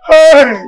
Hey!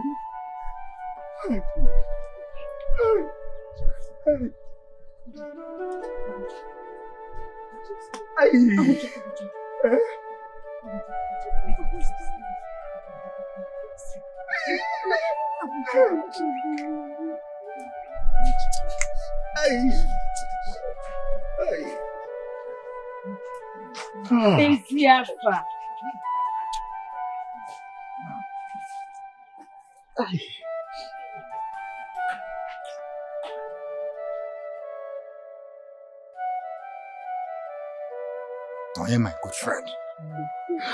I am my good friend.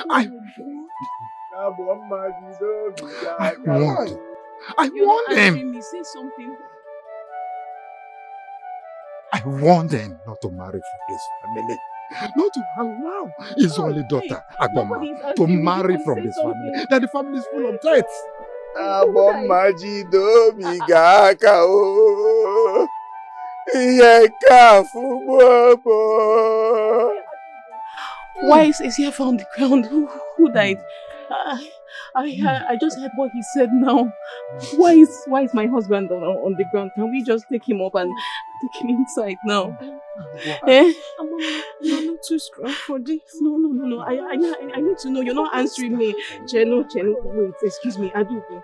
I warned them. Say something. I warned them not to marry from this family. Not to allow his only daughter, Agboma, to marry from this family. That the family is full of threats. Why is he on the ground? Who died? I just heard what he said now. Why is my husband on the ground? Can we just take him up and take him inside now? You're not too strong for this. No. I need to know. You're not answering me. Cheno, wait, excuse me. Adubu.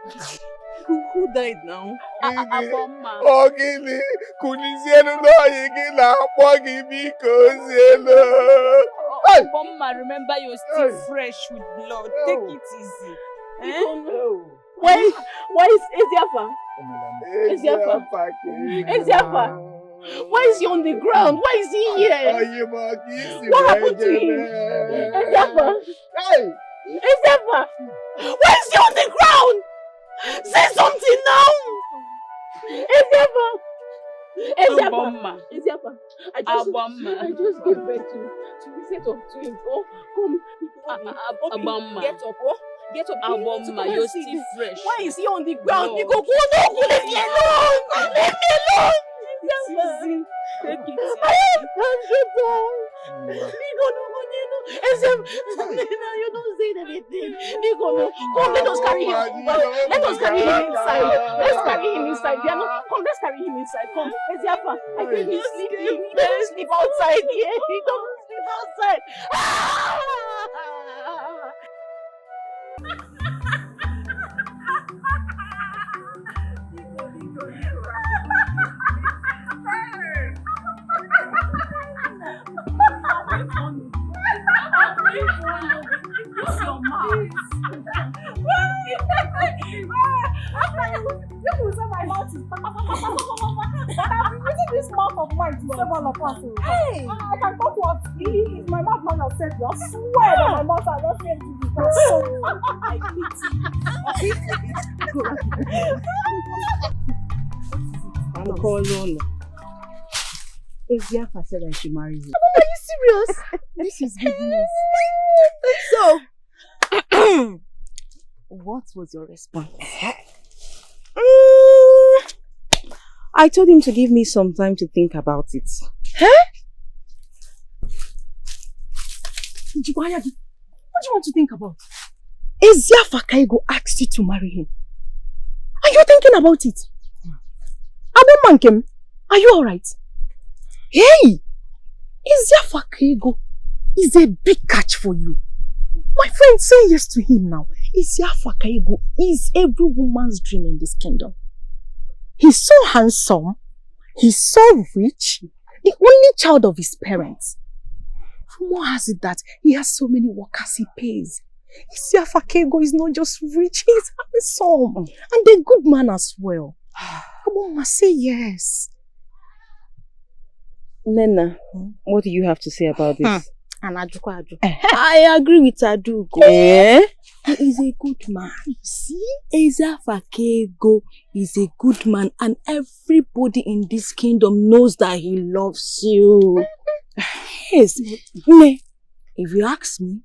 Who died now? Aboma. Ogini, kunizenu no yigina, pogi because Aboma, remember you're still fresh with blood. Take it easy. Why is Eziafa? Why is he on the ground? Why is he here? What happened to him? Eziafa! Why is he on the ground? Say something now! Eziafa! I just gave birth to a set of twins. Oh, come. Aboma. Get up. Aboma, you're still fresh. Why is he on the ground? No, leave me alone! Leave me alone! Take it easy. You don't say anything. Come, let us carry him. Let us carry him inside. Let's carry him inside. Come, let's carry him inside. Come, Eziafa. I think he's sleeping. He doesn't sleep outside here. He doesn't sleep outside. This mouth of mine to save all of us. Hey! I can talk what if my mouth might have said you. I swear that my mouth has not said you because I'm calling. Eziafa said I should marry you. Are you serious? This is good news. So, what was your response? I told him to give me some time to think about it. Huh? What do you want to think about? Eziafa Kaigo asked you to marry him. Are you thinking about it? Abomankem, are you alright? Hey! Eziafa Kaigo is a big catch for you. My friend, say yes to him now. Eziafa Kaigo is every woman's dream in this kingdom. He's so handsome, he's so rich, the only child of his parents. Rumor has it that he has so many workers he pays. Eziafa Kaigo is not just rich, he's handsome and a good man as well. Mama, say yes. Nena, what do you have to say about this? I agree with Adugo. He is a good man. You see? Eziafa Kaigo is a good man and everybody in this kingdom knows that he loves you. Yes. If you ask me,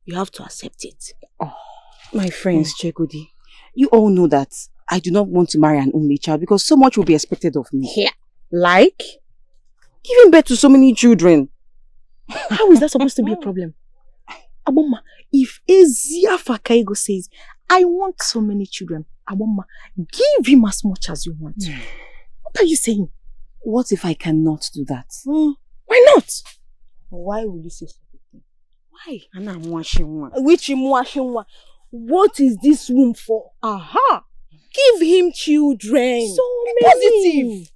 you have to accept it. Oh, my friends, Chegudi, you all know that I do not want to marry an only child because so much will be expected of me. Yeah. Like giving birth to so many children. How is that supposed to be a problem? Aboma, if Eziafa Kaigo says, I want so many children, Aboma, give him as much as you want. What are you saying? What if I cannot do that? Why not? Why will you say such a thing? Why? Which Mwashinwa? What is this room for? Aha! Give him children. So many. Positive.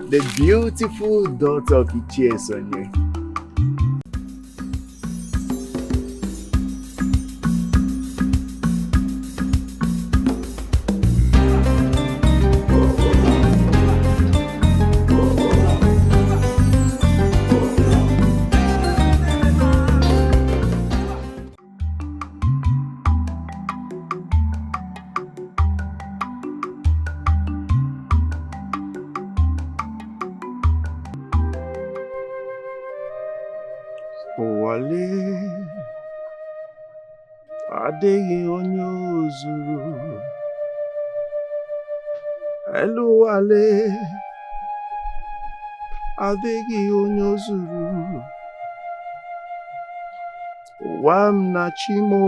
The beautiful daughter of Ichie Sonye. Adịghị onye ozuru elu wale adịghị onye ozuru ụwa m na chimo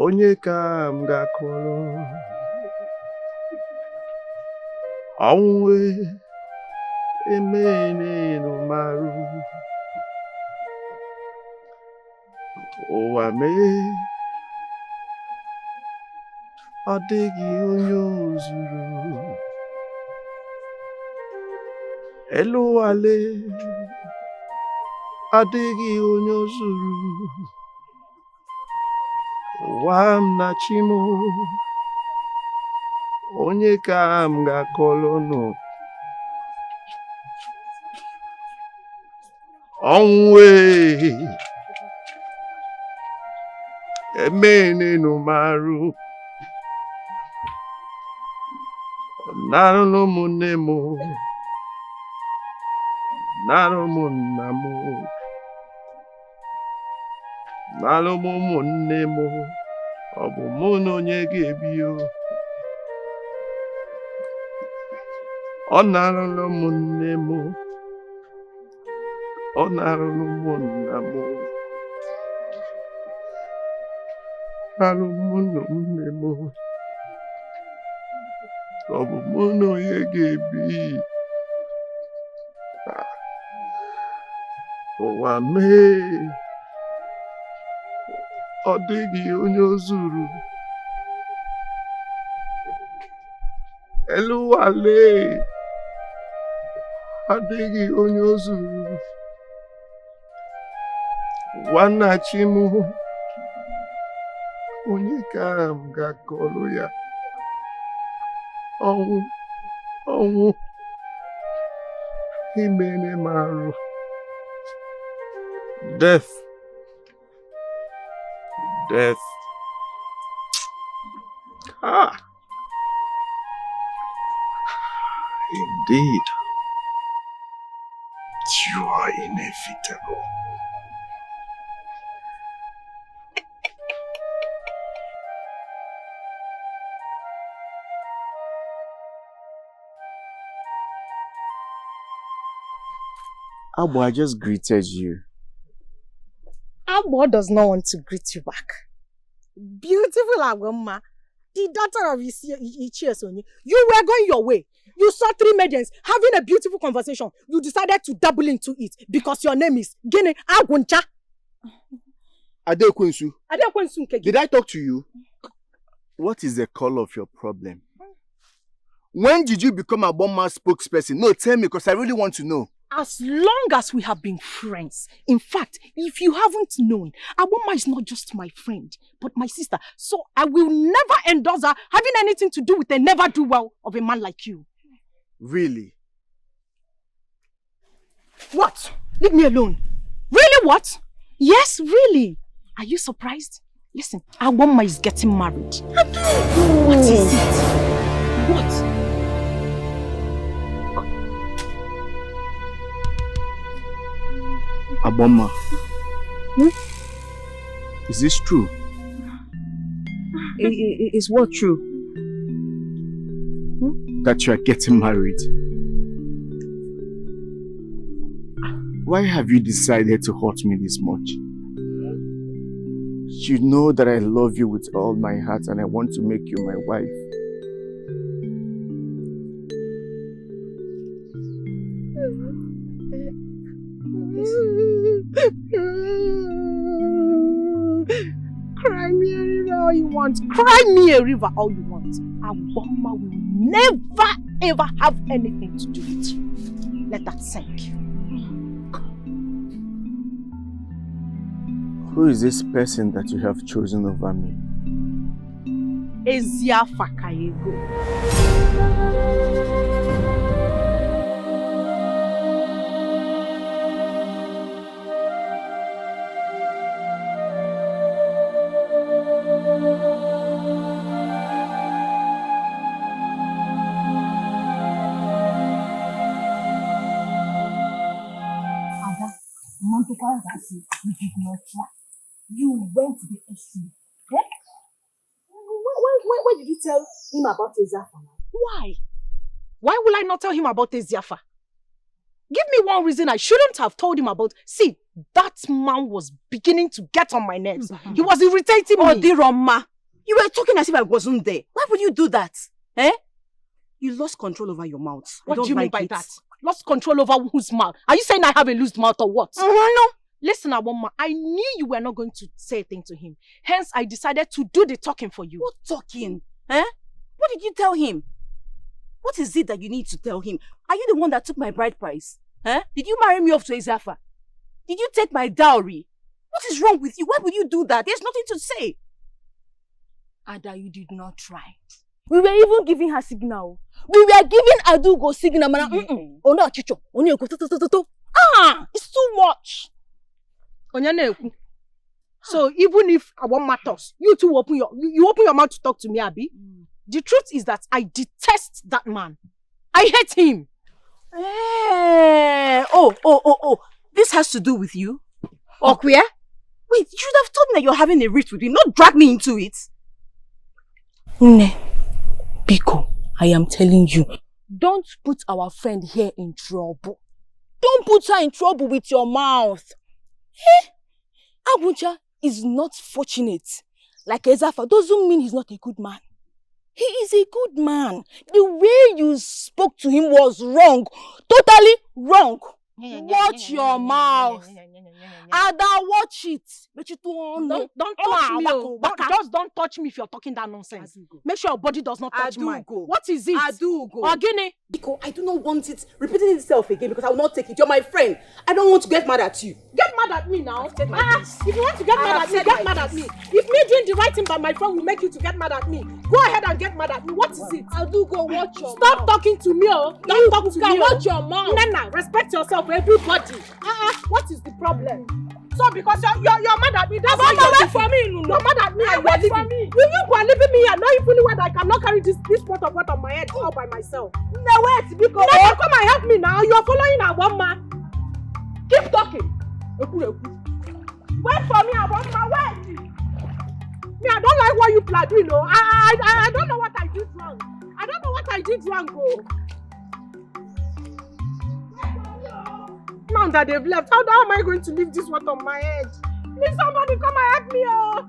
onye ka m ga-akọrọ ọnwụ emene no maru ụwa mee ọ dịghị onye ozuru elu wale adịghị onye ozuru ụwa m na chimo onye ka m ga-akọrọ nụ ọnwụ emene no maru narụ n'ụmụnne m narụ ụmụnna m narụ ụmụnne m ọ bụ mụ na onye ga-ebi ọ narụla ụmụnne m ọ narụla ụmụnna m narụ ụmụnne m ọ bụ mụ na onye ga-ebi ụwa mee ọ dịghị onye ozuru elu wale adịghị onye ozuru nwanna chimu onye ka m ga-akọrọ ya ọnwụ imene marụ death indeed you are inevitable. Abo, I just greeted you. Abo does not want to greet you back. Beautiful Agwema, the daughter of Ichie Sonye. You were going your way. You saw 3 maidens having a beautiful conversation. You decided to double into it because your name is Gene Aguncha. Adekwensu. Adekwensu. Did I talk to you? What is the call of your problem? When did you become a Bomma spokesperson? No, tell me, because I really want to know. As long as we have been friends. In fact, if you haven't known, Aboma is not just my friend, but my sister. So I will never endorse her having anything to do with a never-do-well of a man like you. Really? What? Leave me alone. Really what? Yes, really. Are you surprised? Listen, Aboma is getting married. What is it? What? Aboma. Is this true? Is what true? that you are getting married? Why have you decided to hurt me this much? You know that I love you with all my heart and I want to make you my wife. Cry me a river all you want. Cry me a river all you want. Aboma will never ever have anything to do with you. Let that sink. Who is this person that you have chosen over me? Ezia Fakayego. You did not try. You went to the extreme. Eh? Why did you tell him about Eziafa? Why? Why will I not tell him about Eziafa? Give me one reason I shouldn't have told him about. See, that man was beginning to get on my nerves. He was irritating me. Odiroma, you were talking as if I wasn't there. Why would you do that? Eh? You lost control over your mouth. What do you mean by that? Lost control over whose mouth? Are you saying I have a loose mouth or what? No. Listen, Aboma, I knew you were not going to say a thing to him. Hence, I decided to do the talking for you. What talking? Eh? What did you tell him? What is it that you need to tell him? Are you the one that took my bride price? Eh? Did you marry me off to Eziafa? Did you take my dowry? What is wrong with you? Why would you do that? There's nothing to say. Ada, you did not try. We were even giving her signal. We were giving Adugo signal. Oh no, Chicho. It's too much. So even if I want matters, you two open your mouth to talk to me, Abi. The truth is that I detest that man. I hate him. Oh. This has to do with you? Okwia? Wait, you should have told me that you're having a rift with him, not drag me into it. Biko, I am telling you, don't put our friend here in trouble. Don't put her in trouble with your mouth. Abuja is not fortunate. Like Eziafa doesn't mean he's not a good man. He is a good man. The way you spoke to him was wrong. Totally wrong. Watch your mouth. Ada, watch it. Don't touch me. Just don't touch me if you're talking that nonsense. Make sure your body does not touch mine. What is it? Ogini. Biko, I do not want it repeating itself again because I will not take it. You're my friend. I don't want to get mad at you. Get mad at me now. If you want to get mad at me, get mad at me. If me doing the right thing by my friend will make you to get mad at me, go ahead and get mad at me. What is it? Watch your Stop mouth. talking to me, oh. Don't talk to me. Watch your mouth. Nana, respect yourself, everybody. What is the problem? So because you're mad at me, that's why you're for me. You're mad at me and you're leaving. You are leaving me here knowing fully well that I cannot carry this pot of water on my head all by myself. No, wait, because Nana, come and help me now. You're following Aboma. Keep talking. Wait for me, Aboma, wait. Me, I don't like what you plan, you know. I don't know what I did wrong. I don't know what I did wrong, oh. Now that they've left, how am I going to leave this water on my head? Please, somebody come and help me, oh.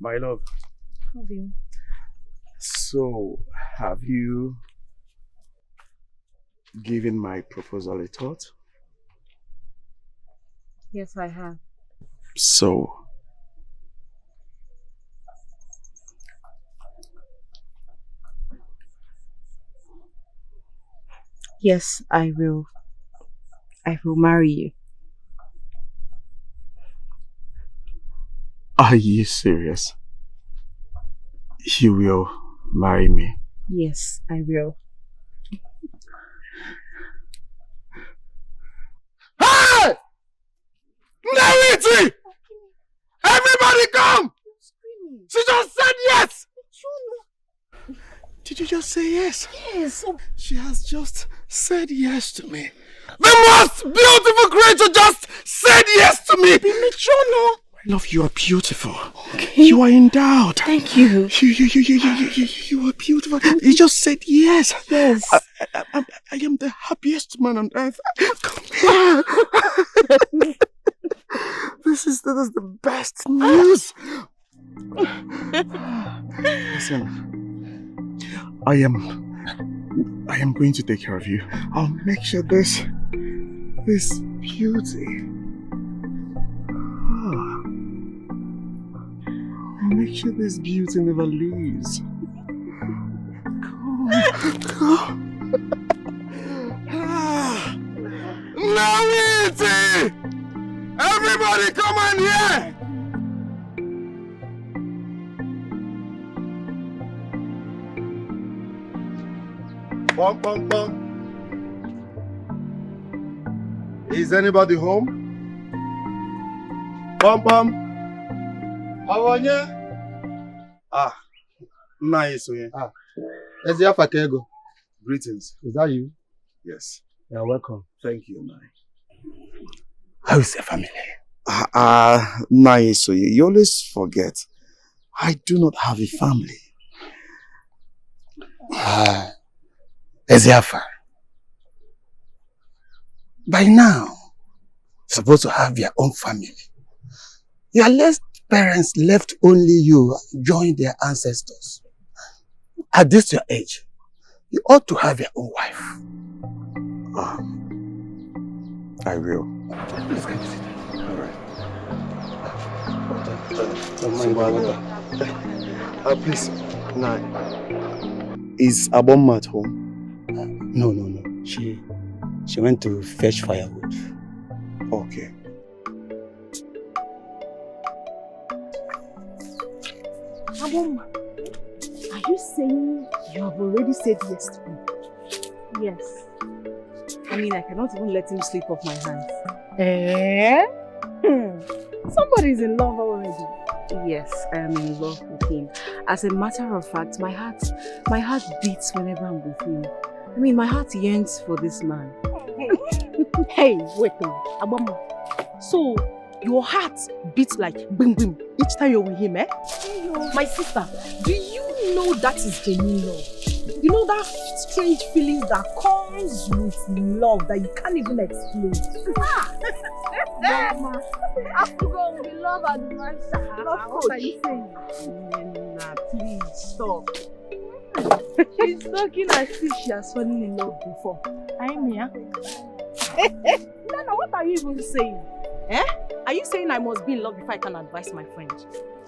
My love. Have you? So, have you given my proposal a thought? Yes, I have. So, yes, I will. I will marry you. are you serious? You will marry me? Yes, I will. come? She just said yes! Did you just say yes? Yes. She has just said yes to me. The most beautiful creature just said yes to me! Michono. My love, you are beautiful. Okay. You are endowed. Thank you. You are beautiful. You just said yes. Yes. I am the happiest man on earth. Come here. This is the best news. Listen, I am going to take care of you. I'll make sure this beauty. I'll make sure this beauty never leaves. Come. Nawiti! Everybody come on here! Bum, bum, bum. Is anybody home? Bum, bum. How are you? Nice. Eziafa Kego. Greetings. Is that you? Yes. You're welcome. Thank you, Nai. How is the family? Nice. You always forget. I do not have a family. Eziafa. By now, you're supposed to have your own family. Your last parents left only you, join their ancestors. At this your age, you ought to have your own wife. I will. Please can you sit down? Alright. Please, Nai. Is Abomma at home? No. She went to fetch firewood. Okay. Abomma, are you saying you have already said yes to me? Yes. I mean, I cannot even let him slip off my hands. Somebody's in love already. Yes, I am in love with him. As a matter of fact, my heart beats whenever I'm with him. I mean, my heart yearns for this man. Hey, wait a minute, Abomma. So, your heart beats like bim bim each time you're with him, eh? My sister, do you know that is genuine love? You know that strange feeling that comes with love that you can't even explain. Mama, after go with love and adventure. What are you saying? Nena, please stop. She's talking as if she has fallen in love before. I'm here. Nana, what are you even saying? Eh? Are you saying I must be in love before I can advise my friend?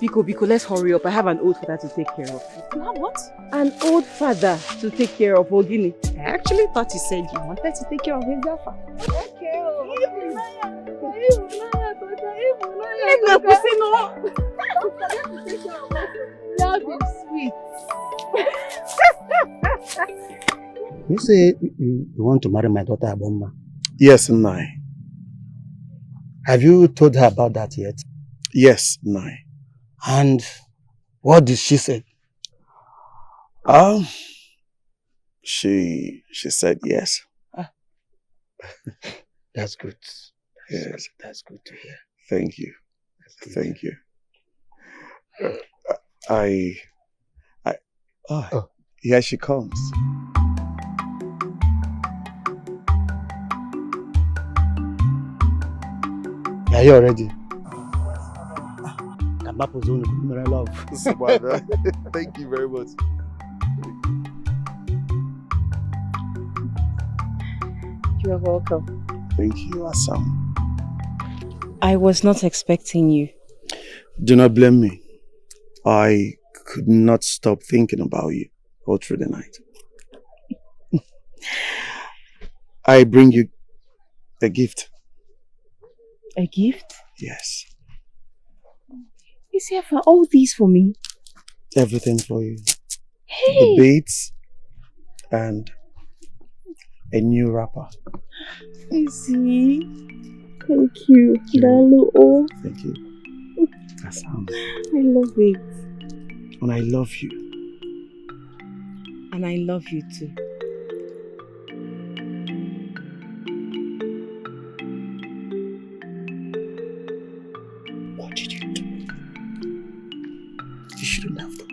Biko, let's hurry up. I have an old father to take care of. You have what? An old father to take care of, Ogini. I actually thought you said you wanted to take care of his daughter. Okay. Love is sweet. You say you want to marry my daughter Abomma? Yes, Nai. Have you told her about that yet? Yes, Nai. And what did she say? She said yes. That's good. Yes. That's good to hear. Thank you. Thank you. Here she comes. Are you ready? Love. Thank you very much. You are welcome. Thank you, Assam. I was not expecting you. Do not blame me. I could not stop thinking about you all through the night. I bring you a gift. A gift? Yes. Is here for all these for me? Everything for you. Hey! The beads and a new wrapper. You see? Thank you. Dalu. Thank you. That's how. I love it. And I love you. And I love you too. What did you do? You shouldn't have done.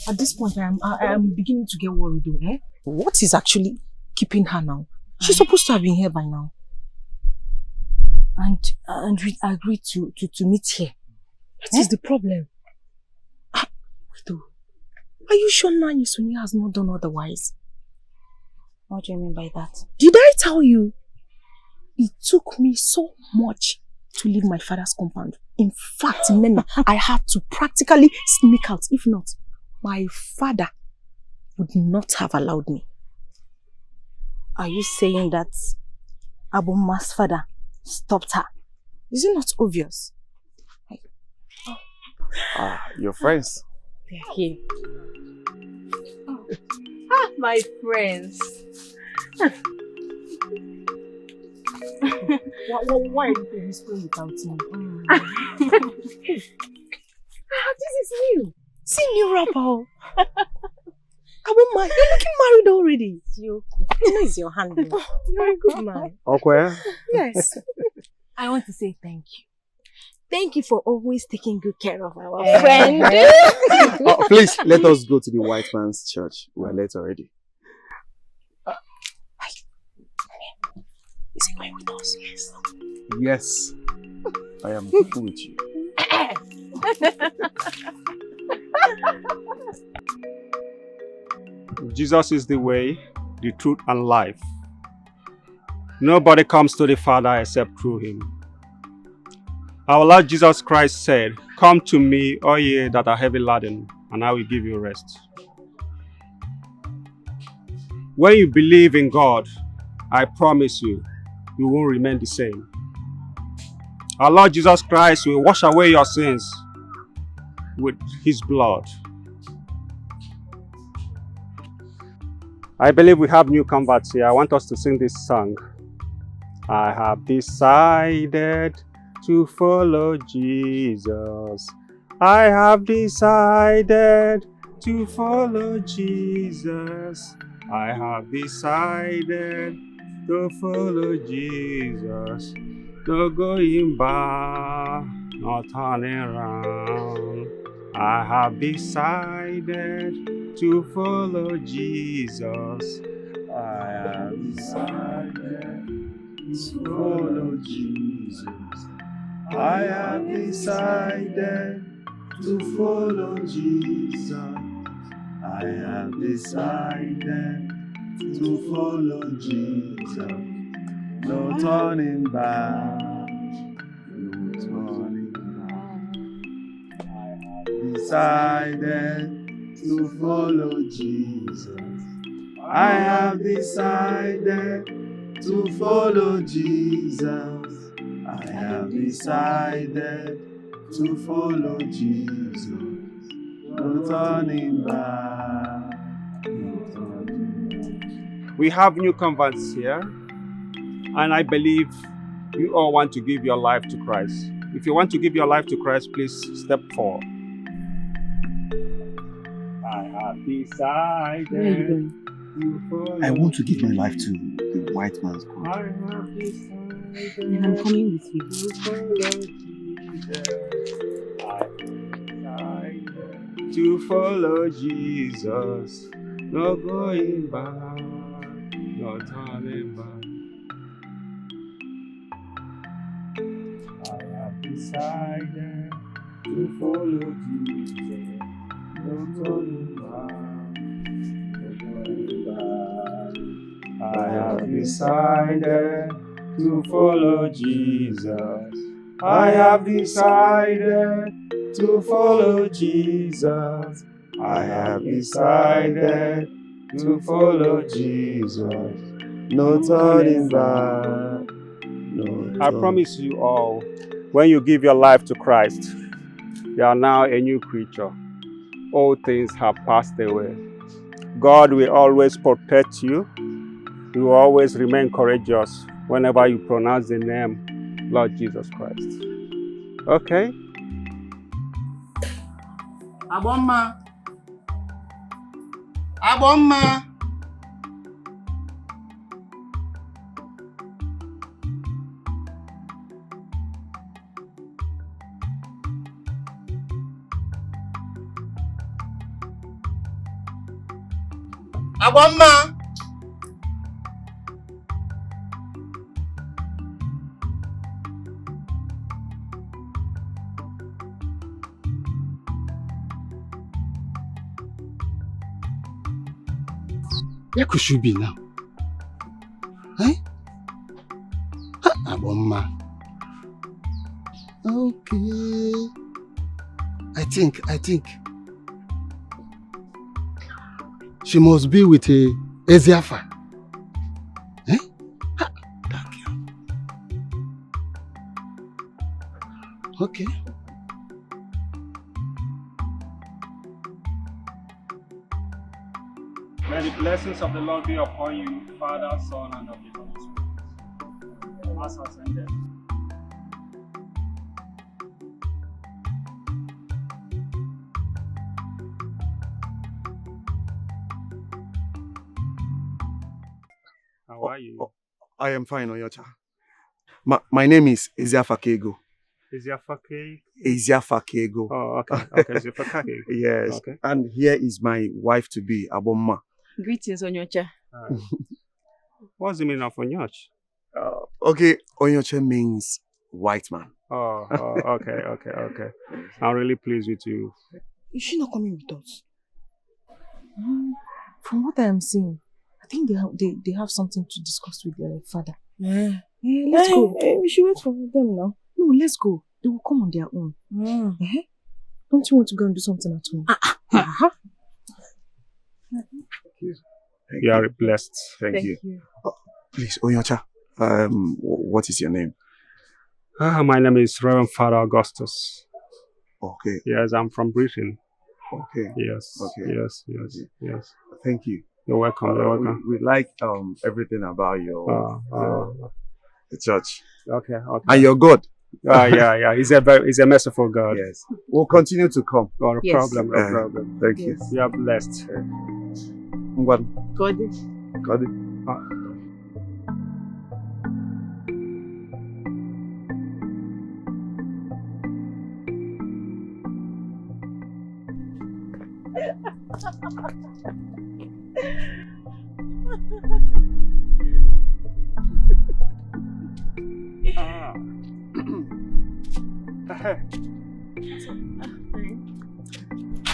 At this point, I am beginning to get worried, eh? What is actually keeping her now? She's supposed to have been here by now. And we agreed to meet here. What is the problem? Are you sure Nani Sonia has not done otherwise? What do you mean by that? Did I tell you? It took me so much to leave my father's compound. In fact, Nena, I had to practically sneak out. If not, my father would not have allowed me. Are you saying that Abomma's father stopped her? Is it not obvious? Your friends. They're here. My friends. Why are you whispering without me? This is new. See, new rapper. Abomma, you're looking married already. You know it's your hand. You're a good man. Okay. Yes. I want to say thank you. Thank you for always taking good care of our friend. Oh, please, let us go to the white man's church. We're late already. Is he going with us? Yes. Yes. I am going with you. Jesus is the way, the truth, and life. Nobody comes to the Father except through him. Our Lord Jesus Christ said, "Come to me, all ye that are heavy laden, and I will give you rest." When you believe in God, I promise you, you won't remain the same. Our Lord Jesus Christ will wash away your sins with his blood. I believe we have new converts here. I want us to sing this song. I have decided to follow Jesus. I have decided to follow Jesus. I have decided to follow Jesus. No going back, no turning around. I have decided to follow Jesus. I have decided to follow Jesus. I have decided to follow Jesus. I have decided to follow Jesus. No turning back, no turning back. I have decided to follow Jesus. I have decided to follow Jesus. I have decided to follow Jesus. No turning back, no turning back. We have new converts here, and I believe you all want to give your life to Christ. If you want to give your life to Christ, please step forward. I have decided. Where are you going? I want to give my life to the white man's God. I have decided. And I'm coming with you. To follow Jesus, no going back, no turning back. I have decided to follow Jesus, no turning back, no turning back. I have decided to follow Jesus. I have decided to follow Jesus. I have decided to follow Jesus. No turning back. No. I promise you all, when you give your life to Christ, you are now a new creature. All things have passed away. God will always protect you. You will always remain courageous whenever you pronounce the name Lord Jesus Christ. Okay. Abomma. Abomma. Abomma. Where could she be now? Eh? Abomma. Okay. I think. She must be with a Eziafa. Eh? That girl. Okay. May the blessings of the Lord be upon you, Father, Son, and of the Holy Spirit. Mass has ended. How are you? I am fine, Onyocha. My name is Eziafakego. Eziafake? Eziafakego. Oh, okay. Okay, Eziafake. Yes. Okay. And here is my wife-to-be, Abomma. Greetings, Onyocha. What's the meaning of Onyoch? Okay, Onyocha means white man. Oh, okay. I'm really pleased with you. Is she not coming with us? From what I am seeing, I think they have something to discuss with their father. Let's go. We should wait for them now. No, let's go. They will come on their own. Don't you want to go and do something at home? You are blessed. Thank you. Please, Onyocha, what is your name? My name is Reverend Father Augustus. Okay. Yes, I'm from Britain. Okay. Yes. Okay. Yes. Thank you. You're welcome. We like everything about your the church. Okay. And your God. Yeah. He's a merciful God. Yes. We'll continue to come. No problem. Thank you. You are blessed. God.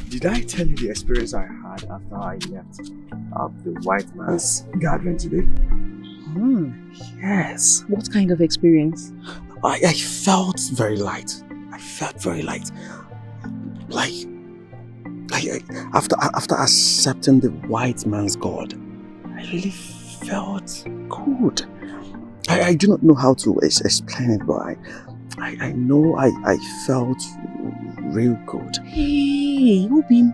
Did I tell you the experience I had after I left the white man's gathering today? Yes. What kind of experience? I felt very light. Like after accepting the white man's God, I really felt good. I do not know how to explain it, but I know I felt real good. Hey, Obim.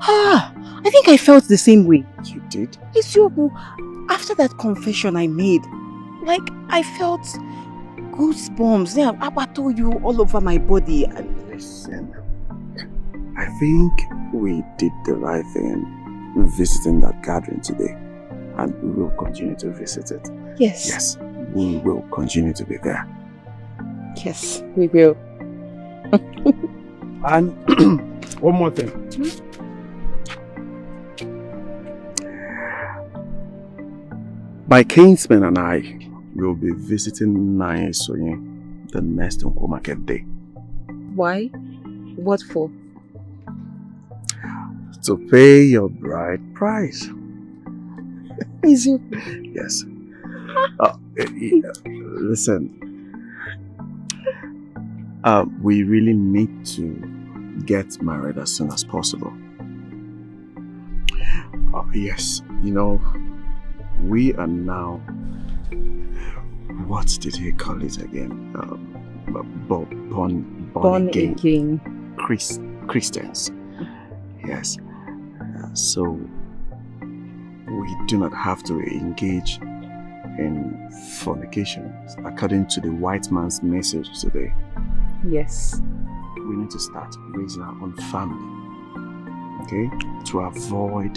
I think I felt the same way. You did? It's your after that confession I made, like I felt goosebumps. Yeah, I told you all over my body. Listen, I think we did the right thing visiting that gathering today, and we will continue to visit it. Yes. Yes, we will continue to be there. Yes, we will. And one more thing. My kinsman and I will be visiting Nai Soyin the next Unko Market Day. Why? What for? To pay your bride price. Is it? Yes. Listen. We really need to get married as soon as possible. Yes, you know, we are now, what did he call it again? Born again. Christians. Yes. So we do not have to engage in fornication, according to the white man's message today. Yes. We need to start raising our own family, okay? To avoid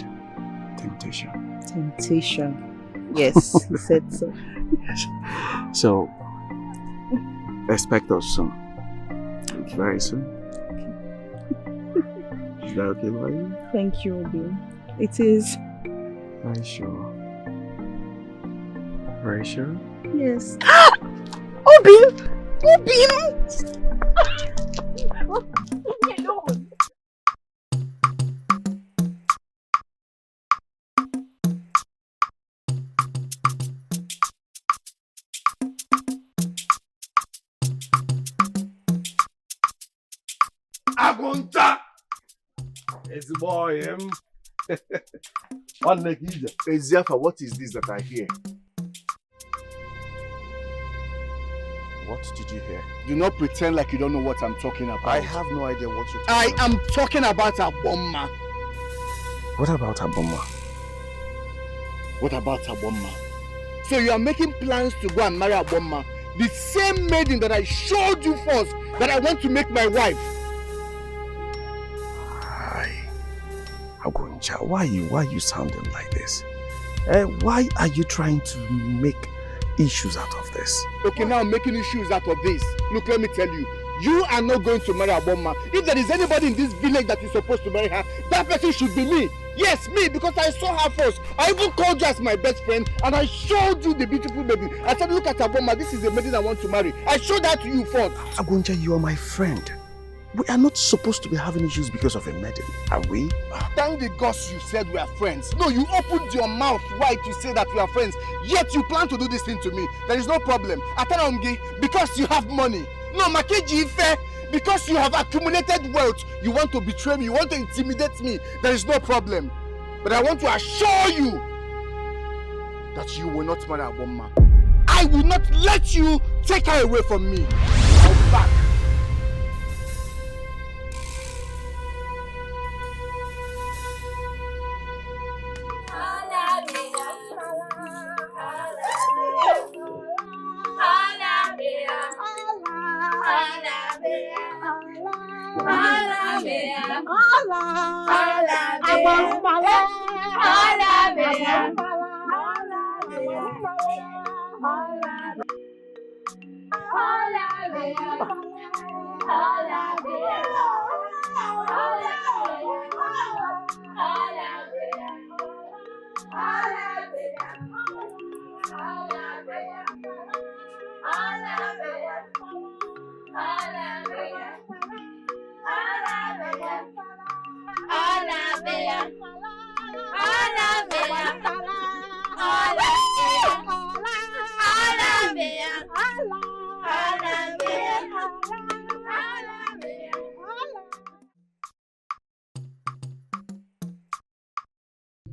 temptation. Temptation. Yes, he said so. So, expect us soon. Very soon. Is that okay by you? Thank you, Obi. It is. Very sure. Very sure? Yes. Obin! Obin! Agunta! It's the boy, him. One leg easier. Eziafa, what is this that I hear? What did you hear? Do not pretend like you don't know what I'm talking about. I have no idea what you're talking about. I am talking about Aboma. What about Aboma? What about Aboma? So you are making plans to go and marry Aboma, the same maiden that I showed you first that I want to make my wife. Agunja, why are you sounding like this? Why are you trying to make issues out of this? Okay, now I'm making issues out of this. Look, let me tell you. You are not going to marry Aboma. If there is anybody in this village that is supposed to marry her, that person should be me. Yes, me, because I saw her first. I even called you as my best friend and I showed you the beautiful maiden. I said, look at Aboma, this is the maiden I want to marry. I showed that to you first. Agunja, you are my friend. We are not supposed to be having issues because of a maiden, are we? Thank the gods you said we are friends. No, you opened your mouth wide to say that we are friends, yet you plan to do this thing to me. There is no problem. Ataramgi, because you have money. No, Makeji Ife, because you have accumulated wealth, you want to betray me, you want to intimidate me. There is no problem. But I want to assure you that you will not marry Aboma. I will not let you take her away from me. I'll be back.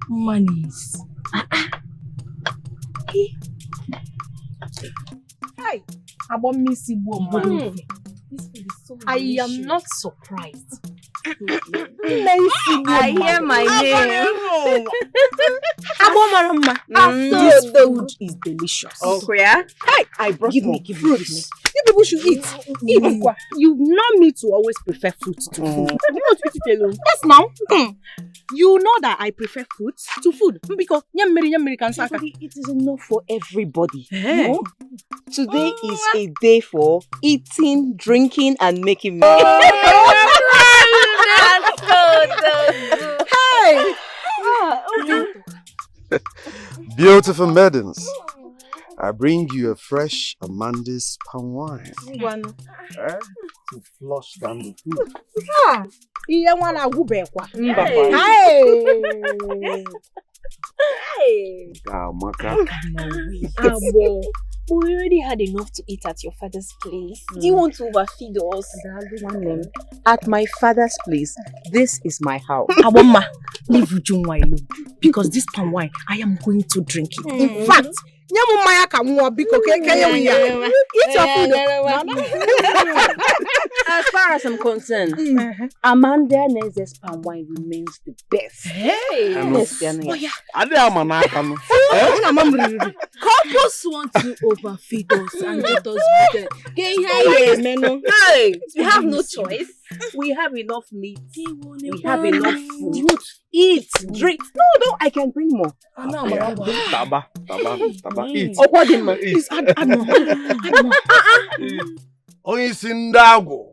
Monies. Hi, I am not surprised. I hear my name. This food is delicious. Oh, yeah? Hi, I brought give me. You people should eat. You know me to always prefer fruits to food. You want to eat it alone? Yes, now. You know that I prefer fruits to food because it is enough for everybody. No? Today is a day for eating, drinking, and making money. That's so hey! Beautiful maidens, I bring you a fresh Amanda's palm wine. To flush down the food. We already had enough to eat at your father's place. Do you want to overfeed us? At my father's place, this is my house. Aboma, leave Ujunwa alone. Because this palm wine, I am going to drink it. In fact, eat your food. As far as I'm concerned, Amanda Nez's palm wine remains the best. Hey! Yes, Oh, yeah. Couples want to overfeed us and get us better. Hey, we have no choice. We have enough meat. We have enough food. Eat, drink. No, I can bring more. Taba, eat. Oh, what did man? Please, Only Sindago.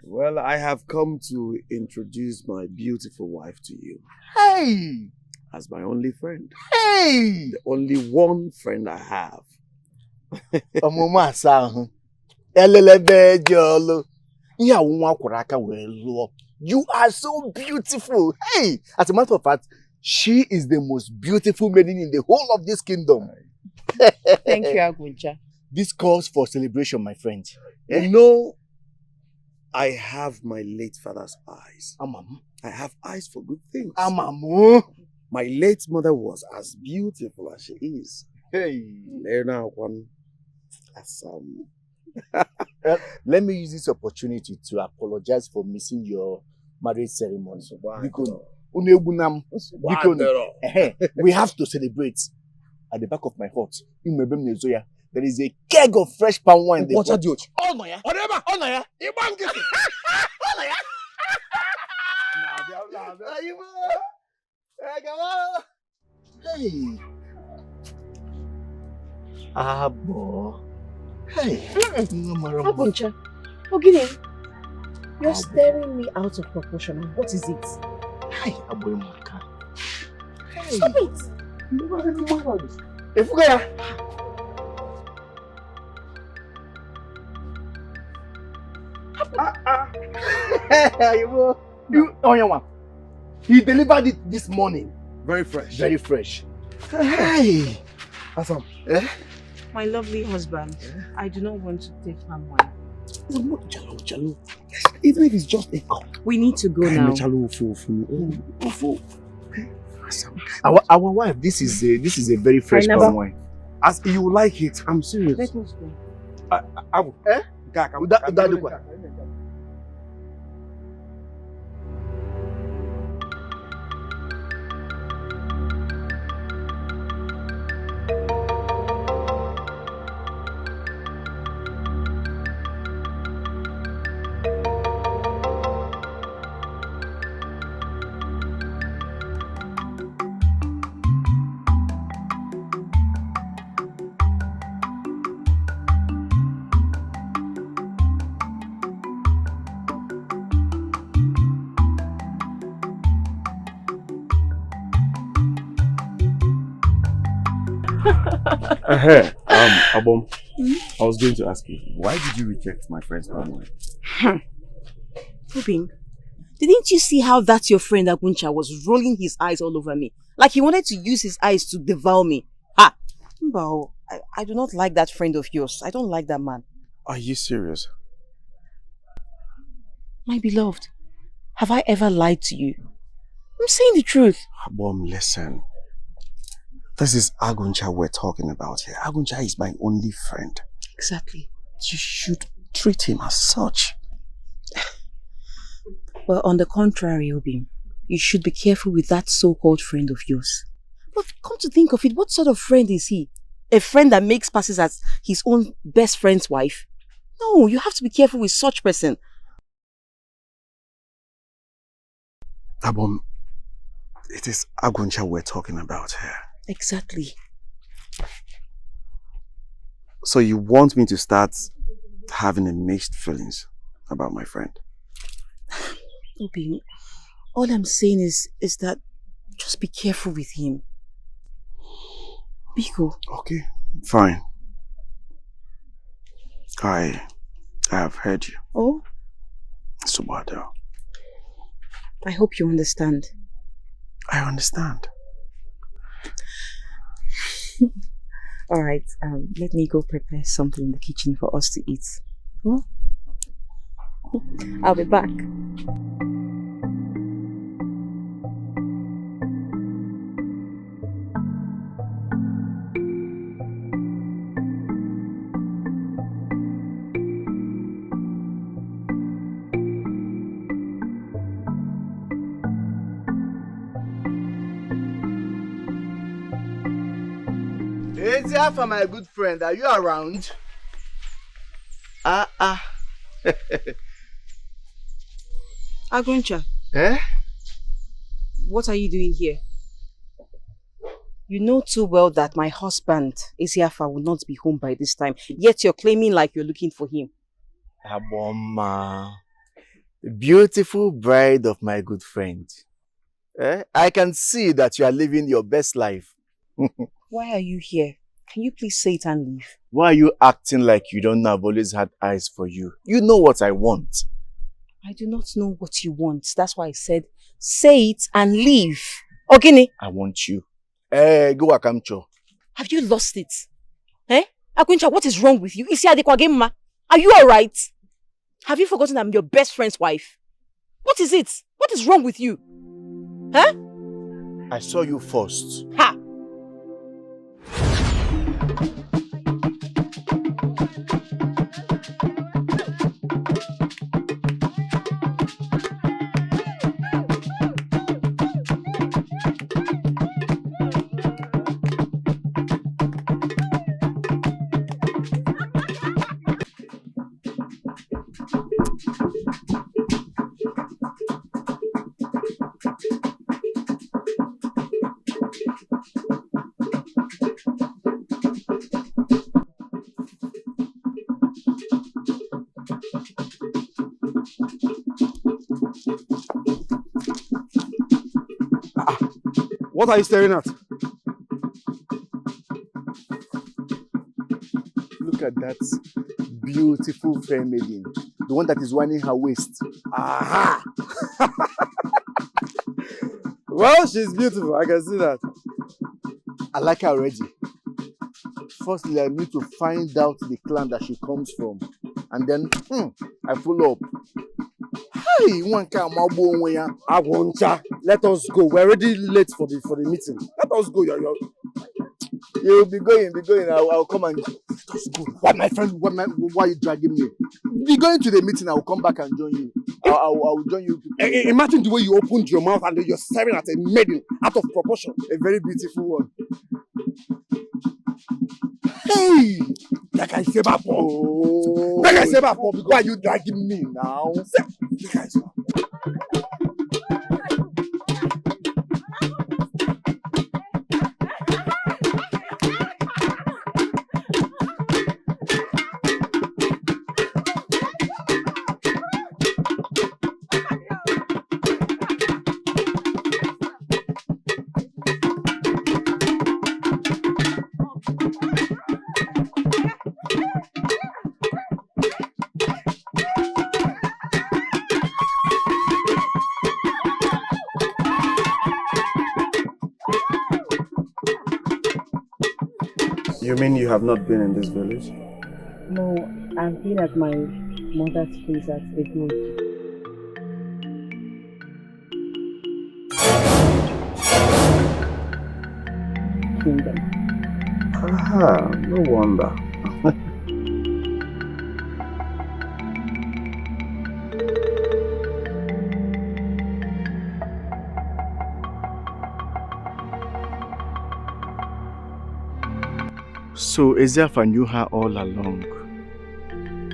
Well, I have come to introduce my beautiful wife to you. Hey! As my only friend. Hey! The only one friend I have. You are so beautiful. Hey! As a matter of fact, she is the most beautiful maiden in the whole of this kingdom. Thank you, Aguncha. This calls for celebration, my friend. You know, I have my late father's eyes. I have eyes for good things. My late mother was as beautiful as she is. Hey. Let me use this opportunity to apologize for missing your marriage ceremony. We have to celebrate. At the back of my hut, there is a keg of fresh palm wine. What's that? Oh no, yeah. Hey. Abo. Hey. Aguncha, Ogini, you're staring me out of proportion. What is it? Hey, Abo Maka. Hey. Stop it. If we are. He delivered it this morning. Very fresh. Very fresh. Hey. Awesome. My lovely husband, I do not want to take palm wine. Chalo. Even if it's just a cup. We need to go now. Our wife, this is a very fresh palm wine. As you like it, I'm serious. Let us go. Abu. Abom, I was going to ask you, why did you reject my friend's palm wine? Rubin, didn't you see how that your friend Aguncha was rolling his eyes all over me? Like he wanted to use his eyes to devour me. Ha! Mbao, I do not like that friend of yours. I don't like that man. Are you serious? My beloved, have I ever lied to you? I'm saying the truth. Abom, listen. This is Aguncha we're talking about here. Aguncha is my only friend. Exactly. You should treat him as such. Well, on the contrary, Obi, you should be careful with that so-called friend of yours. But come to think of it, what sort of friend is he? A friend that makes passes as his own best friend's wife? No, you have to be careful with such person. Abom, it is Aguncha we're talking about here. Exactly. So you want me to start having a mixed feelings about my friend? Obi, all I'm saying is that just be careful with him. Biko. Okay, fine. I have heard you. Oh? Subado. I hope you understand. I understand. Alright, let me go prepare something in the kitchen for us to eat. Oh? I'll be back. It's here for my good friend. Are you around? Aguncha, Eh? what are you doing here? You know too well that my husband, Isiafa, will not be home by this time. Yet you're claiming like you're looking for him. Aboma, the beautiful bride of my good friend. Eh? I can see that you are living your best life. Why are you here? Can you please say it and leave? Why are you acting like you don't know I've always had eyes for you? You know what I want. I do not know what you want. That's why I said, say it and leave. Ogini? I want you. Eh, go Akamcho. Have you lost it? Eh? Akuncha, what is wrong with you? Are you alright? Have you forgotten I'm your best friend's wife? What is it? What is wrong with you? Huh? I saw you first. Ha! What are you staring at? Look at that beautiful fair maiden. The one that is winding her waist. Aha! Well, she's beautiful. I can see that. I like her already. Firstly, I need to find out the clan that she comes from. And then, I follow up. Hey, one can Agwoncha, let us go. We're already late for the meeting. Let us go, You'll be going. I'll come and let us go. What, my friend? Why are you dragging me? Be going to the meeting. I'll come back and join you. I'll join you. Imagine the way you opened your mouth and you're staring at a maiden out of proportion. A very beautiful one. Hey! Like I say, why are you dragging me now? You mean you have not been in this village? No, I've been at my mother's place at Ego. Kingdom. Ah, no wonder. So Ezeafa knew her all along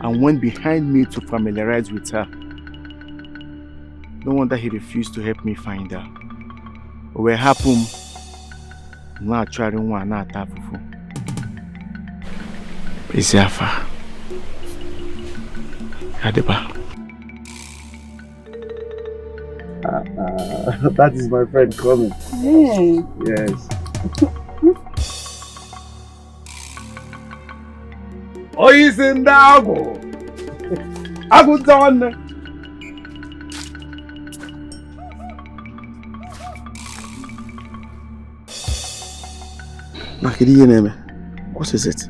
and went behind me to familiarize with her. No wonder he refused to help me find her. What happened? Now trying one not fufu. Ezeafa. Adeba. That is my friend coming. Hey. Yes. Oh, he's in the Ago. Ago done. Nakidi, what is it?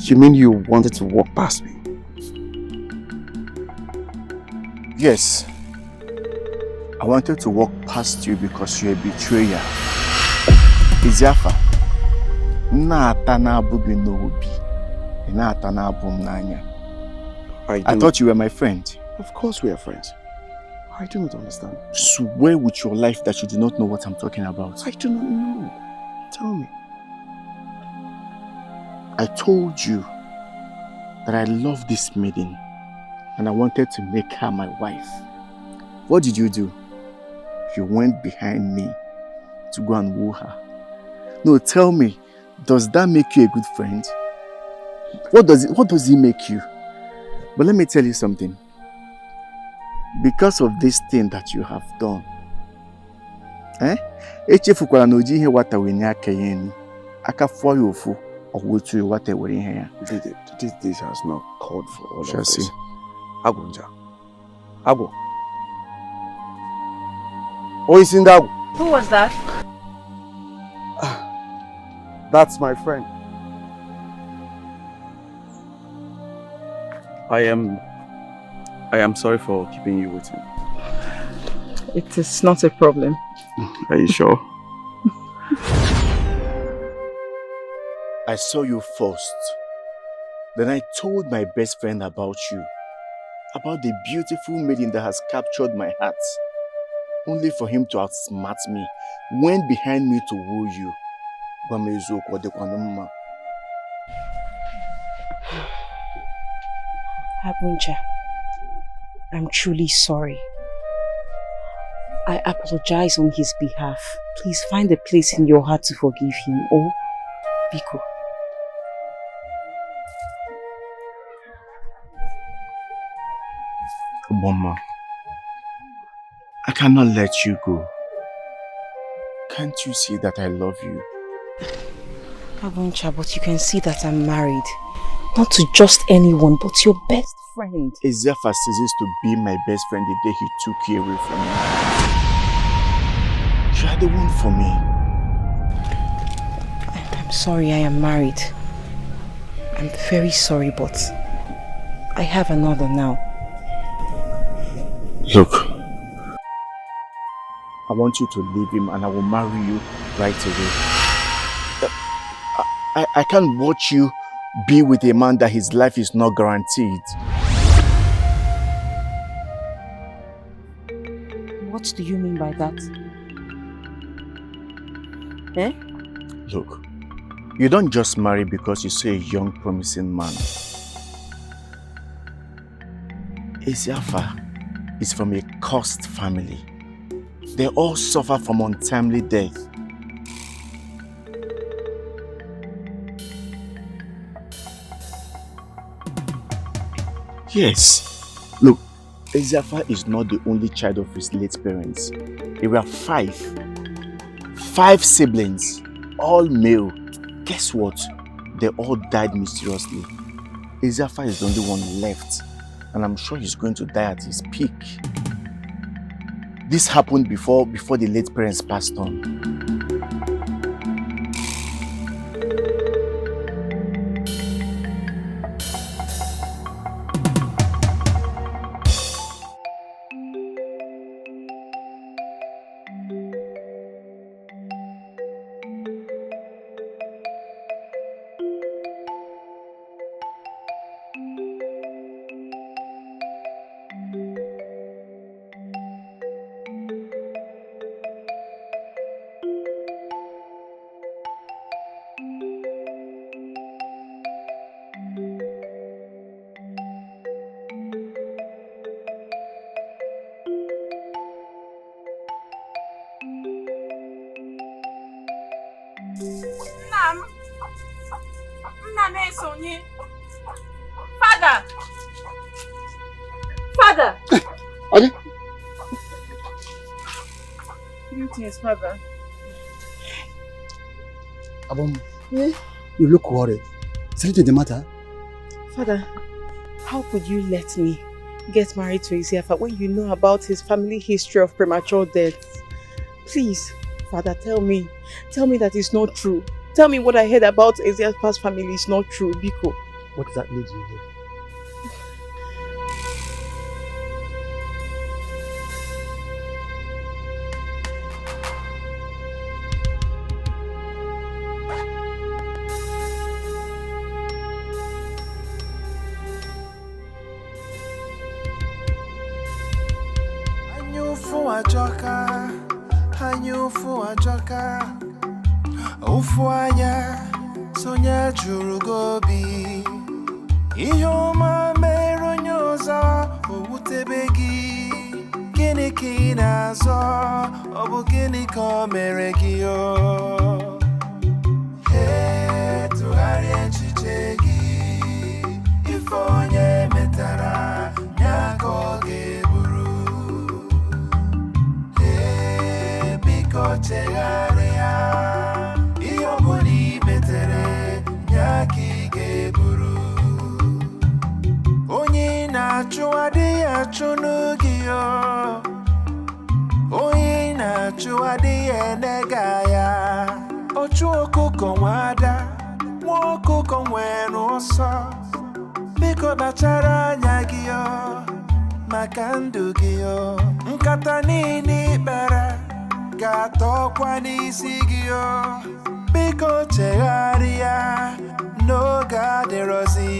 You mean you wanted to walk past me? Yes. I wanted to walk past you because you're a betrayer. Ezeafa. Na-ata na-abụghị n'obi. Na-ata na-abụ m n'anya. I thought you were my friend. Of course we are friends. I do not understand. Swear with your life that you do not know what I'm talking about. I do not know. Tell me. I told you that I love this maiden and I wanted to make her my wife. What did you do? You went behind me to go and woo her. No, tell me, does that make you a good friend? What does it make you? But let me tell you something. Because of this thing that you have done, this has not called for all Shall of see. this. Agunja. Agu. Oh, it's in that. Who was that? That's my friend. I am sorry for keeping you waiting. It is not a problem. Are you sure? I saw you first. Then I told my best friend about you. About the beautiful maiden that has captured my heart. Only for him to outsmart me. Went behind me to woo you. Abunja, I'm truly sorry. I apologize on his behalf. Please find a place in your heart to forgive him. Oh, Biko. Mama, I cannot let you go. Can't you see that I love you? Abunja, but you can see that I'm married. Not to just anyone, but your best friend. Ezefa ceases to be my best friend the day he took you away from me. You are the one for me. I'm sorry I am married. I'm very sorry, but I have another now. Look, I want you to leave him and I will marry you right away. I can't watch you be with a man that his life is not guaranteed. What do you mean by that? Look, you don't just marry because you see a young, promising man. Ezefa is from a cursed family. They all suffer from untimely death. Yes. Look, Ezefa is not the only child of his late parents. There were 5. 5 siblings, all male. Guess what? They all died mysteriously. Ezefa is the only one left, and I'm sure he's going to die at his peak. This happened before the late parents passed on. Father! Okay. Greetings, Father. Abom, you look worried. Is anything the matter? Father, how could you let me get married to Ezefa when you know about his family history of premature death? Please, Father, tell me that it's not true. Tell me what I heard about Ezefa's family is not true, Biko. What does that lead you to? Ufuanya, Sonya jurugobi Ihoma mero nyoza owutebegi Gini kinazo obu gini ko meregio He tuari echichegi Ifonye metara nyako geburu He biko chegarea Iyobuni metere nyaki geburu Onye na-achụ adịghị achụ n'ugio Onye na-achụ adịghị enega ya Ochu ọkụkọ nwada Nwa ọkụkọ nwere ọsọ Biko bachara anya gị Maka ndụ gị Nkata niile ikpere Ga-atọkwa n'isi gị Biko chegharịa N'oge adịrọzi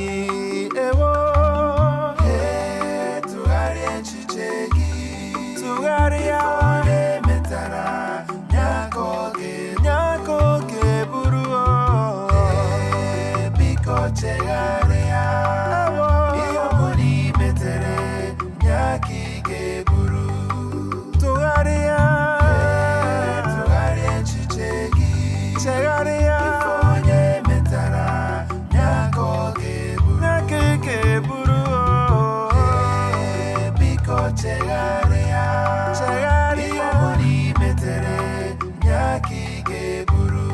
Ewo tugharịa echiche gị Tugharịa Ifonye metara Nyaka oge buru Biko chegharịa Ihe ọbụla I metere Nyaka ị ga-eburu Tugharịa echiche gị Chegharịa Ifonye metara Nyaka oge buru Biko chegharịa Ihe ọbụla I metere Nyaka ị ga-eburu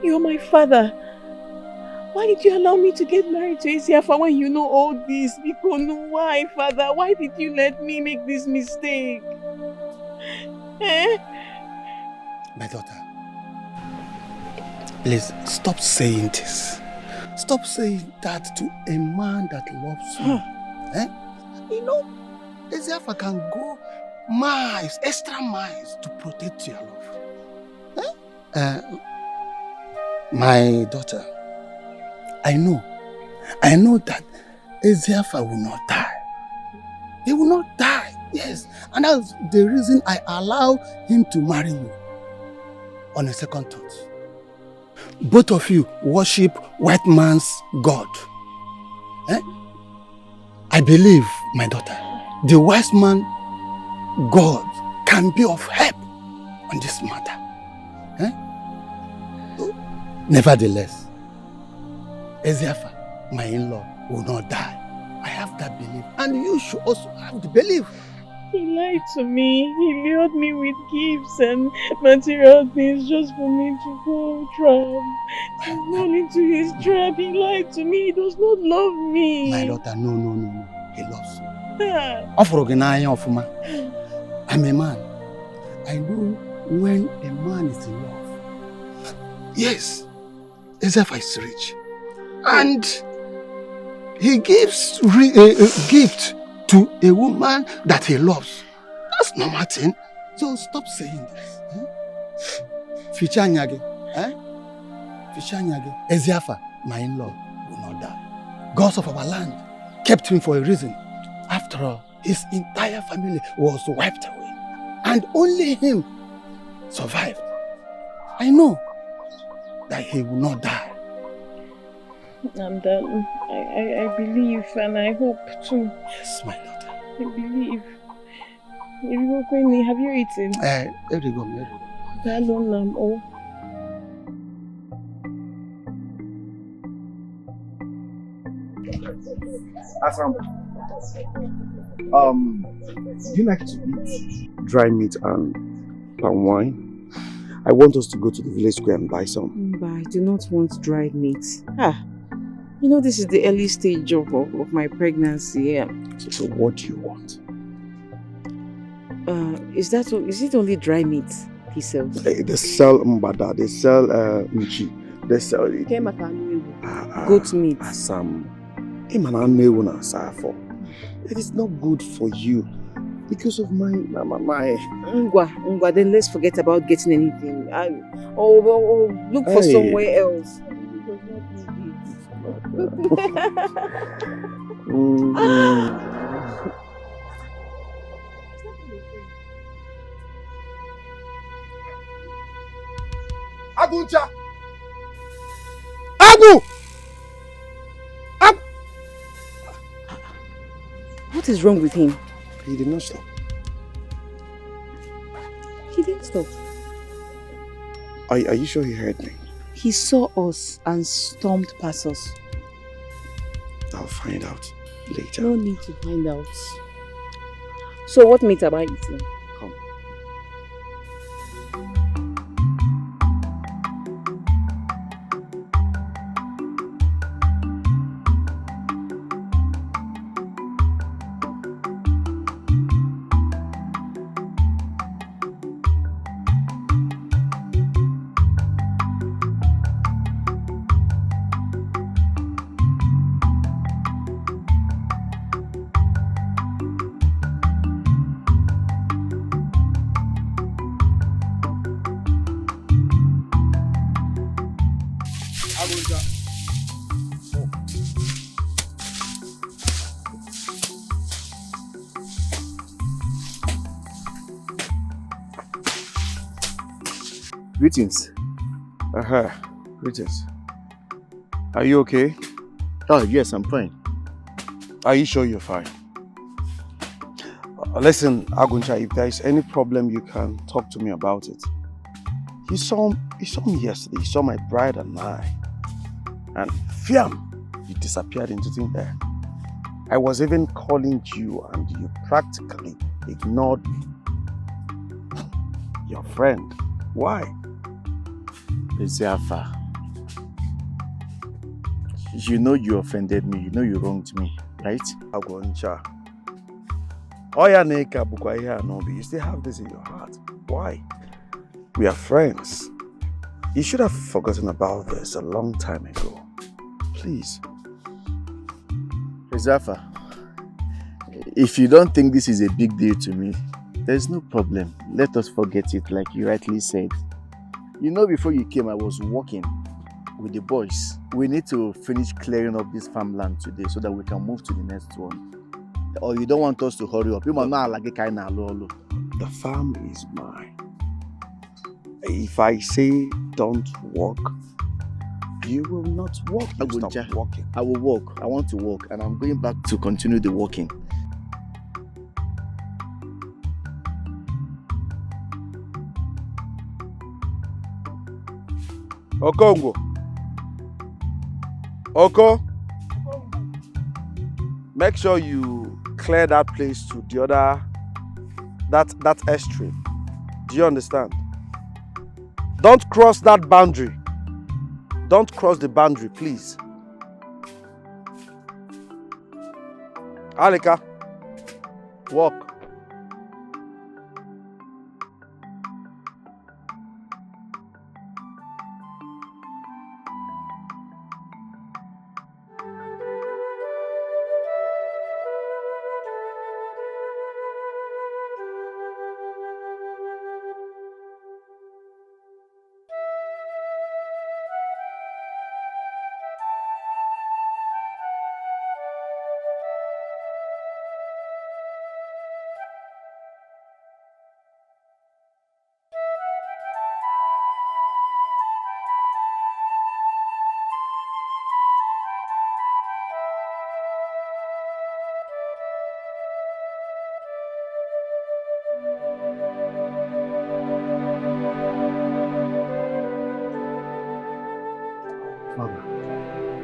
You're my father. Why did you allow me to get married to Isiafa when you know all this? Because why, father? Why did you let me make this mistake? My daughter, please stop saying this. Stop saying that to a man that loves you. You know, Isiafa can go miles, extra miles to protect your love. My daughter, I know that Isiafa will not die. He will not die, yes. And that's the reason I allow him to marry you. On a second thought, both of you worship white man's God. I believe, my daughter, the wise man God can be of help on this matter. Nevertheless, Isiafa, my in-law, will not die. I have that belief, and you should also have the belief. He lied to me. He lured me with gifts and material things just for me to fall trap. To fall into his trap. He lied to me. He does not love me. My daughter, no. He loves you. I'm a man. I know when a man is in love. Yes. Isiafa is rich, and he gives a gift to a woman that he loves. That's normal thing. So stop saying this. Fichanyage, Fichanyage, Isiafa, my in-law, will not die. Gods of our land kept him for a reason. After all, his entire family was wiped away, and only him survived. I know that he will not die. Darling, I believe and I hope too. Yes, my daughter. I believe. Have you eaten? There you go. Darling, oh. Asam, do you like to eat dry meat and palm wine? I want us to go to the village square and buy some. But I do not want dried meat. You know this is the early stage of my pregnancy. Yeah. So what do you want? Is it only dry meat he sells? They sell mbada, they sell nchi, they sell goat meat. Asam. It is not good for you because of my Ngwa, then let's forget about getting anything. Or look for somewhere else. Aguncha! Agu! What is wrong with him? He did not stop. He didn't stop. Are you sure he heard me? He saw us and stormed past us. I'll find out later. No need to find out. So what meat am I eating? Come. Greetings. Greetings. Are you okay? Oh, yes, I'm fine. Are you sure you're fine? Listen, Aguncha, if there is any problem, you can talk to me about it. He saw me yesterday. He saw my bride and I. And fiam, you disappeared into thin air. I was even calling you and you practically ignored me. Your friend. Why? Eziafa, you know you offended me. You know you wronged me, right? Aguncha. Oya neka bukwa ihe anobi. You still have this in your heart. Why? We are friends. You should have forgotten about this a long time ago. Please. Eziafa, if you don't think this is a big deal to me, there's no problem. Let us forget it like you rightly said. You know, before you came, I was working with the boys. We need to finish clearing up this farmland today so that we can move to the next one. Or you don't want us to hurry up? The farm is mine. If I say don't walk, you will not walk. You stop walking. I will walk. I want to walk, and I'm going back to continue the walking. Okongo. Oko. Make sure you clear that place to the other, that extreme. Do you understand? Don't cross that boundary. Don't cross the boundary, please. Alika, walk. Father,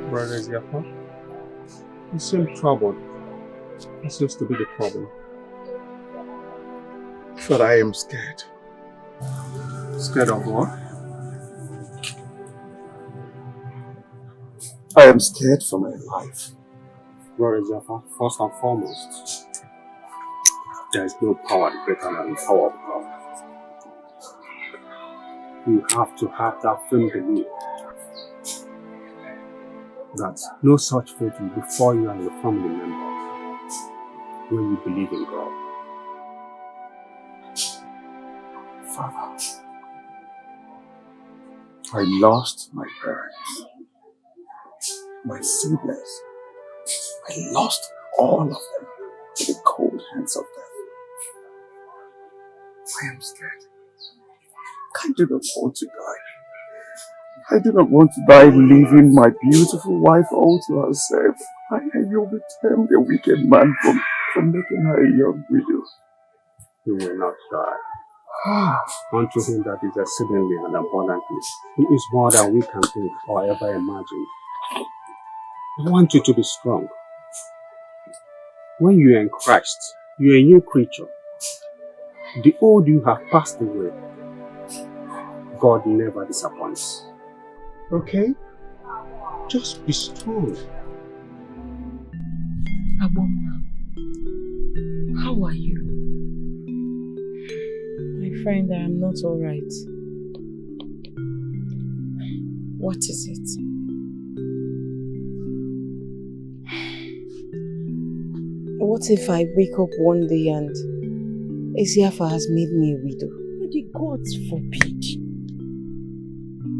Brother Ziafa, you seem troubled. What seems to be the problem? Father, I am scared. Scared of what? I am scared for my life. Brother Ziafa, first and foremost, there is no power greater than the power of God. You have to have that firm belief that no such fate will befall you and your family members when you believe in God. Father, I lost my parents, my siblings. I lost all of them to the cold hands of death. I am scared. I do not want to die. I do not want to die leaving my beautiful wife all to herself. You will tempt the wicked man from making her a young widow. You will not die. Unto him that is exceedingly and abundantly. He is more than we can think or ever imagine. I want you to be strong. When you are in Christ, you are a new creature. The old you have passed away. God never disappoints. Okay? Just be strong. Aboma, how are you? My friend, I am not alright. What is it? What if I wake up one day and Eziafa has made me a widow? The gods forbid.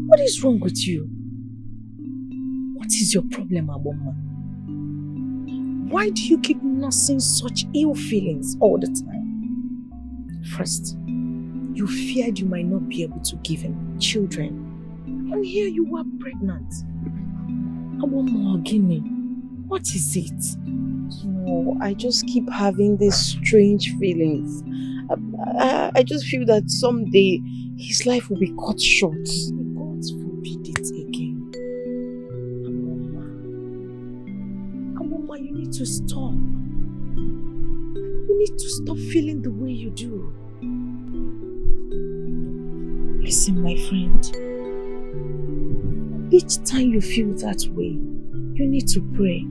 What is wrong with you? What is your problem, Aboma? Why do you keep nursing such ill feelings all the time? First, you feared you might not be able to give him children. And here you are pregnant. Aboma, Guinea, what is it? No, I just keep having these strange feelings. I just feel that someday his life will be cut short. The gods forbid it again. Aboma, you need to stop. You need to stop feeling the way you do. Listen, my friend. Each time you feel that way, you need to pray.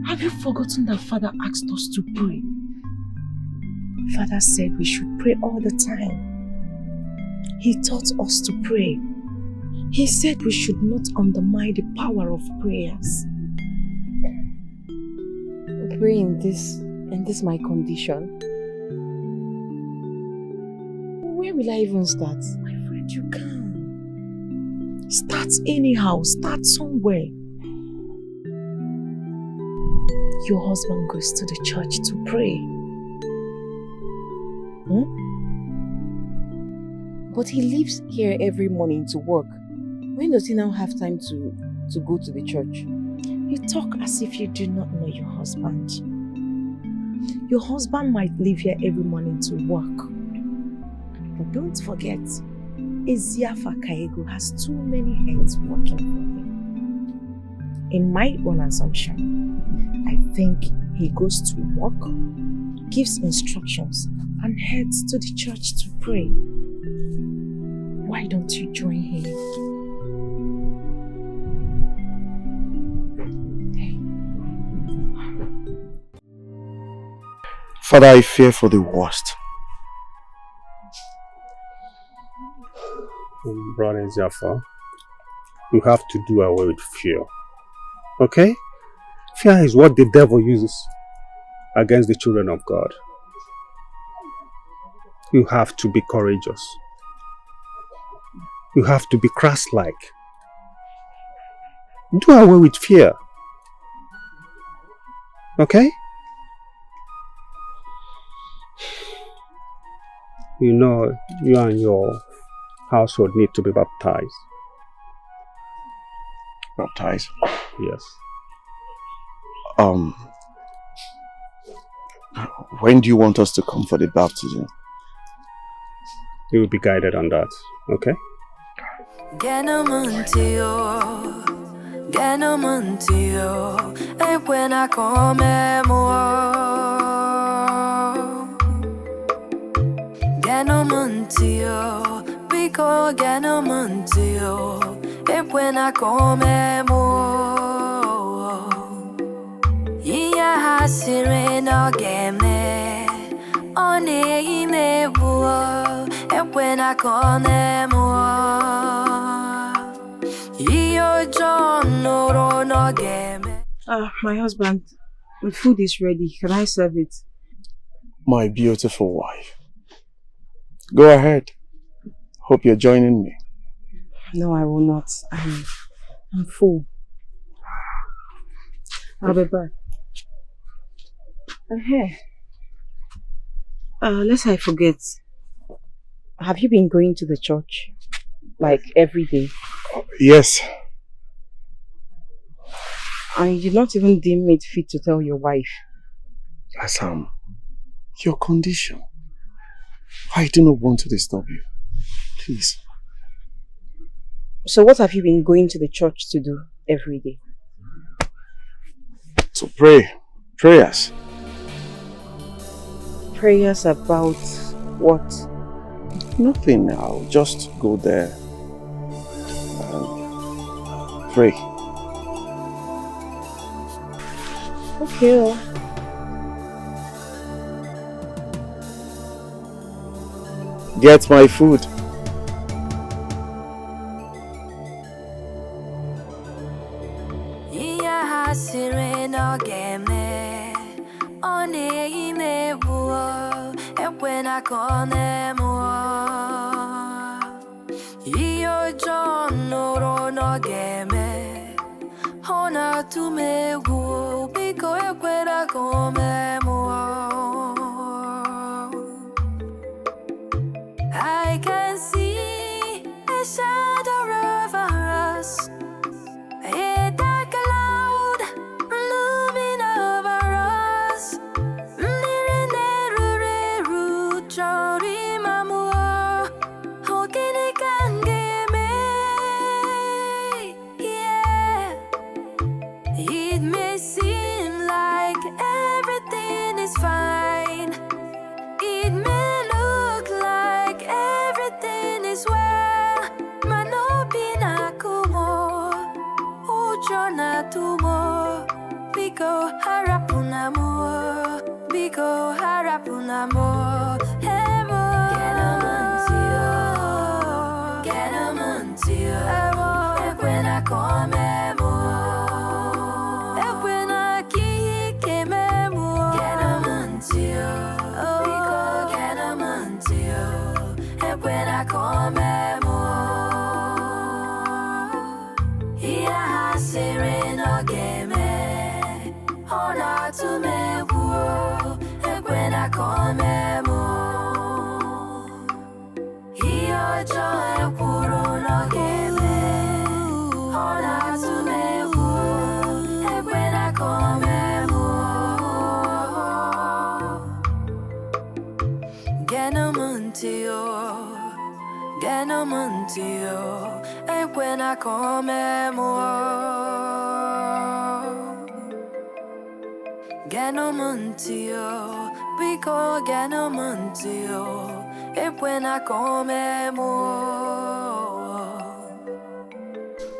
Have you forgotten that Father asked us to pray? Father said we should pray all the time. He taught us to pray. He said we should not undermine the power of prayers. Pray in this my condition. Where will I even start? My friend, you can. Start anyhow. Start somewhere. Your husband goes to the church to pray. But he leaves here every morning to work. When does he now have time to go to the church? You talk as if you do not know your husband. Your husband might leave here every morning to work. But don't forget, Eziafa Kaego has too many hands working for him. In my own assumption, I think he goes to work, gives instructions, and heads to the church to pray. Why don't you join him? Father, I fear for the worst. Brother Ziafa, you have to do away with fear. Okay? Fear is what the devil uses against the children of God. You have to be courageous. You have to be Christ-like. Do away with fear. Okay? You know, you and your household need to be baptized. Baptized? Yes. When do you want us to come for the baptism? You will be guided on that, okay? Genomantio, e when I come more. Genomantio, because Genomantio, e when I come more. Iya hasireno game, one ime buo, e when I come more. Iyo John no no game. My husband, the food is ready. Can I serve it? My beautiful wife. Go ahead. Hope you're joining me. No, I will not. I'm full. I'll be back. Hey. Lest I forget. Have you been going to the church? Like every day? Yes. And you did not even deem it fit to tell your wife? Asam, your condition. I do not want to disturb you. Please. So what have you been going to the church to do every day? To pray. Prayers. Prayers about what? Nothing. I'll just go there and pray. Okay. Get my food. I can see a shadow over us, a dark cloud looming over us. It may seem like everything is fine. It may look like everything is well. Manopina kumo, ujona tumo. Biko harapunamo, biko harapunamo. Hemo, get a mantio. When I come. When I come here I say no game honor to me when I come here joy puro no game honor to me when I come Genomantio, e when I come Genomantio, because Genomantio, e when I come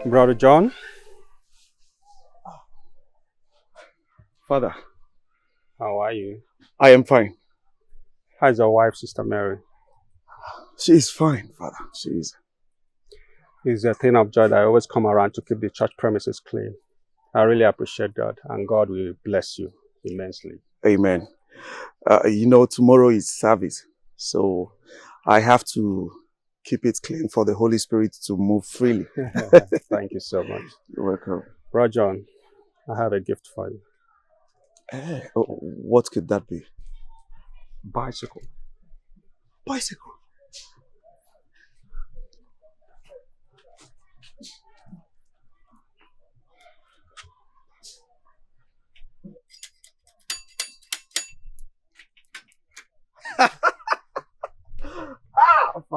Brother John? Father. How are you? I am fine. How's your wife, Sister Mary? She is fine, Father. She is. It's a thing of joy that I always come around to keep the church premises clean. I really appreciate God, and God will bless you immensely. Amen. Tomorrow is service, so I have to keep it clean for the Holy Spirit to move freely. Thank you so much. You're welcome. Brother John, I have a gift for you. What could that be? Bicycle. Bicycle?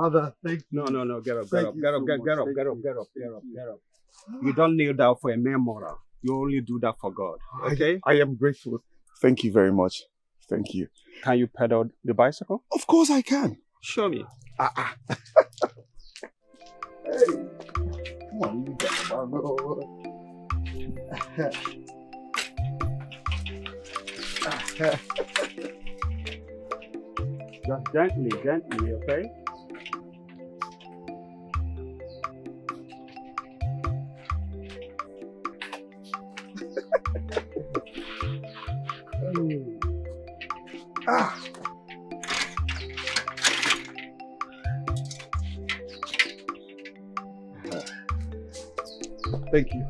Father, thank you. No, get up, Thank you get up, so get much. up, Thank get up, you. get up, get up, get up. You don't kneel down for a mere moral. You only do that for God. Okay? I am grateful. Thank you very much. Thank you. Can you pedal the bicycle? Of course I can. Show me. Hey, come on, you get Just gently, okay? Thank you.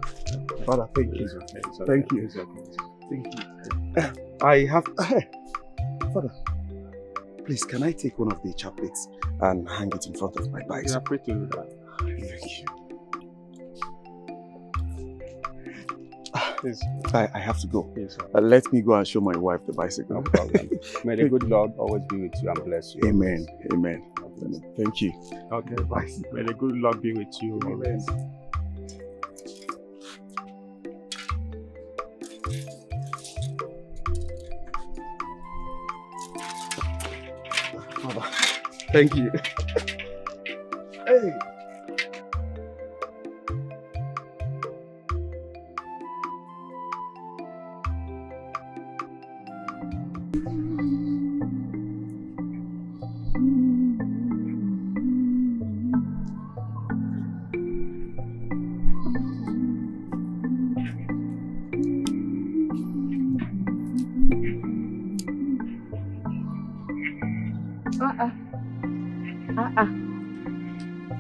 Father, thank you. It's okay. Thank you. It's okay. Thank you. I have... Father, please, can I take one of the chocolates and hang it in front of my You bicycle? are free to do that. Thank you. Please. I have to go. Please. Let me go and show my wife the bicycle. No problem. May the good Lord always be with you and bless you. Amen. Amen. Thank you. Okay, bye. May the good Lord be with you. Amen. Father, thank you. Hey.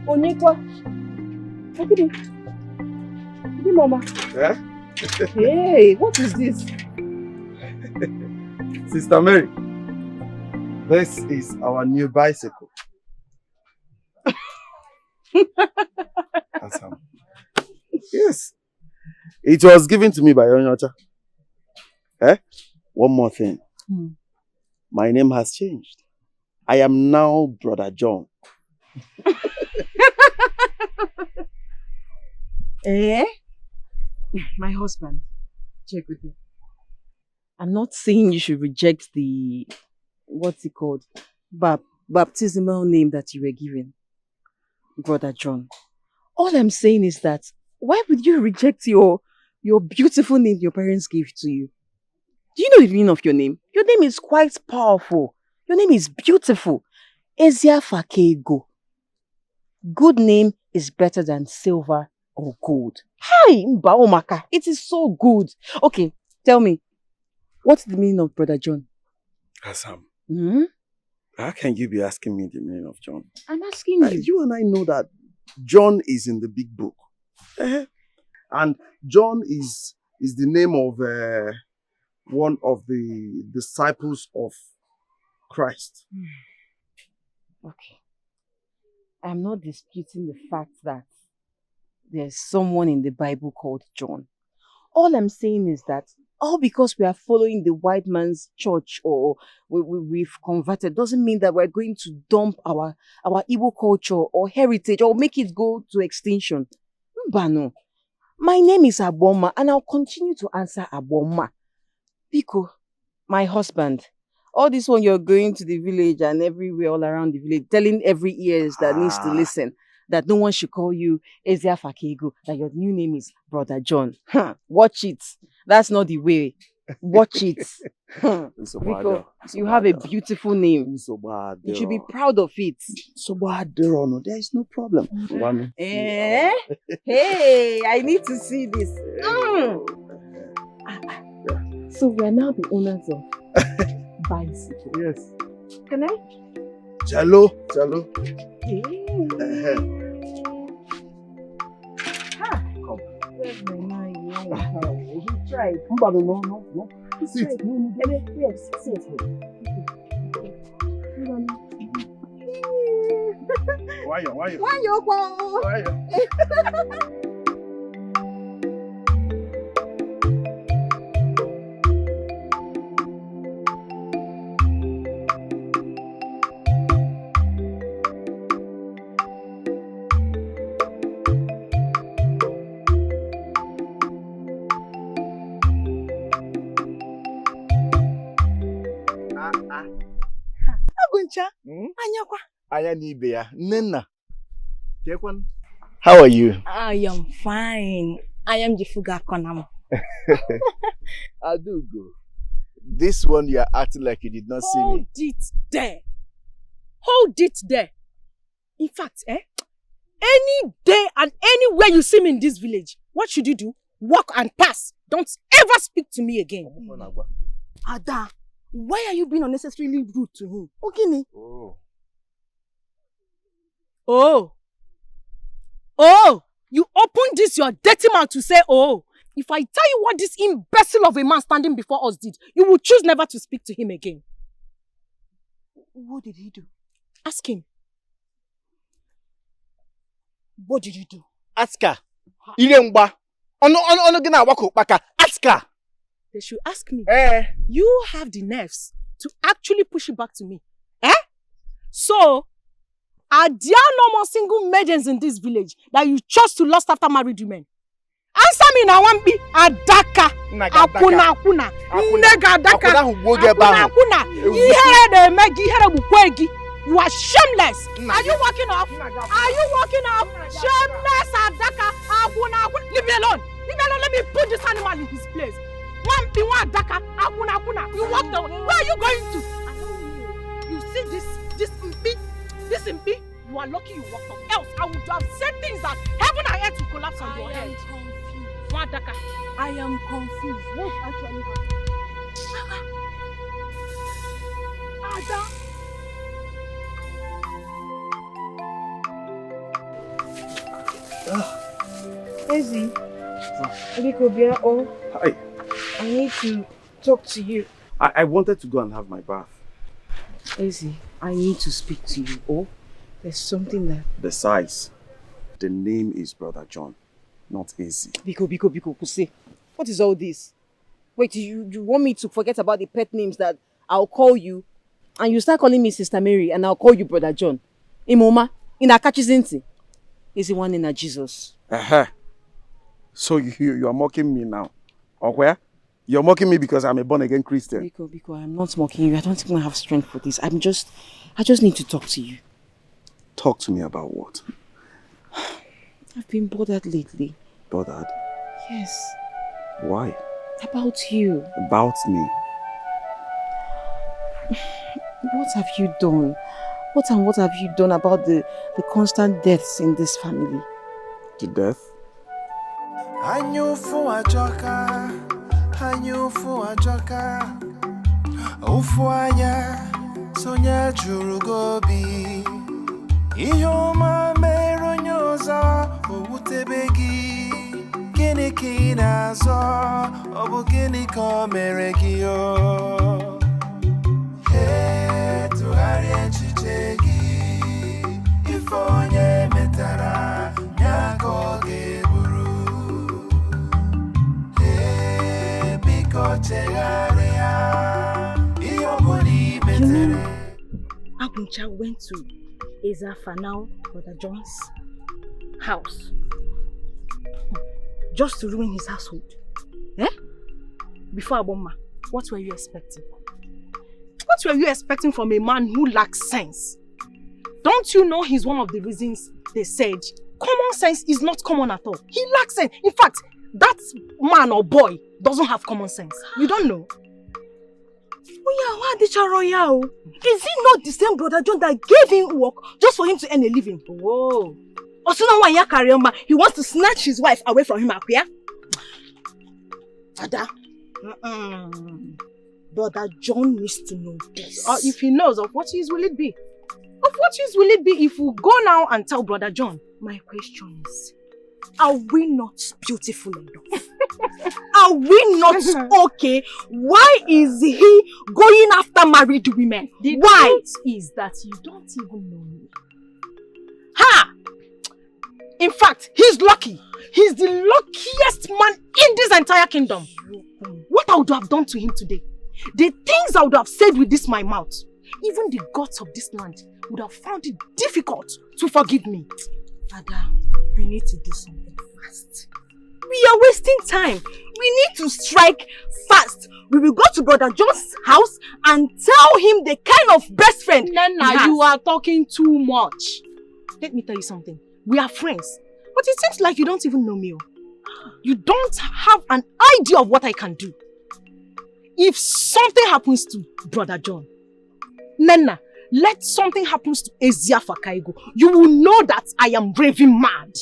Onyekwa. Okay. Mama. Eh? Hey, what is this? Sister Mary, this is our new bicycle. Awesome. Yes. It was given to me by Onyocha. Eh? One more thing. My name has changed. I am now Brother John. Eh? My husband, check with me. I'm not saying you should reject the, what's it called, baptismal name that you were given, Brother John. All I'm saying is that, why would you reject your beautiful name your parents gave to you? Do you know the meaning of your name? Your name is quite powerful. Your name is beautiful. Eziafakego. Good name is better than silver or gold. Hi, Mbaomaka. It is so good. Okay, tell me, what's the meaning of Brother John? Hassan, Hmm? how can you be asking me the meaning of John? I'm asking you. You and I know that John is in the big book. And John is the name of one of the disciples of Christ. Okay. I'm not disputing the fact that there's someone in the Bible called John. All I'm saying is that all because we are following the white man's church or we've converted doesn't mean that we're going to dump our Igbo culture or heritage or make it go to extinction. Mbano. My name is Aboma and I'll continue to answer Aboma. Biko, my husband. All this one you're going to the village and everywhere all around the village, telling every ears that needs to listen that no one should call you Eziafakego, that your new name is Brother John. Watch it. That's not the way. Watch it. Biko, you have a beautiful name. You should be proud of it. There is no problem. Eh? Hey, I need to see this. So we are now the owners of bicycle. Yes. Can I? Jalo. Hey. Come. Where's my mind? He tried. No. Sit. Yes, sit. Why you? Aguncha. Anyakwa. Aya nibe ya. Nena. How are you? I am fine. I am Jifuga Konam. Adugo. This one you are acting like you did not see me. Hold it there. Hold it there. In fact, any day and anywhere you see me in this village, what should you do? Walk and pass. Don't ever speak to me again. Ada, why are you being unnecessarily rude to him? Okay. Oh, you opened this your dirty mouth to say, oh. If I tell you what this imbecile of a man standing before us did, you will choose never to speak to him again. What did he do? Ask him. What did you do? Ask her. Ask her. They should ask me. You have the nerves to actually push it back to me. So, are there no more single maidens in this village that you chose to lust after married women? Answer me now, Wambi. Adaka. Akuna. Nega Adaka. Akuna. You are shameless. Are you walking off? Are you walking off? Shameless Adaka. Akuna. Leave me alone. Leave me alone. Let me put this animal in his place. Wambi Adaka. Akuna. You walk down. Where are you going to? You see this impi? You are lucky you walked off. Else I would have said things that heaven and earth will collapse on your head. I am confused. What actually happened? Ada. Ezi. Hi. I need to talk to you. I wanted to go and have my bath. Ezi, I need to speak to you. Oh, there's something that... Besides, the name is Brother John, not Ezi. Biko, Kuse. What is all this? Wait, you want me to forget about the pet names that I'll call you, and you start calling me Sister Mary, and I'll call you Brother John? Imoma, in Akachizinti. Is the one in a Jesus. So you are mocking me now? Or where? You're mocking me because I'm a born-again Christian. Biko, I'm not mocking you. I don't think I have strength for this. I just need to talk to you. Talk to me about what? I've been bothered lately. Bothered? Yes. Why? About you. About me? What have you done? What have you done about the constant deaths in this family? The death? Anyufu ajoka Ufuanya Sonya jurugobi Iyoma mero nyoza Owutebegi Gini kinazo Obu gini komeregio Tuhari echichegi Ifonye metara Nyako geburu Biko chegarea Iyobuni metere Aguncha went to Ezafa now, Brother John's house. Just to ruin his household. Before Aboma, what were you expecting? What were you expecting from a man who lacks sense? Don't you know he's one of the reasons they said common sense is not common at all? He lacks sense. In fact, that man or boy doesn't have common sense. You don't know? Is it not the same Brother John that gave him work just for him to earn a living? Whoa. Also now when you carry on, he wants to snatch his wife away from him. Ada. Brother John needs to know this. If he knows, of what use will it be? Of what use will it be if we go now and tell Brother John? My question is, are we not beautiful enough? Are we not okay? Why is he going after married women? The truth is that you don't even know me. Ha! In fact, he's lucky. He's the luckiest man in this entire kingdom. What I would have done to him today, the things I would have said with this my mouth, even the gods of this land would have found it difficult to forgive me. Ada, we need to do something fast. We We are wasting time. We need to strike fast. We will go to Brother John's house and tell him the kind of best friend Nana, you are talking too much. Let me tell you something. We are friends. But it seems like you don't even know me. You don't have an idea of what I can do. If something happens to Brother John, Nana, let something happen to Eziafa Kaigo, you will know that I am raving mad.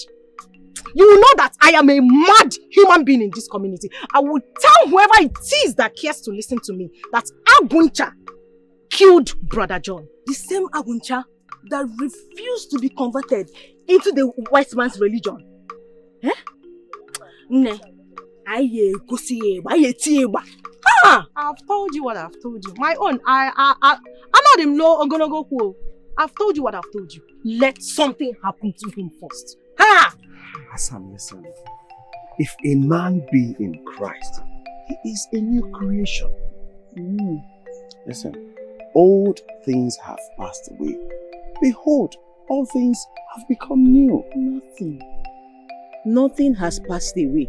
You will know that I am a mad human being in this community. I will tell whoever it is that cares to listen to me that Aguncha killed Brother John. The same Aguncha that refused to be converted into the white man's religion. Eh? Ne. I've told you what I've told you. My own, I know them no I'm gonna go cool. I've told you what I've told you. Let something happen to him first. Ha! Hassan, listen. If a man be in Christ, he is a new creation. Listen, old things have passed away. Behold, all things have become new. Nothing has passed away.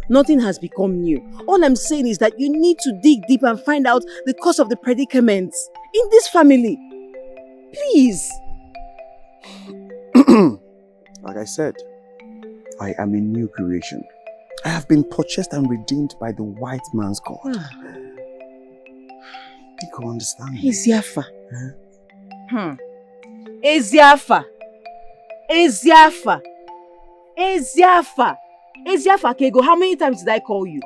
Nothing has become new. All I'm saying is that you need to dig deep and find out the cause of the predicament in this family. Please. Like I said, I am a new creation. I have been purchased and redeemed by the white man's God. You can understand me. Eziafa. Eziafa Kego, how many times did I call you?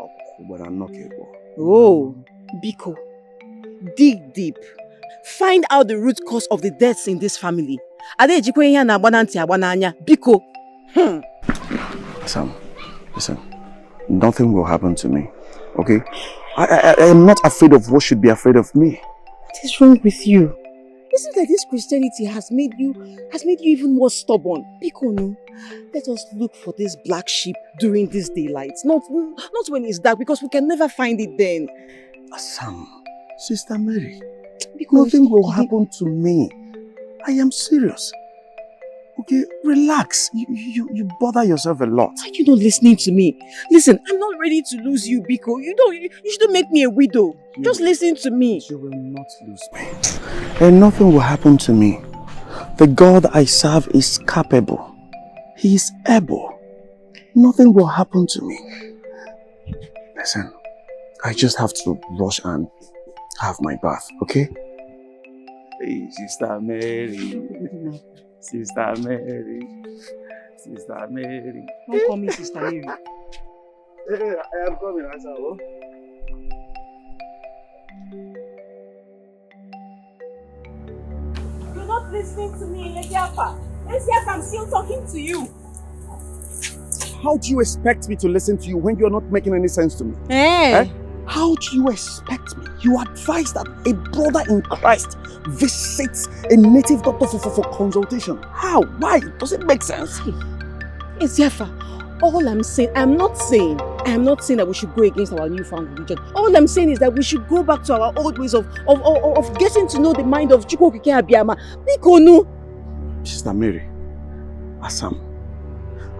But I'm not Kego. Oh, Biko. Dig deep. Find out the root cause of the deaths in this family. Biko. Sam, listen. Nothing will happen to me. Okay? I am not afraid of what should be afraid of me. What is wrong with you? Isn't it that this Christianity has made you even more stubborn? Biko, no. Let us look for this black sheep during this daylight. Not when it's dark, because we can never find it then. Sam, Sister Mary, nothing will happen to me. I am serious. Okay, relax. You bother yourself a lot. Are you not listening to me? Listen, I'm not ready to lose you, Biko. You shouldn't make me a widow. Just listen to me. You will not lose me. And nothing will happen to me. The God I serve is capable. He is able. Nothing will happen to me. Listen, I just have to rush and have my bath, okay? Hey, Sister Mary. Sister Mary. Sister Mary. Don't call me Sister Mary. Hey, I am coming, Asao. You're not listening to me, Eziafa. Eziafa, I'm still talking to you. How do you expect me to listen to you when you're not making any sense to me? Hey! How do you expect me? You advise that a brother in Christ visits a native doctor for consultation. How? Why? Does it make sense? Eziafa, all I'm saying, I am not saying that we should go against our newfound religion. All I'm saying is that we should go back to our old ways of getting to know the mind of Chukwokike Abiyama. Biko, Sister Mary, Asam,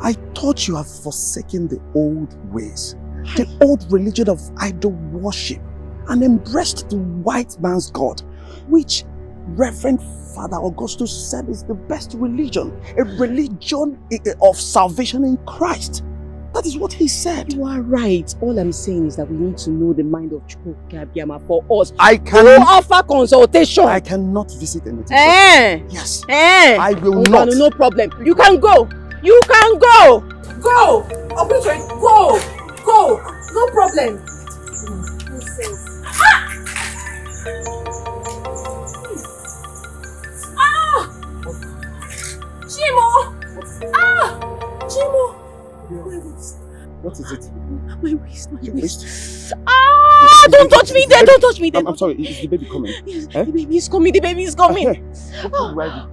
I thought you have forsaken the old ways, the old religion of idol worship, and embraced the white man's God, which Reverend Father Augustus said is the best religion, a religion of salvation in Christ. That is what he said. You are right. All I'm saying is that we need to know the mind of Chukwokike Abiyama for us. I can offer consultation. I cannot visit a native. Yes. I will not. No problem. You can go. You can go. Go! Go! Go! No problem. Chimo! Chimo! What is it? My waist, Your waist? Don't touch me there, don't touch me there. I'm sorry, is the baby coming? Yes, the baby is coming, the baby is coming. Call the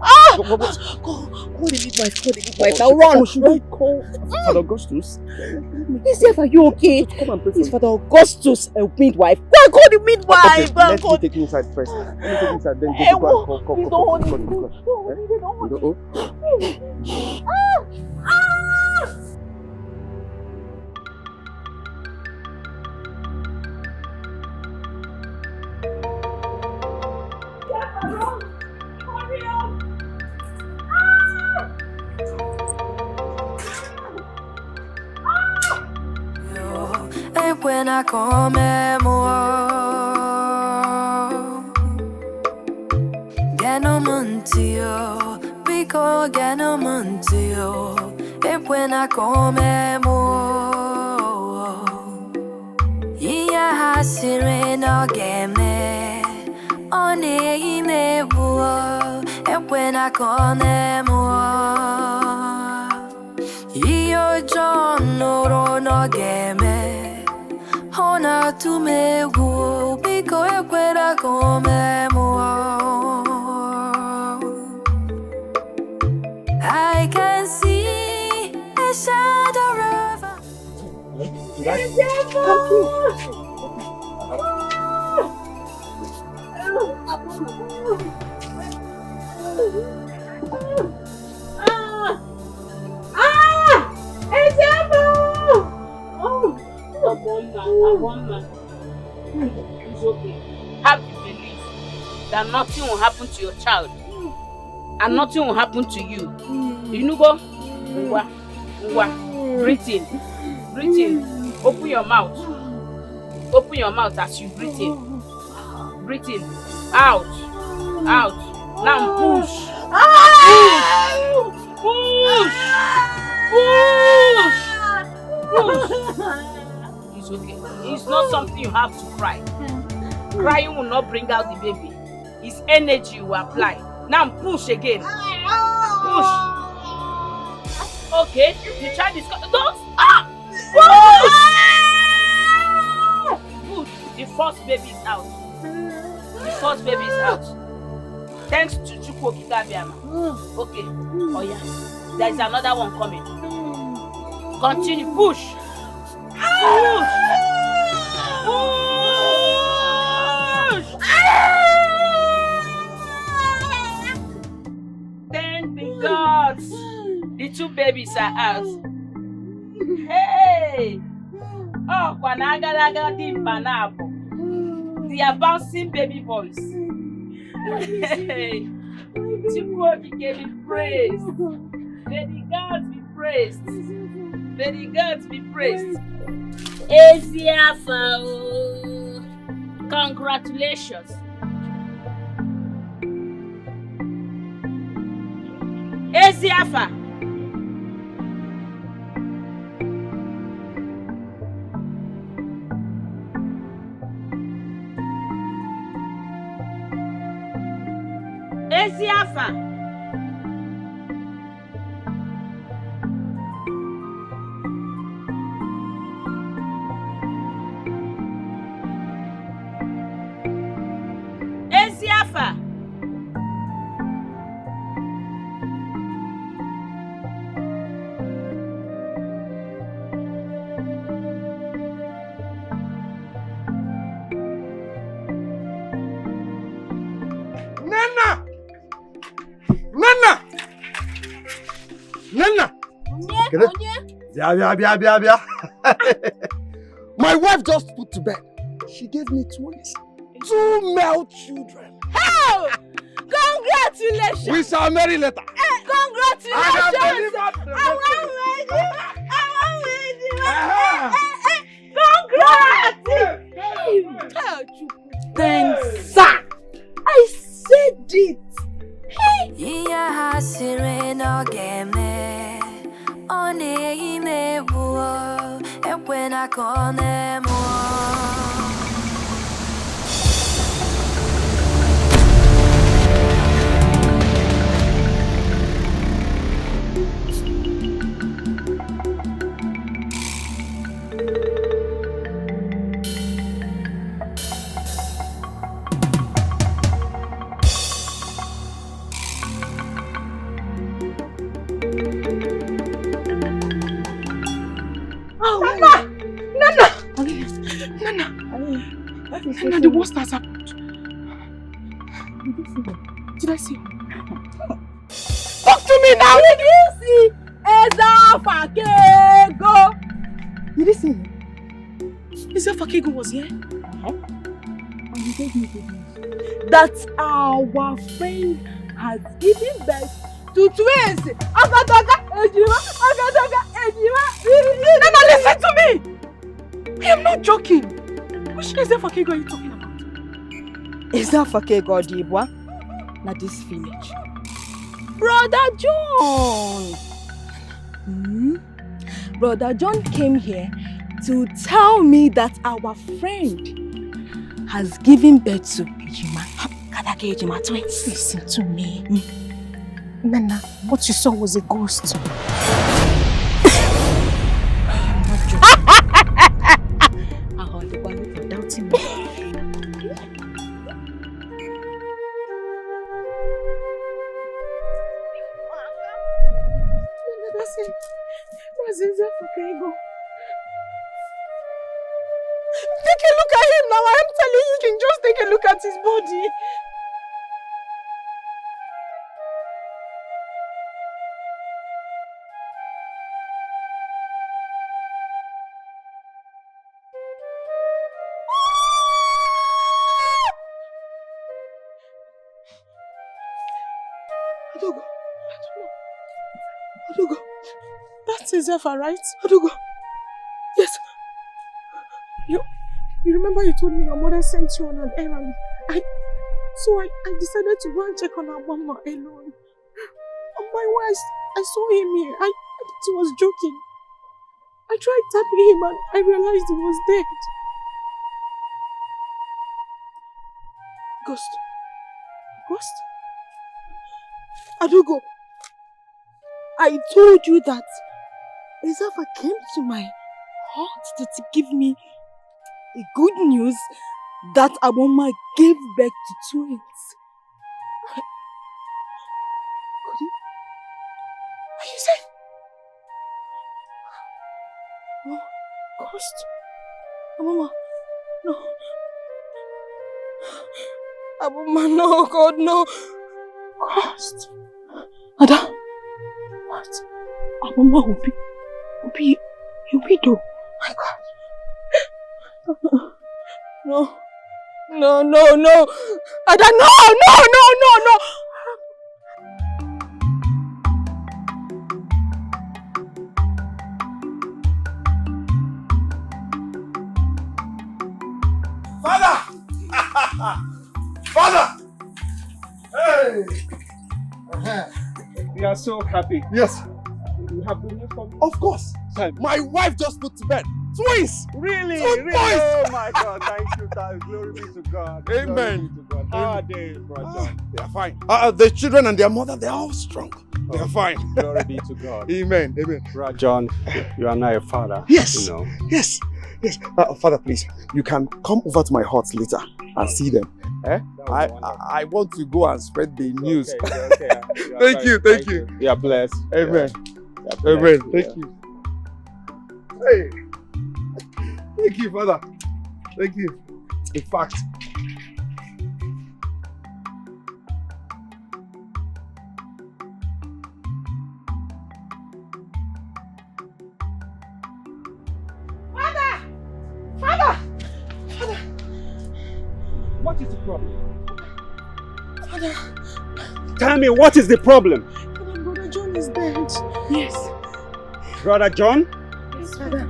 midwife, now run. Should I call Father Augustus? Are you okay? Come and pray for It's Father Augustus, a midwife. Go and call the midwife. Okay, let me take you inside first. Let me take you inside, then go and call. Please don't hold me. when I come more. Ganomontio, Pico Ganomontio, when I come more. Iya hasireno game, on a nebo, when I come more. Iyo John no game, Hona to me woo, because when I come more. I can see a shadow of It's okay. Have the belief that nothing will happen to your child. And nothing will happen to you. You know, go. Breathe in. Breathe in. Open your mouth. Open your mouth as you breathe in. Breathe in. Out. Out. Now push. Push. It's okay. It's not something you have to cry. Crying will not bring out the baby. It's energy you apply. Now push again. Push. Okay, the child is don't stop. Push. The first baby is out. The first baby is out. Thanks to Chukwu Okikabiama. Okay. Oh yeah. There is another one coming. Continue. Push. Push. Push. Thank the gods. The two babies are out. Hey! Oh, Kwanagalaga Dimbanabo. They are bouncing baby boys. Hey! Chukwu be praised. May the gods be praised. May the gods be praised. Eziafa! Congratulations. Eziafa! Eziafa! Eziafa! Bia. My wife just put to bed. She gave me twins. 2 male children. How? Congratulations! We shall marry later. Congratulations! Congrats! Thanks, sir. I said it. Iya hasireno game, on a nebo, when I come more. Nana, the worst has happened. Did I see him? Talk to me now! Did you see Ezafakego? Did you see him? Ezafakego was here? And he gave me good news. That our friend has given birth to twins. Agadaga Ejima. Nana, listen to me! I am not Ezia Fakego are you talking about? Ezia Fakego Odibwa? Na this village. Brother John! Brother John came here to tell me that our friend has given birth to Ejima. Kadake Ejima twins. Listen to me. Nana, what you saw was a ghost. I heard the one for doubting me. That's Ezia Fakego. Take a look at him now. I am telling you, you can just take a look at his body. Adogo. Adogo. That's Ezia, right? Adogo. Yes. You remember you told me your mother sent you on an errand. So I decided to go and check on our mama alone. On my way, I saw him here. I thought he was joking. I tried tapping him and I realized he was dead. Ghost. Adogo. I told you that Ezia came to my heart to give me the good news that Aboma gave birth to twins. Could he? Are you saying? Oh, ghost. Aboma, no. Aboma, no, God, no. Ghost. Ada. What? Aboma will be widow. My God. No. Ada, no. Father! Hey! We are so happy. Yes. You have good news for me? Of course. My wife just put to bed. Twins! Really? Two Really? boys! Oh my God, thank you. Glory be to God. Amen. Glory be to God. How are they, brother? They are fine. The children and their mother, they are all strong. They are fine. Glory be to God. Amen. Brother John, you are now a father. Yes. You know. Yes. Father, please, you can come over to my hut later and see them. I want to go and spread the news. Okay. Thank you. You are blessed. Amen. Yeah. Amen. Thank you. Hey. Thank you, Father. Thank you. In fact, Father! What is the problem? Father! Tell me, what is the problem? Father, Brother John is dead. Yes. Brother John? Yes, Father.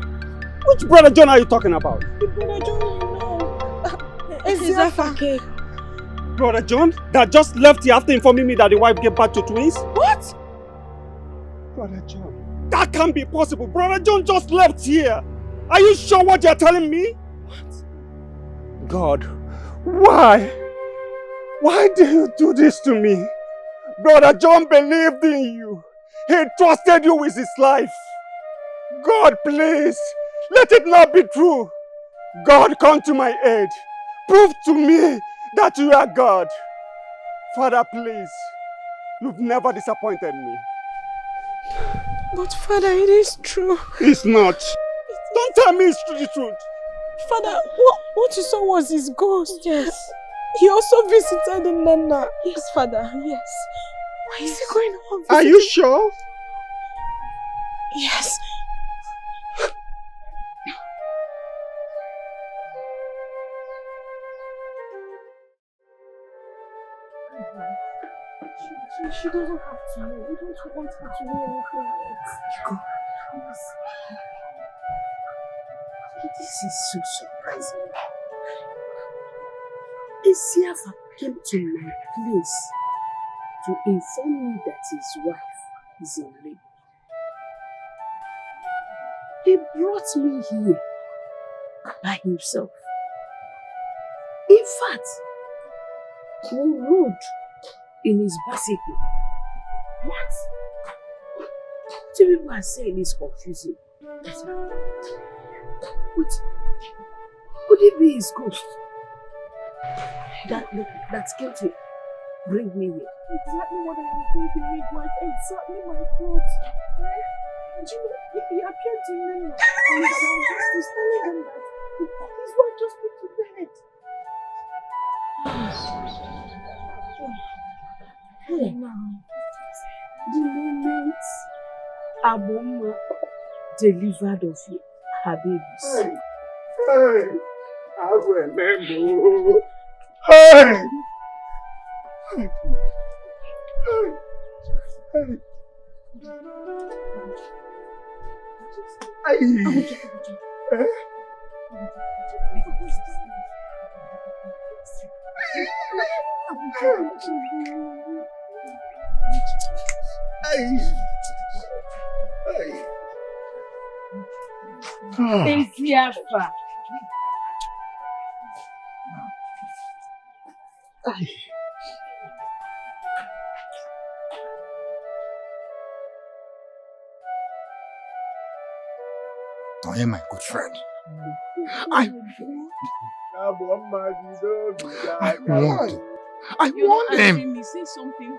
Which Brother John are you talking about? The Brother John you know. Ezia Fakego. Brother John? That just left here after informing me that the wife gave birth to twins? What? Brother John. That can't be possible. Brother John just left here. Are you sure what you're telling me? What? God, why? Why do you do this to me? Brother John believed in you. He trusted you with his life. God, please, let it not be true. God, come to my aid. Prove to me that you are God. Father, please, you've never disappointed me. But Father, it is true. It's not. Don't tell me it's the truth. Father, what you saw was his ghost. Yes. He also visited in Nana. Yes, Father. Yes. Why is he going on visiting? Are you sure? Yes. She doesn't have to know. We don't want her to know anything yet. Go. Please. This is so surprising. Isiafa came to my place to inform me that his wife is in labor. He brought me here by himself. In fact, we rode in his bicycle. What? The people are saying is confusing. But could it be his ghost that came to bring me here? Exactly what I was thinking, midwife. Exactly my thoughts. And you know, he appeared to me and that I was telling them that his wife just put to bed. Hey, the moment Aboma delivered of her babies. Hey, I remember. Hey! Isiafa. I am my good friend. I warned them. Me, say something.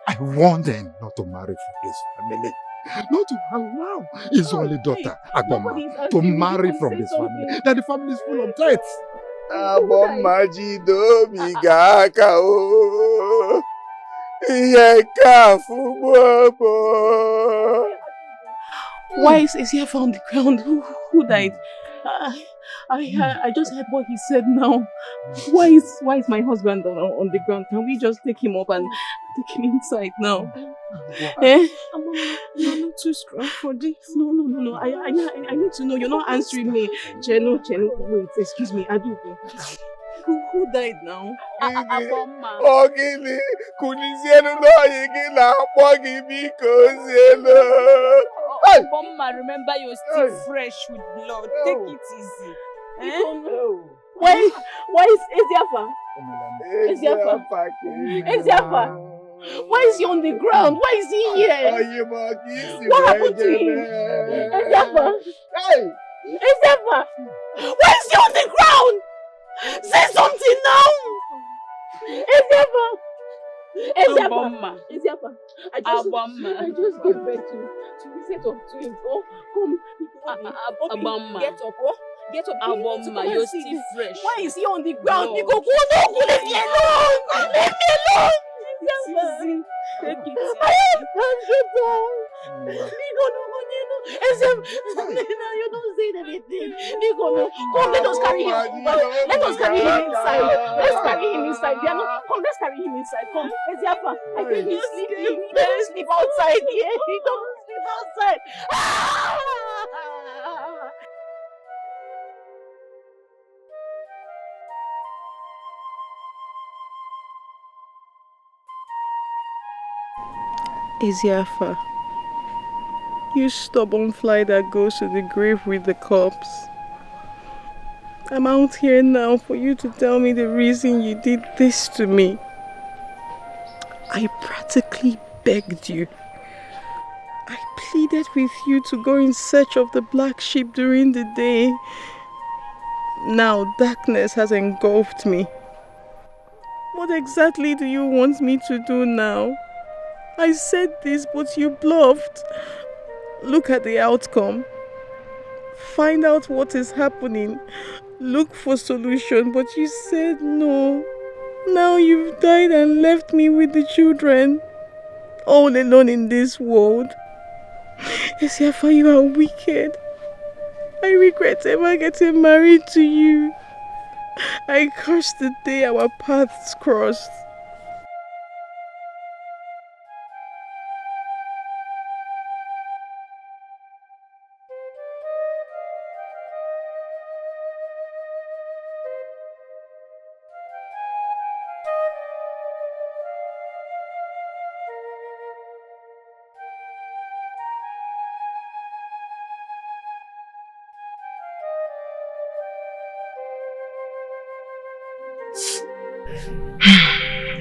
I warned them not to marry for this family. Not to allow his only daughter, Agboma, to marry from this family. That the family is full of threats. Why is he on the ground? Who died? I just heard what he said now. Why is my husband on the ground? Can we just take him up and take him inside now? You're not too strong for this. No. I need to know. You're not answering me. Cheno, wait, excuse me. Adubu. Who died now? Aboma. Ogini, kunisienu no yigina, pogi bikozienu. Aboma, remember you're still fresh with blood. Take it easy. Why is Eziafa? Eziafa? Why is he on the ground? Why is he here? What happened to him? Eziafa? Why is he on the ground? Say something now! Eziafa! I just gave birth to a set of twins. Oh, come. Aboma. Get up, oh. Get up. Aboma, you're still fresh. Why is he on the ground? Leave me alone! Leave me alone! Easy. Take it easy. I can't get up. You don't say anything. Come, let us carry him. Let us carry him inside. Let's carry him inside. Come, let's carry him inside. Come, Eziafa. I think he's sleeping. He doesn't sleep outside here. He doesn't sleep outside. Eziafa, you stubborn fly that goes to the grave with the corpse. I'm out here now for you to tell me the reason you did this to me. I practically begged you. I pleaded with you to go in search of the black sheep during the day. Now darkness has engulfed me. What exactly do you want me to do now? I said this, but you bluffed. Look at the outcome. Find out what is happening. Look for solution, but you said no. Now you've died and left me with the children. All alone in this world. Eziafa, you are wicked. I regret ever getting married to you. I curse the day our paths crossed.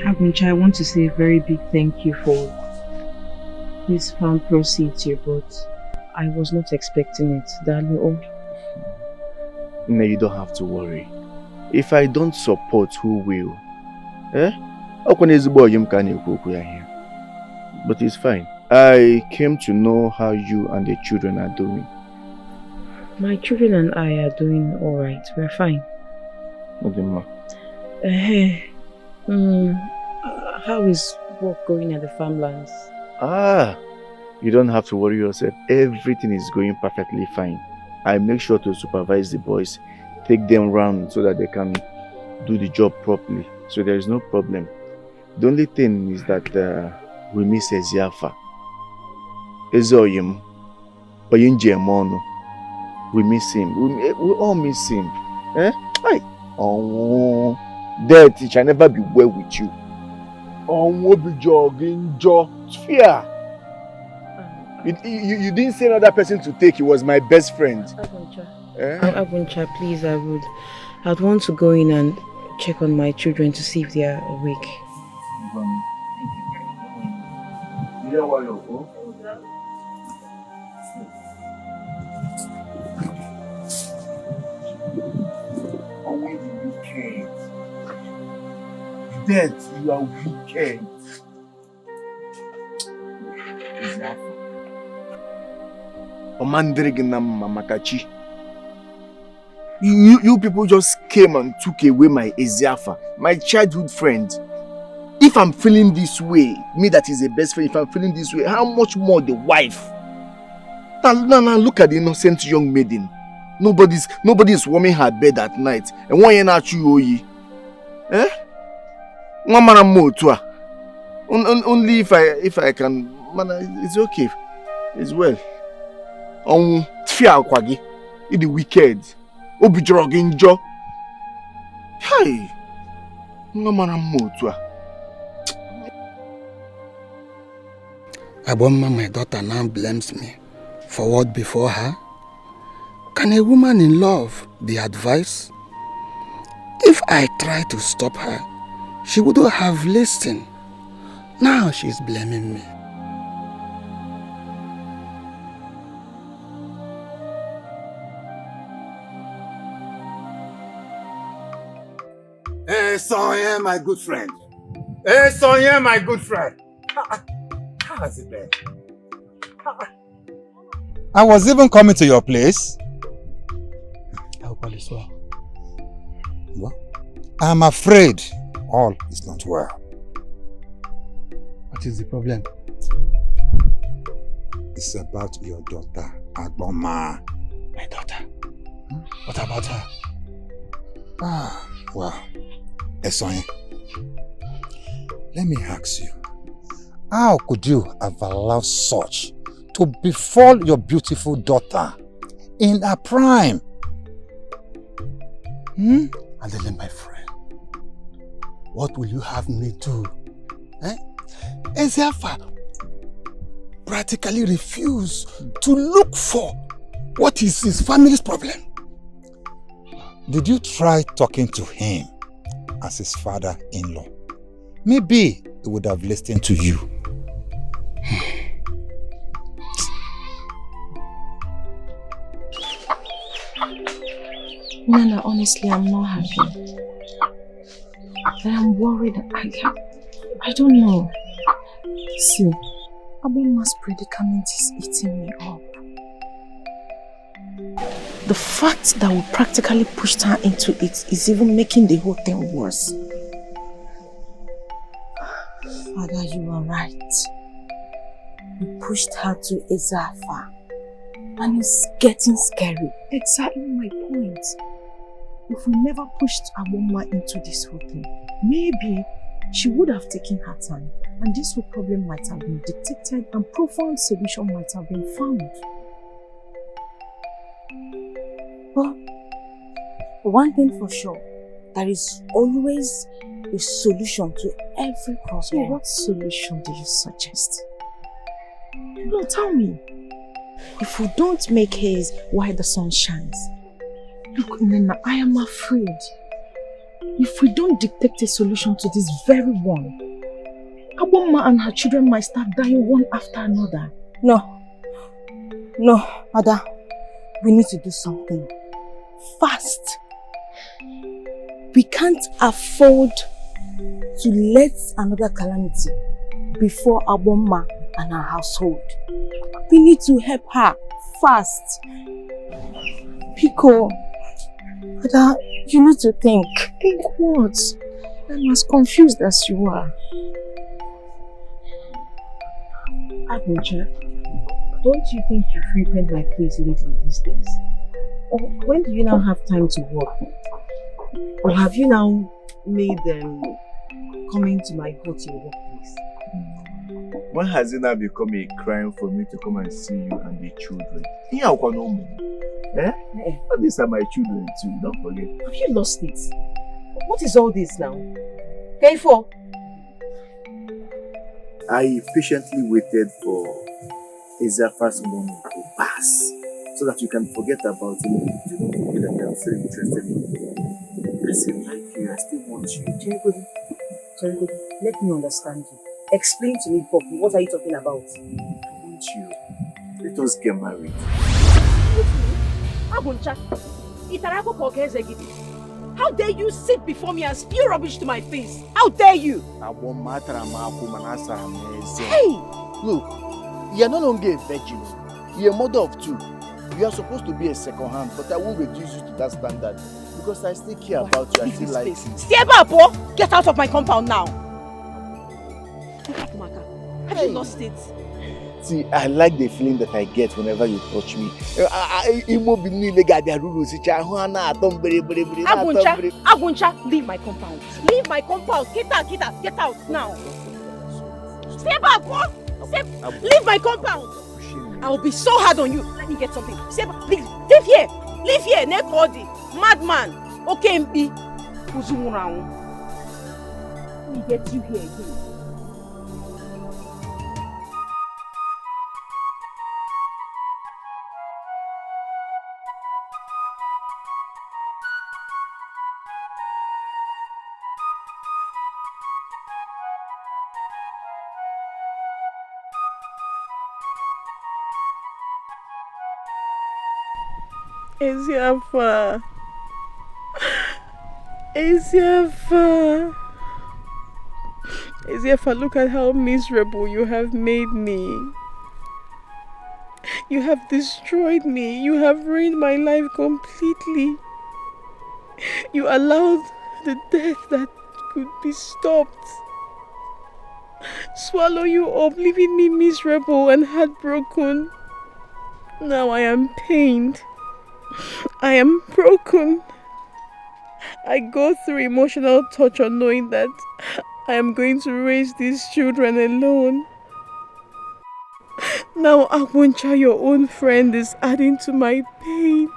Aguncha, I want to say a very big thank you for this farm proceeds you brought. I was not expecting it, darling. No, you don't have to worry. If I don't support, who will? Eh? But it's fine. I came to know how you and the children are doing. My children and I are doing alright. We're fine. How is work going at the farmlands? You don't have to worry yourself. Everything is going perfectly fine. I make sure to supervise the boys, take them round so that they can do the job properly. So there is no problem. The only thing is that we miss Eziafa. Ezoyim, Oyinjemono. We miss him. We all miss him. Eh? Oh, death, it shall never be well with you. Oh, what be jogging, fear. You didn't say another person to take. He was my best friend. Aguncha, please, I'd want to go in and check on my children to see if they are awake. Death, you are wicked. Mamakachi. You people just came and took away my Eziafa, my childhood friend. If I'm feeling this way, me that is a best friend, if I'm feeling this way, how much more the wife? Now look at the innocent young maiden. Nobody's warming her bed at night. And why not you? Eh? Only if I can, man, it's okay. It's well. Fear kwagi, it the wicked. Obi jogging jo. Hey, Aboma, my daughter now blames me for what before her. Can a woman in love be advised? If I try to stop her, she wouldn't have listened. Now she's blaming me. Hey, Sonia, my good friend. Hey, Sonia, my good friend. How has it been? I was even coming to your place. I'll call you so. What? I'm afraid all is not well. What is the problem? It's about your daughter, Agboma. My daughter? What about her? Well, Esoye, let me ask you, how could you have allowed such to befall your beautiful daughter in her prime? Adele, my friend, what will you have me do? Eziafa practically refused to look for what is his family's problem. Did you try talking to him as his father-in-law? Maybe he would have listened to you. Nana, honestly, I'm not happy. I'm worried. I don't know. See, Aboma's predicament is eating me up. The fact that we practically pushed her into it is even making the whole thing worse. Father, you are right. We pushed her to Eziafa, and it's getting scary. Exactly my point. If we never pushed Aboma into this whole thing, maybe she would have taken her time, and this whole problem might have been detected and profound solution might have been found. But one thing for sure, there is always a solution to every problem. So what solution do you suggest? No, tell me. If we don't make haze while the sun shines. Look, Nana, I am afraid. if we don't dictate a solution to this very one, Aboma and her children might start dying one after another. No, Ada. We need to do something. Fast. We can't afford to let another calamity before Aboma and her household. We need to help her fast. Pico, Ada, you need to think. Think what? I'm as confused as you are. Aguncha, don't you think you frequent my place lately these days? Or when do you now have time to work? Or have you now made them coming to my your workplace? When has it now become a crime for me to come and see you and the children? These are my children too, don't forget. Have you lost it? What is all this now? Pay for? I patiently waited for Ezeafa's money to pass so that you can forget about him. You don't forget that I'm still interested in you. I still like you, I still want you. Cherry, let me understand you. Explain to me properly, what are you talking about? I want you. Let us get married. Aguncha, Itarako Kokezegidi. How dare you sit before me and spew rubbish to my face? How dare you? Hey! Look, you're no longer a virgin. You're a mother of two. You are supposed to be a second hand, but I won't reduce you to that standard because I still care about you. I still like you. Stay back, boy! Get out of my compound now! Have you lost it? See, I like the feeling that I get whenever you touch me. Aguncha, leave my compound. Leave my compound. Get out now. Stay back, what? Leave my compound. I will be so hard on you. Let me get something. Stay back, please. Leave here. Leave here, Nekodi. Madman. Okay, MP. Let me get you here again. Ezeafa, look at how miserable you have made me. You have destroyed me. You have ruined my life completely. You allowed the death that could be stopped swallow you up, leaving me miserable and heartbroken. Now I am pained. I am broken. I go through emotional torture knowing that I am going to raise these children alone. Now Aguncha, your own friend, is adding to my pain.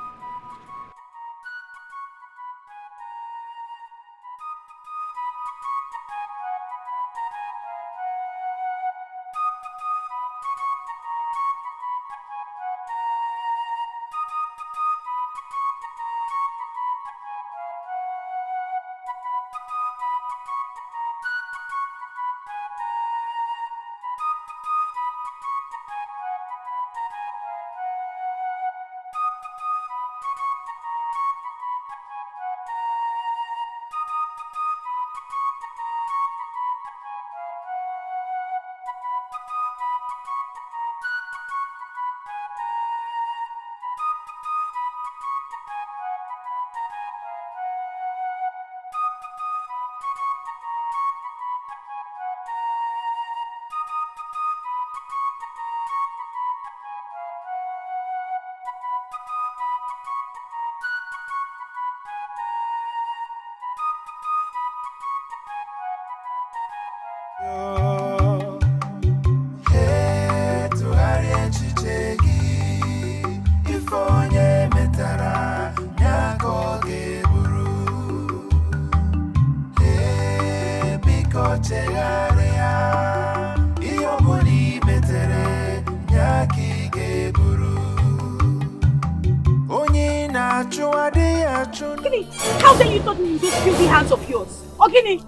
Ogini, how dare you touch me with those filthy hands of yours? Ogini!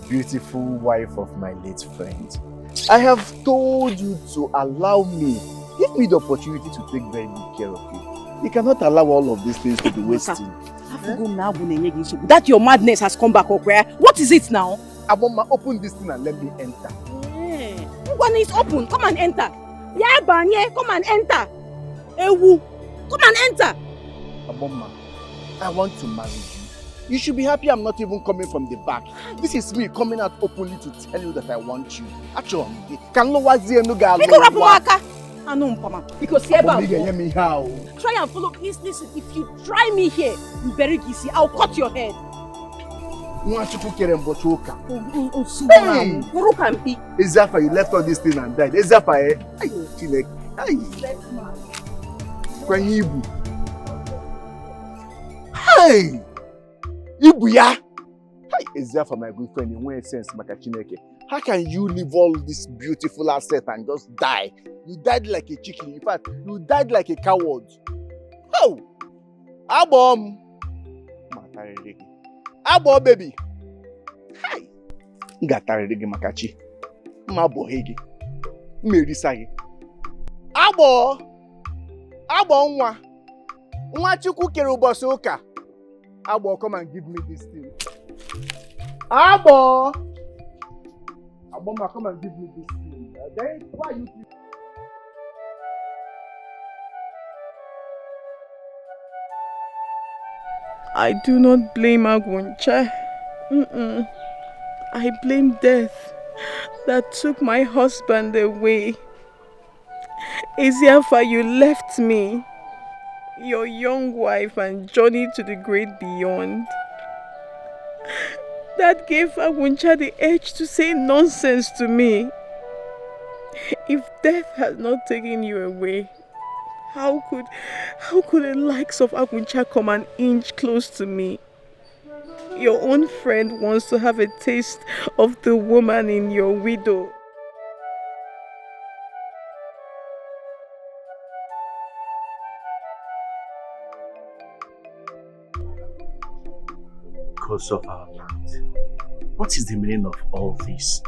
Beautiful wife of my late friend, I have told you to allow me. Give me the opportunity to take very good care of you. You cannot allow all of these things to be wasting. That your madness has come back, Okwe. What is it now? Aboma, open this thing and let me enter. When it's open, come and enter. Yeah, Banye, come and enter. Ewu, come and enter. Aboma, I want to marry you. You should be happy I'm not even coming from the back. This is me coming out openly to tell you that I want you. Actually, can no wazi enuga because try and follow. Please listen. If you try me here in Berigisi, I'll cut your head. Hey! Ezafa, you left all this thing and died. Ezafa, eh? Hey! Ibuya! Hey, Ezafa, my good friend, in one sense, Makachineke. How can you leave all this beautiful asset and just die? You died like a chicken. In fact, you died like a coward. Oh! Abom! Abo, baby! Hi! Ngatarege makachi. Mabo hegi. Merisagi. Abo! Abo nwa. Nwa chukwu kere ubosi uka. Abo, come and give me this thing. Abo! Aboma, come and give me this thing. Then why you? I do not blame Aguncha. I blame death that took my husband away. Eziafa, you left me, your young wife, and journeyed to the great beyond. That gave Aguncha the edge to say nonsense to me. If death had not taken you away, how could the likes of Aguncha come an inch close to me? Your own friend wants to have a taste of the woman in your widow. Because of our land. What is the meaning of all this?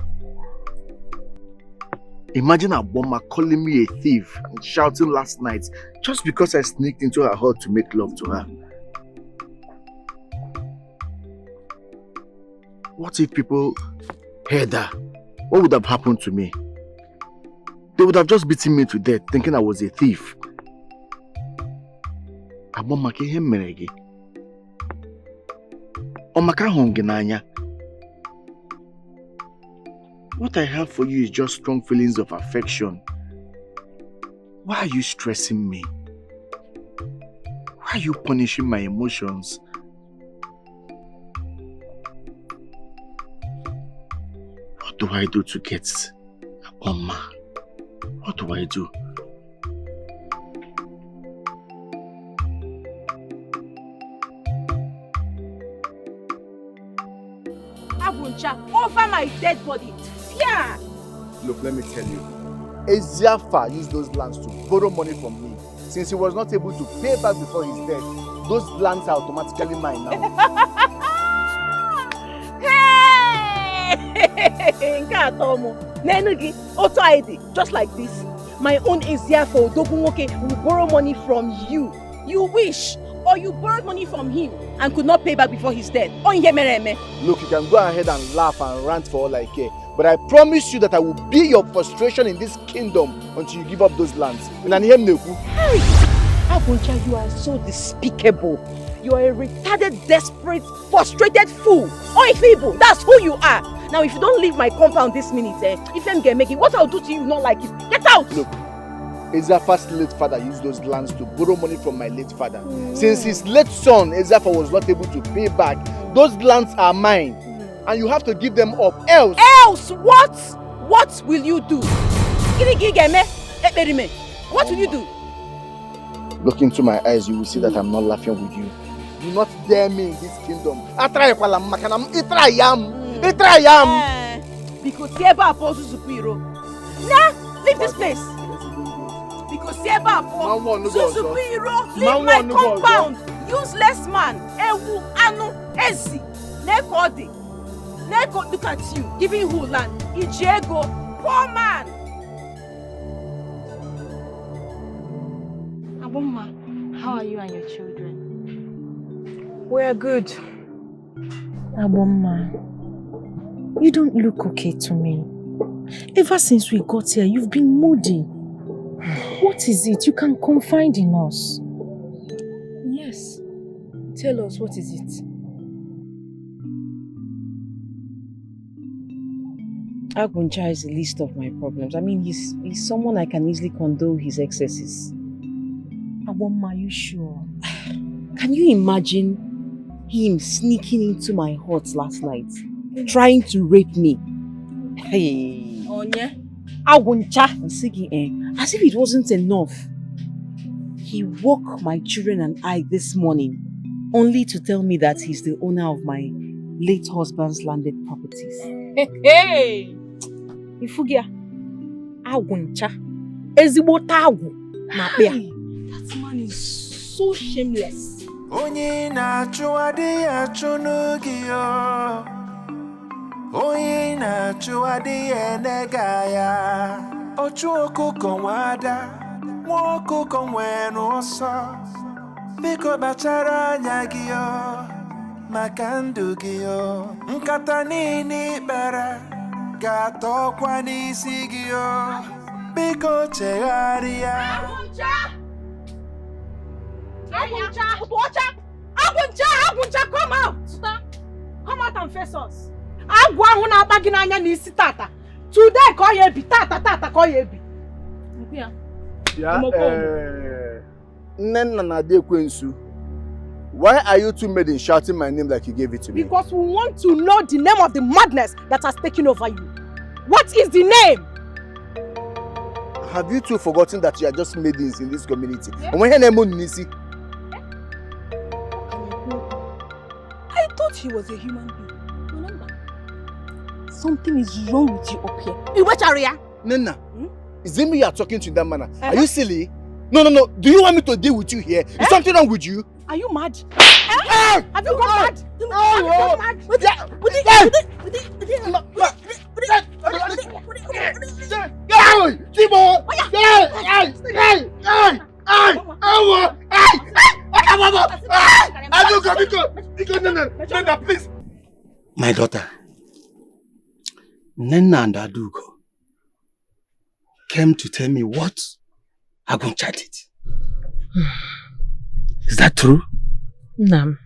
Imagine Aboma calling me a thief and shouting last night just because I sneaked into her hut to make love to her. What if people heard that? What would have happened to me? They would have just beaten me to death thinking I was a thief. Aboma ke ihe mere gị. Omaka hụrụ n'anya. What I have for you is just strong feelings of affection. Why are you stressing me? Why are you punishing my emotions? What do I do to get Oma? What do I do? Abuncha, over my dead body. Yeah. Look, let me tell you. Eziafa used those lands to borrow money from me. Since he was not able to pay back before his death, those lands are automatically mine now. Hey! Nenugi, Auto ID, just like this. My own Eziafa Odogunwoke will borrow money from you. You wish. Or you borrowed money from him and could not pay back before his death. Look, you can go ahead and laugh and rant for all I care. But I promise you that I will be your frustration in this kingdom until you give up those lands. Hey! Aguncha, you are so despicable. You are a retarded, desperate, frustrated fool. Feeble, that's who you are. Now, if you don't leave my compound this minute, if I'm gonna make it, what I'll do to you, not like it. Get out! Look. Ezafa's late father used those lands to borrow money from my late father. Since his late son, Ezafa, was not able to pay back, those lands are mine. And you have to give them up. Else what? What will you do? What will you do? Look into my eyes, you will see that I'm not laughing with you. Do not dare me in this kingdom. Because leave this place. Because leave my compound. Useless man. Ewu, anu, ezi. Nekodi. Neko, look at you, giving who land? Ijego, poor man. Aboma, how are you and your children? We're good. Aboma, you don't look okay to me. Ever since we got here, you've been moody. What is it? You can confide in us. Yes. Tell us, what is it? Aguncha is a list of my problems. I mean, he's someone I can easily condone his excesses. Aboma, are you sure? Can you imagine him sneaking into my hut last night, trying to rape me? Hey. Onye? Aguncha. As if it wasn't enough. He woke my children and I this morning, only to tell me that he's the owner of my late husband's landed properties. Hey! Ifugia. Aguncha. Ezigbo tagu. That man is so shameless. Onye na-achụ adịghị achụ n'oge ya. Onye na-achụ adịghị enega ya. Ọchụ ọkụkọ nwada, nwa ọkụkọ nwere ọsọ. Biko kpachara anya gị yo, maka ndụ gị yo. Nkata niile ikpere ga-atọkwa n'isi gị yo. Biko chegharịa. Aguncha, come out! Come out and face us. Agwa hu na aba gi n'anya n'isi tata. Today call you ebi, tata call you ebi. Nnenna na Adekwensu, why are you two maidens shouting my name like you gave it to me? Because we want to know the name of the madness that has taken over you. What is the name? Have you two forgotten that you are just maidens in this community? Yeah. I thought he was a human being. Remember? Something is wrong with you up here. Iwecharia! Nena, is it me you are talking to in that manner? Are you silly? No. Do you want me to deal with you here? Is something wrong with you? Are you mad? Have you gone mad? Please. My daughter, Nena and Adugo came to tell me what Aguncha did. Is that true? Nam.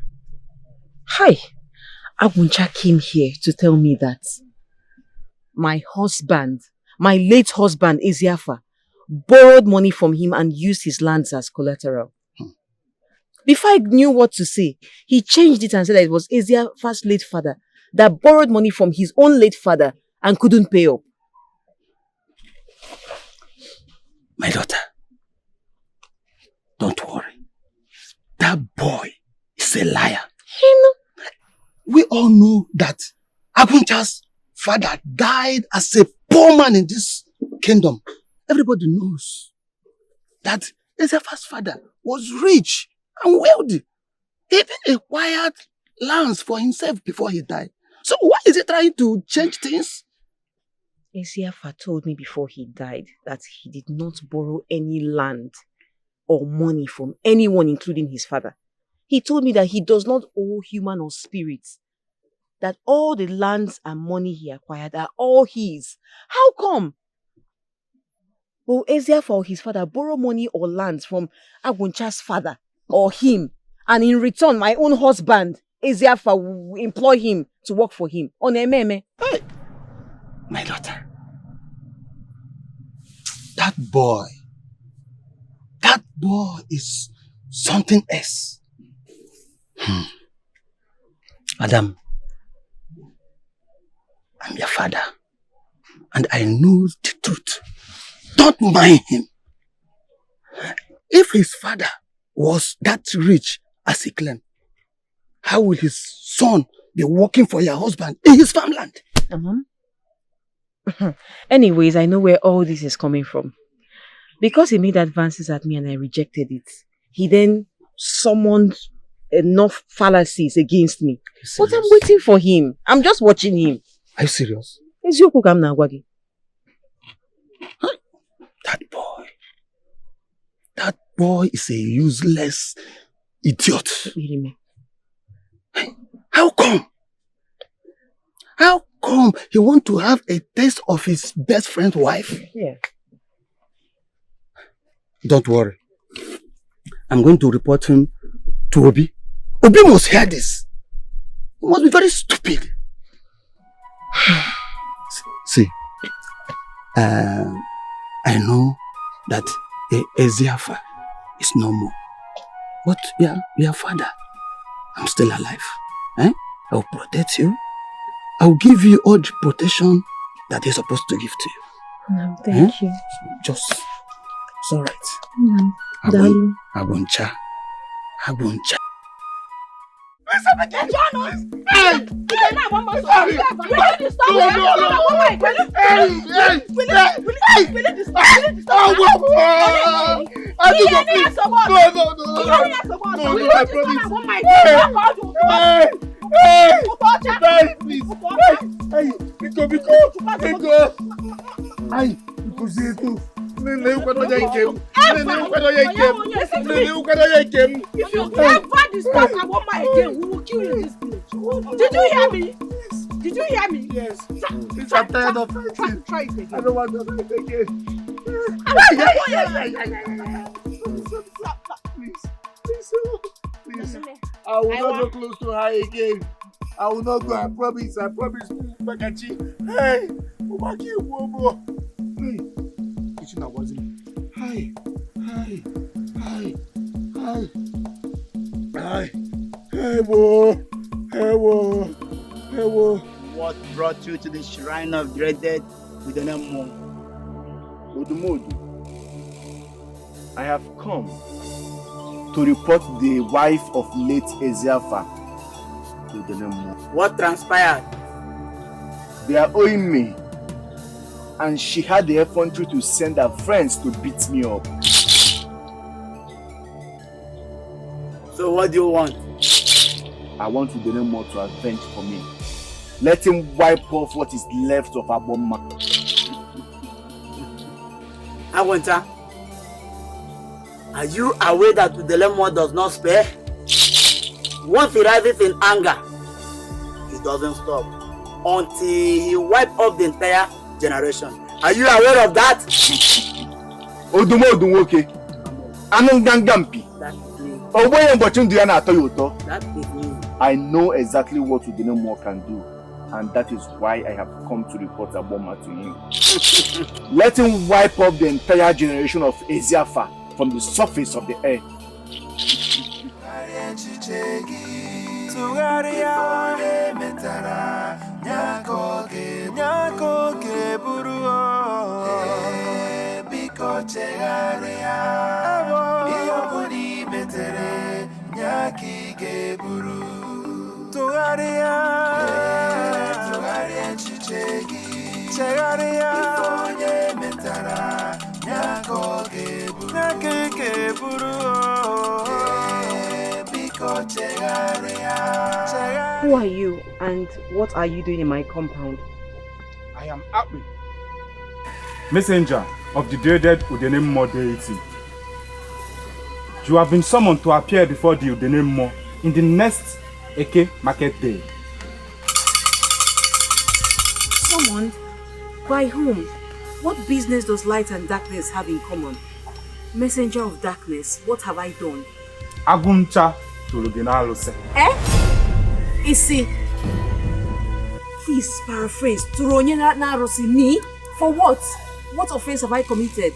Hi. Aguncha came here to tell me that my husband, my late husband, Eziafa, borrowed money from him and used his lands as collateral. Before I knew what to say, he changed it and said that it was Eziafa's late father that borrowed money from his own late father and couldn't pay up. My daughter, don't worry. That boy is a liar. We all know that Aguncha's father died as a poor man in this kingdom. Everybody knows that Eziafa's father was rich and wealthy. He even acquired lands for himself before he died. So why is he trying to change things? Eziafa told me before he died that he did not borrow any land or money from anyone, including his father. He told me that he does not owe human or spirits. That all the lands and money he acquired are all his. How come? Will Eziafa or his father borrow money or lands from Aguncha's father or him, and in return my own husband, Eziafa, will employ him to work for him? On Ememe. Hey, my daughter, that boy is something else. Adam, I'm your father, and I know the truth. Don't mind him. If his father was that rich as he claimed, how will his son be working for your husband in his farmland? Anyways, I know where all this is coming from. Because he made advances at me and I rejected it, he then summoned enough fallacies against me. But I'm waiting for him. I'm just watching him. Are you serious? Eziokwu ka m na-agwa gị. That boy is a useless idiot. How come? How come he want to have a taste of his best friend's wife? Yeah. Don't worry. I'm going to report him to Obi. Obi must hear this. He must be very stupid. See, I know that Eziafa is no more. But your father, I'm still alive. I will protect you. I will give you all the protection that you're supposed to give to you. No, thank you. Just, it's all right. No, darling. Abuncha. Listen, get your nose. Hey! Hey! Now, one more time. Will you stop? Will you stop? If you ever disturb my woman again, we will kill you in this village. Did you hear me? Did you hear me? Yes. I'm tired of fighting. Try it again. I don't want to fight again. Please. I will not go close to her again. I will not go. I promise. Bakachi. Hey, Umaki Wobo. Hey, Kitchen wasn't. Hi. Hey, What brought you to the shrine of dreaded Udenemo? Odumodu, I have come to report the wife of late Eziafa to Udenemo. What transpired? They are owing me, and she had the effrontery to send her friends to beat me up. So what do you want? I want Udenemo to avenge for me. Let him wipe off what is left of Aboma. Awanta, are you aware that Udenemo does not spare? Once he rises in anger, he doesn't stop until he wipes off the entire generation. Are you aware of that? Odumoduwoke, Anungangampi. That is me. I know exactly what Udenemo can do, and that is why I have come to report Aboma to him. Let him wipe off the entire generation of Eziafa from the surface of the earth. Who are you and what are you doing in my compound? I am Abi, messenger of the dreaded Udenemo deity. You have been summoned to appear before the Udenemo in the next Eke market day. Summoned? By whom? What business does light and darkness have in common? Messenger of darkness, what have I done? Aguncha Turuginalose. Isi. Please paraphrase. Turonyena Narosi me? For what? What offense have I committed?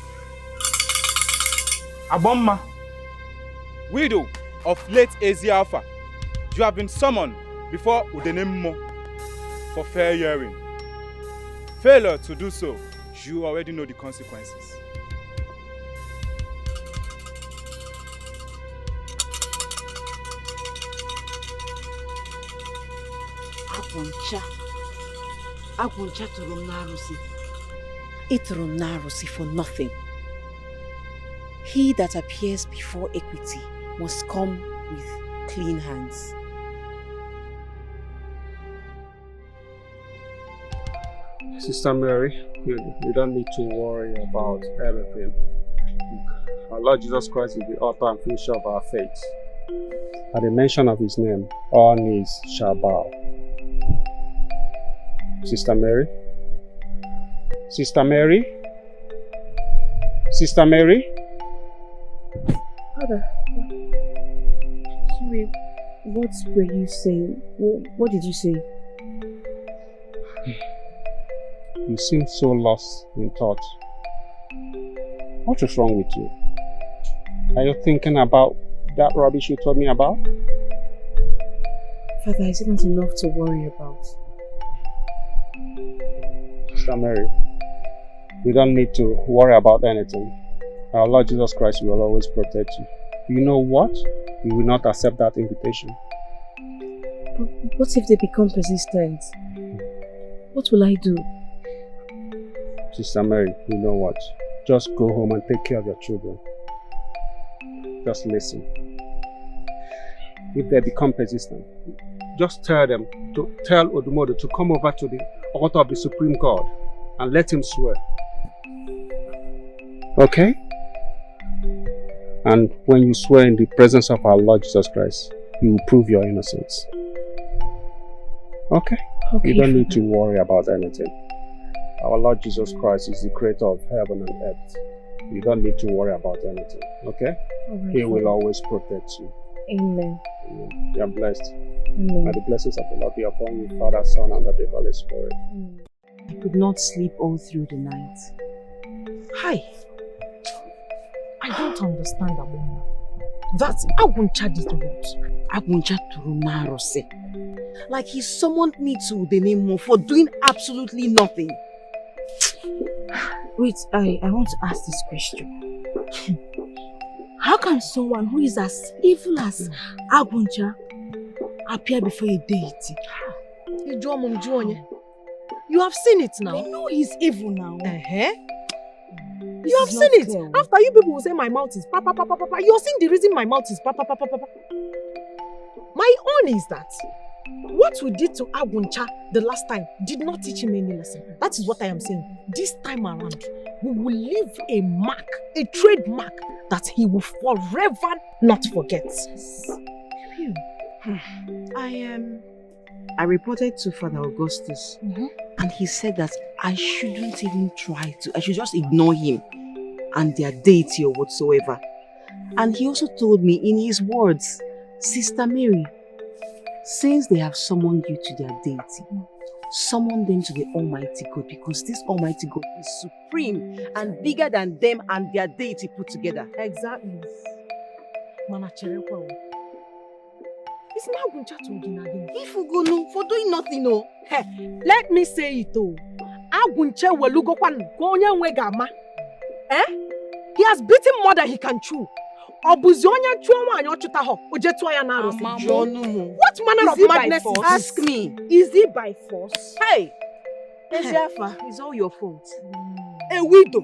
Aboma, widow of late Eziafa, you have been summoned before Udenemo for fair hearing. Failure to do so, you already know the consequences. Aguncha turum narusi. Iturum narusi for nothing. He that appears before equity must come with clean hands. Sister Mary, you don't need to worry about anything. Our Lord Jesus Christ is the author and finisher of our faith. At the mention of his name, all knees shall bow. Sister Mary? Sister Mary? Sister Mary? Father, sorry, what were you saying? What did you say? You seem so lost in thought. What is wrong with you? Are you thinking about that rubbish you told me about? Father, is it not enough to worry about? Sister Mary, you don't need to worry about anything. Our Lord Jesus Christ will always protect you. You know what? You will not accept that invitation. But what if they become persistent? What will I do? Sister Mary, you know what? Just go home and take care of your children. Just listen. If they become persistent, just tell Odumodu to come over to the altar of the Supreme God and let him swear. Okay? And when you swear in the presence of our Lord Jesus Christ, you will prove your innocence. Okay? You don't need to worry about anything. Our Lord Jesus Christ is the creator of heaven and earth. You don't need to worry about anything. Okay? He will always protect you. Amen. You are blessed. Amen. May the blessings of the Lord be upon you, Father, Son, and the Holy Spirit. I could not sleep all through the night. Hi. I don't understand Aboma. That Aguncha did what? Aguncha Turunarose. Like he summoned me to the name for doing absolutely nothing. Wait, I want to ask this question. How can someone who is as evil as Aguncha appear before a deity? You have seen it now. We know he's evil now. You have seen it. Fair. After you people will say my mouth is pa pa pa pa pa pa. You're seeing the reason my mouth is pa pa pa pa pa pa. My own is that what we did to Aguncha the last time did not teach him any lesson. That is what I am saying. This time around, we will leave a mark, a trademark that he will forever not forget. I reported to Father Augustus, and he said that I shouldn't even try to. I should just ignore him and their deity or whatsoever. And he also told me in his words, Sister Mary, since they have summoned you to their deity, summon them to the Almighty God, because this Almighty God is supreme and bigger than them and their deity put together. Exactly. It's not going to again. If we go no for doing nothing, no. Hey, let me say it oh. Agunche welugo kwan konya nwegama. He has beaten more than he can chew. Obuzi onye chuo nwanyi ochuta ho ojetu anya na arosi. What manner of madness is this? Ask me. Is it by force? Hey, Ezeafa, it's all your fault. A widow.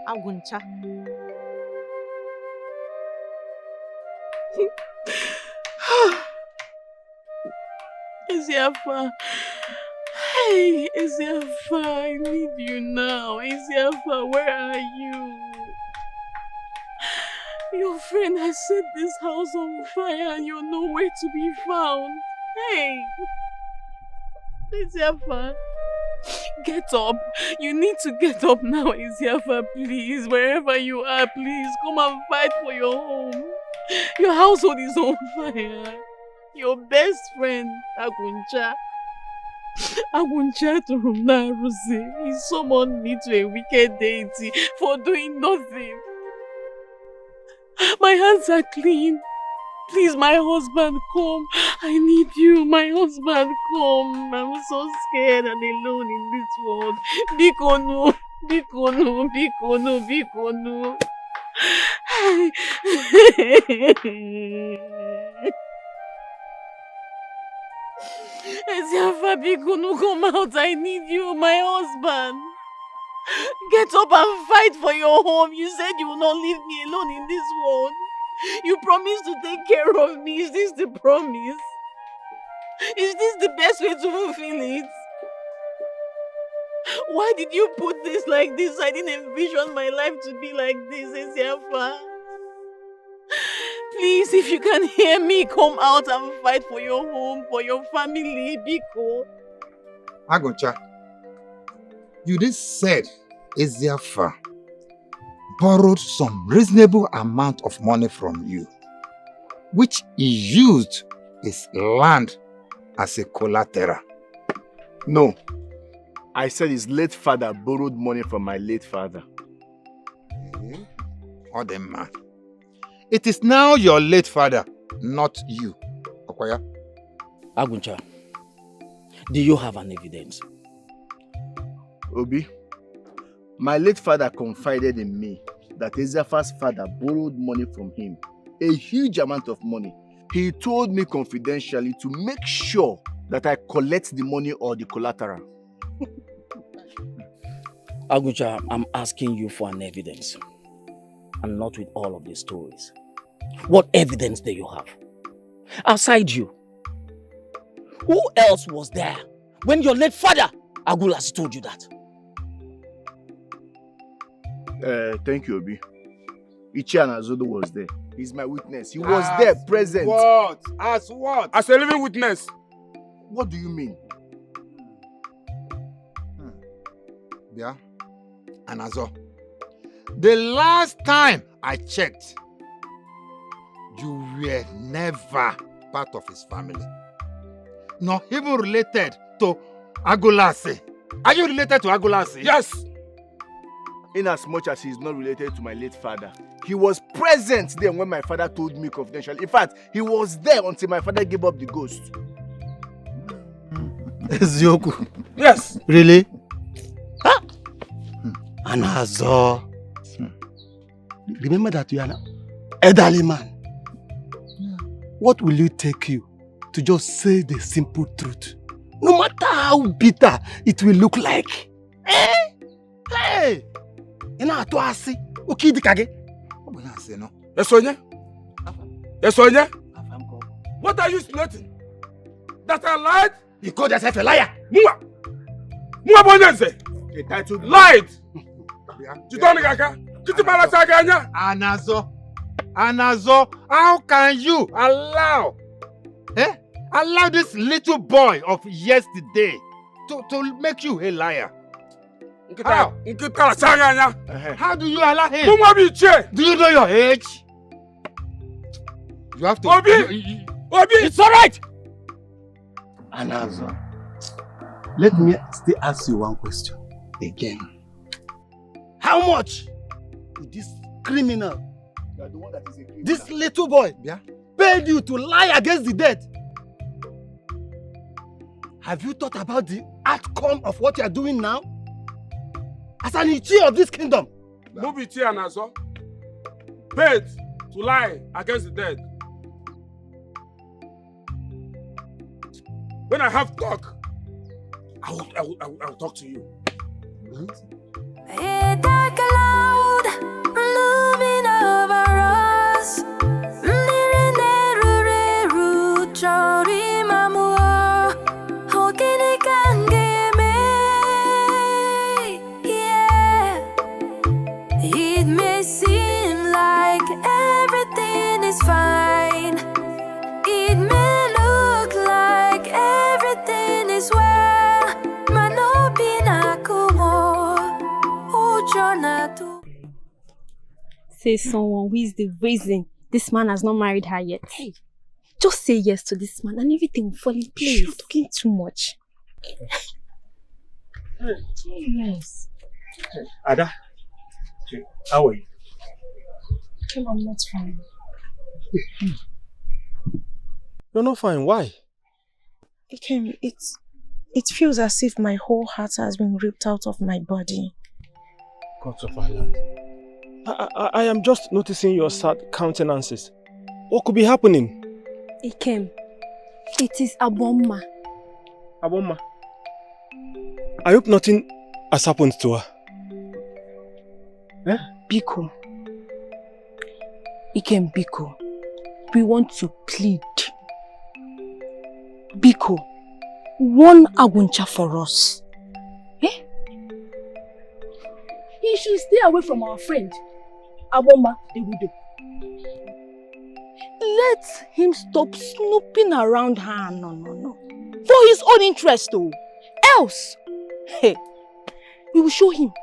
Aguncha. Ezeafa. Hey, Ezeafa, I need you now. Ezeafa, where are you? Your friend has set this house on fire and you're nowhere to be found. Hey! Ezeafa, get up. You need to get up now, Ezeafa, please. Wherever you are, please, come and fight for your home. Your household is on fire. Your best friend, Aguncha Turunarose, he summoned me to a wicked deity for doing nothing. My hands are clean. Please, my husband, come. I need you, my husband, come. I'm so scared and alone in this world. Bikono, Bikono, Bikono, Bikono. Ezeafa, Bikono, come out. I need you, my husband. Get up and fight for your home. You said you will not leave me alone in this world. You promised to take care of me. Is this the promise? Is this the best way to fulfill it? Why did you put this like this? I didn't envision my life to be like this, Eziafa. Please, if you can hear me, come out and fight for your home, for your family, Biko. Aguncha, you just said Eziafa borrowed some reasonable amount of money from you, which he used his land as a collateral. No. I said his late father borrowed money from my late father. Oh, the man. It is now your late father, not you. Okoya? Aguncha, do you have an evidence? Obi, my late father confided in me that Eziafa's father borrowed money from him, a huge amount of money. He told me confidentially to make sure that I collect the money or the collateral. Aguncha, I'm asking you for an evidence, and not with all of these stories. What evidence do you have? Outside you, who else was there when your late father, Agulas, told you that? Thank you, Obi. Ichi Anazodo was there. He's my witness. He was there, present. What? As what? As a living witness. What do you mean? Yeah. Anazo, the last time I checked, you were never part of his family. Not even related to Agulasi. Are you related to Agulasi? Yes. In as much as he's not related to my late father, he was present there when my father told me confidentially. In fact, he was there until my father gave up the ghost. Ezioku. Yes. Really? Huh? Anazo. Remember that you are an elderly man. What will it take you to just say the simple truth? No matter how bitter it will look like. Eh? Hey! You know what I say? Okay, Dikeh. Esonya? What are you splitting? That I lied? You called yourself a liar. Mua bonense. Lied. Anazo, how can you allow this little boy of yesterday to make you a liar? How? How do you allow him? Do you know your age? You have to... Obi! It's alright! Anazo, let me still ask you one question again. How much did this criminal, this little boy, paid you to lie against the dead? Have you thought about the outcome of what you are doing now? As an Ichi of this kingdom. Move it here, Anazo. Paid to lie against the dead. When I have talk, I will talk to you. A dark cloud looming over us. It may seem like everything is fine. It may look like everything is well. Say someone who is the reason this man has not married her yet. Hey, just say yes to this man and everything will fall in place. You're talking too much. Yes. Ada, how are you? I'm not fine. You're not fine. Why? It feels as if my whole heart has been ripped out of my body. Gods of our land. I am just noticing your sad countenances. What could be happening? Ikem, it is Abomma. Abomma? I hope nothing has happened to her. Biko, Ikem Biko, we want to plead. Biko, one Aguncha for us. Eh? He should stay away from our friend, Aboma the widow. Let him stop snooping around her. No. For his own interest, though. Else, hey, we will show him.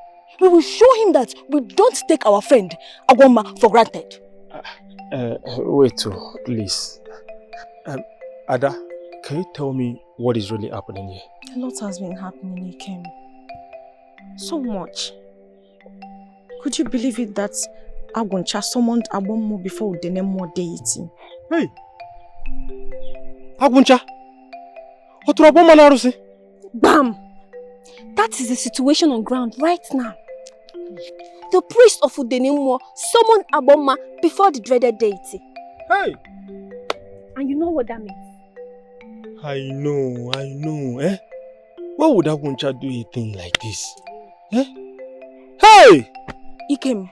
We will show him that we don't take our friend, Agoma, for granted. Wait, please. Ada, can you tell me what is really happening here? A lot has been happening, Ikem. So much. Could you believe it that Aguncha summoned Abomo before the name more deity? Hey! Aguncha! Oturaboma narusi? Bam! That is the situation on ground right now. The priest of Udenemo summoned Aboma before the dreaded deity. Hey! And you know what that means? I know, eh? Why would Aguncha do a thing like this? Eh? Hey! Ikem,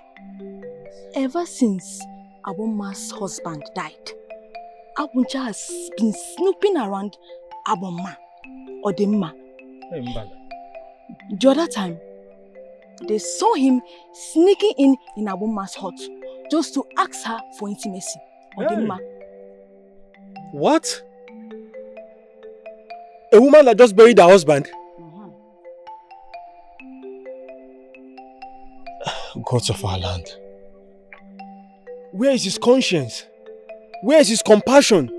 ever since Aboma's husband died, Aguncha has been snooping around Aboma or Demma. Hey, Mbala. The other time, they saw him sneaking in Aboma's hut just to ask her for intimacy. Odemma. What? A woman that just buried her husband? Gods of our land. Where is his conscience? Where is his compassion?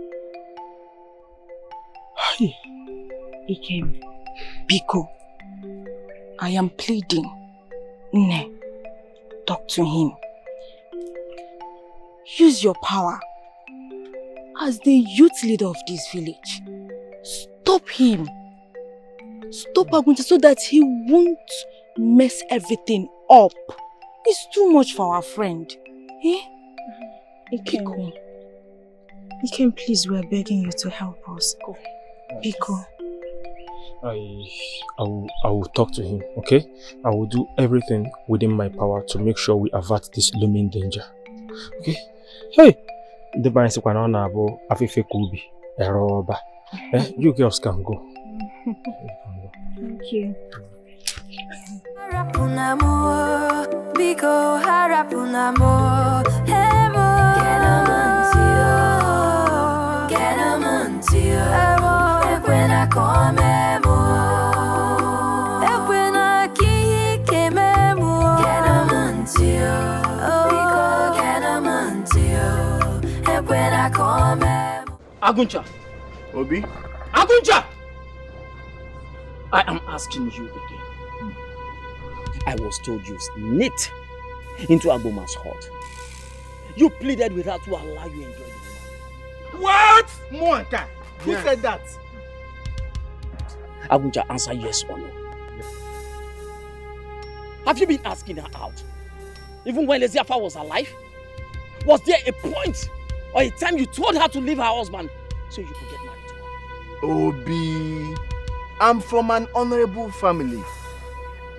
Ikem, Biko, I am pleading. Ne, talk to him. Use your power as the youth leader of this village. Stop him. Stop Aguncha so that he won't mess everything up. It's too much for our friend. Eh? Ikem, please, we are begging you to help us. Go. Biko. I will talk to him, okay? I will do everything within my power to make sure we avert this looming danger. Okay? Hey! The man said, Afife Kubi, Eroba. You girls can go. Thank you. Harapunamo, Biko harapunamo, hemo. Get a mantio, ekwena komemo, ekwena kikememo. Get a mantio, Biko get a mantio, ekwena komemo. Aguncha. Obi? Aguncha! I am asking you again. I was told you sneaked into Agoma's hut. You pleaded with her to allow you enjoy the woman. What? Moanka, who said that? Aguncha, answer yes or no. Have you been asking her out? Even when Leziafa was alive? Was there a point or a time you told her to leave her husband so you could get married to her? Obi, I'm from an honorable family.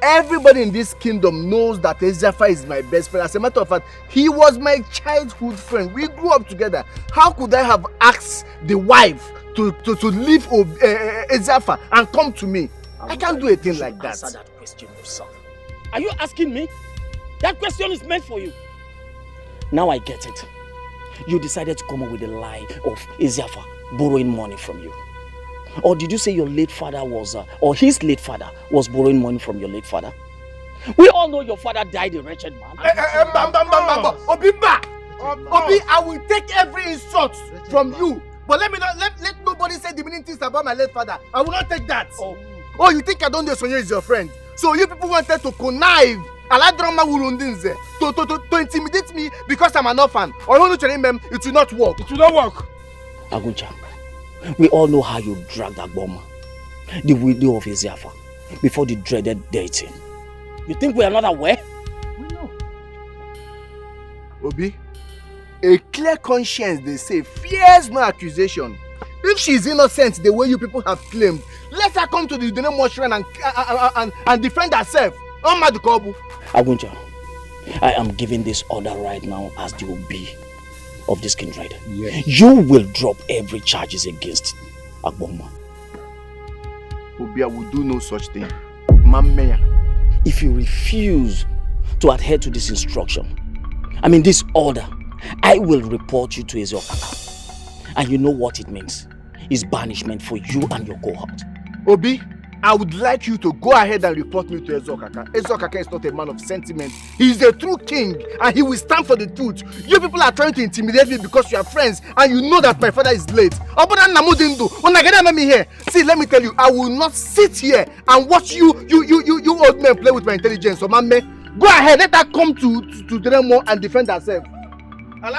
Everybody in this kingdom knows that Eziafa is my best friend. As a matter of fact, he was my childhood friend. We grew up together. How could I have asked the wife to leave Eziafa and come to me? I can't do a thing like that. Answer that question yourself. Are you asking me? That question is meant for you. Now I get it. You decided to come up with a lie of Eziafa borrowing money from you. Or did you say your late father was, or his late father was borrowing money from your late father? We all know your father died a wretched man. Obi, I will take every insult from you. But let nobody say demeaning things about my late father. I will not take that. Oh, you think I don't know Sonia is your friend? So you people wanted to connive to intimidate me because I'm an orphan. Or you want to remember, it will not work. It will not work. Aguncha, we all know how you dragged Agboma, the widow of Eziafa, before the dreaded dating. You think we are not aware? We know. Obi, a clear conscience, they say, fears no accusation. If she is innocent the way you people have claimed, let her come to the Udenemo shrine and defend herself. Aguncha, I am giving this order right now as the OB. of this kindred, yes, you will drop every charges against Agboma. Obi, I will do no such thing. Mamma. If you refuse to adhere to this instruction, this order, I will report you to Ezeokaka. And you know what it means. It's banishment for you and your cohort. Obi, I would like you to go ahead and report me to Ezeokaka. Ezeokaka is not a man of sentiment. He is a true king and he will stand for the truth. You people are trying to intimidate me because you are friends and you know that my father is late. When I get me here, see, let me tell you, I will not sit here and watch you old men play with my intelligence. So, man, go ahead, let her come to Dremo and defend herself. Okay.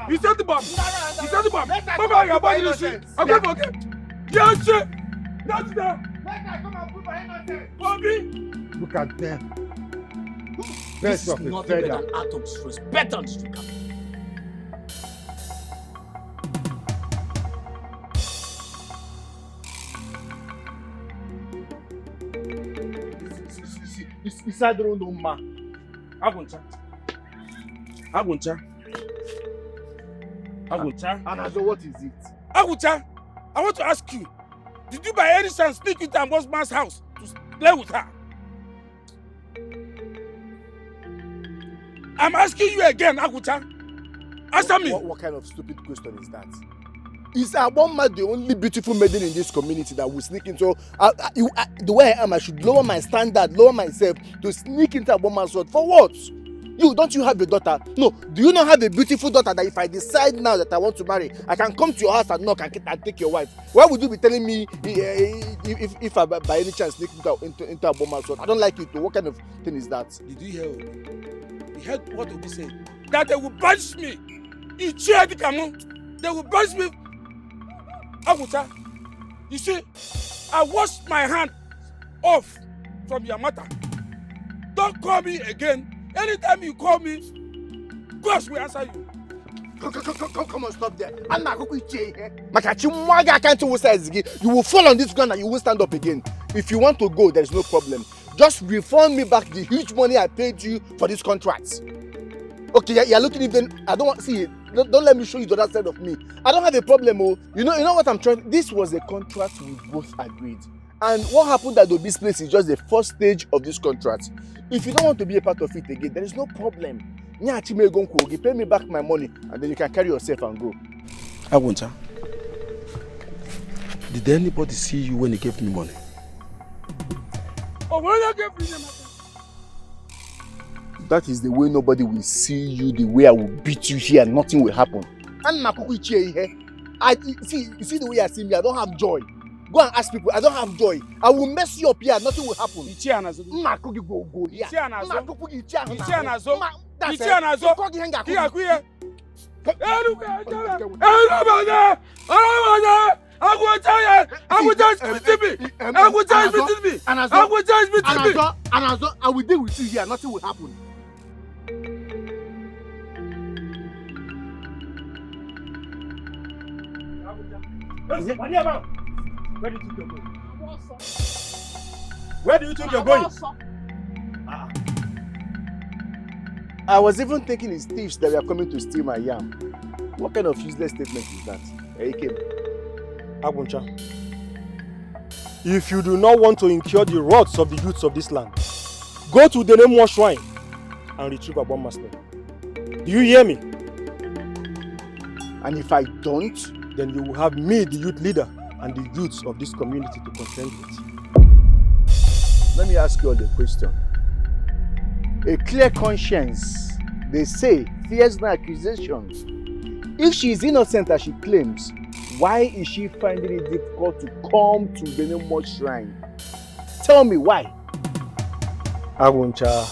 He said the bomb. He said the bomb. Baba, your body is shit. Okay. Yes, shit. That's there. Bobby. Look at them. This is nothing but an act of disrespect on the street. It's I don't know, ma. Aguncha. Anazo, what is it? Aguncha, I want to ask you, did you by any chance sneak into Ambosman's house to play with her? I'm asking you again, Aguncha. Answer me. What kind of stupid question is that? Is Agboma the only beautiful maiden in this community that will sneak into? The way I am, I should lower my standard, lower myself to sneak into Agboma's house. For what? Don't you have a daughter? No. Do you not have a beautiful daughter that if I decide now that I want to marry, I can come to your house and knock and take your wife? Why would you be telling me if I by any chance sneak into Agboma's house? I don't like it. What kind of thing is that? Did you hear? You heard what Obi said? That they will punish me. They will punish me. Aguta, you see, I washed my hand off from your matter. Don't call me again. Anytime you call me, gosh, we answer you. Come on, stop there. You will fall on this ground and you won't stand up again. If you want to go, there is no problem. Just refund me back the huge money I paid you for this contract. Okay, you're looking even. I don't want to see it. Don't let me show you the other side of me. I don't have a problem, oh. You know what I'm trying. This was a contract we both agreed. And what happened at Obi's place is just the first stage of this contract. If you don't want to be a part of it again, there is no problem. Pay me back my money and then you can carry yourself and go. Aguncha, did anybody see you when you gave me money? Oh, when I gave me money? That is the way nobody will see you, the way I will beat you here and nothing will happen. And you see the way I see me, I don't have joy. Go and ask people, I don't have joy. I will mess you up here, nothing will happen. I will deal with you here, nothing will happen. Where do you think you're going? Where do you think you're going? I was even thinking it's thieves that were coming to steal my yam. What kind of useless statement is that? Hey, Kim. Aguncha, if you do not want to incur the wrath of the youths of this land, go to the Nemo shrine and retrieve Agboma's stone. Do you hear me? And if I don't, then you will have me, the youth leader, and the youths of this community to contend with. Let me ask you all a question. A clear conscience, they say, fears no accusation. If she is innocent as she claims, why is she finding it difficult to come to the Nemo shrine? Tell me why. Aguncha,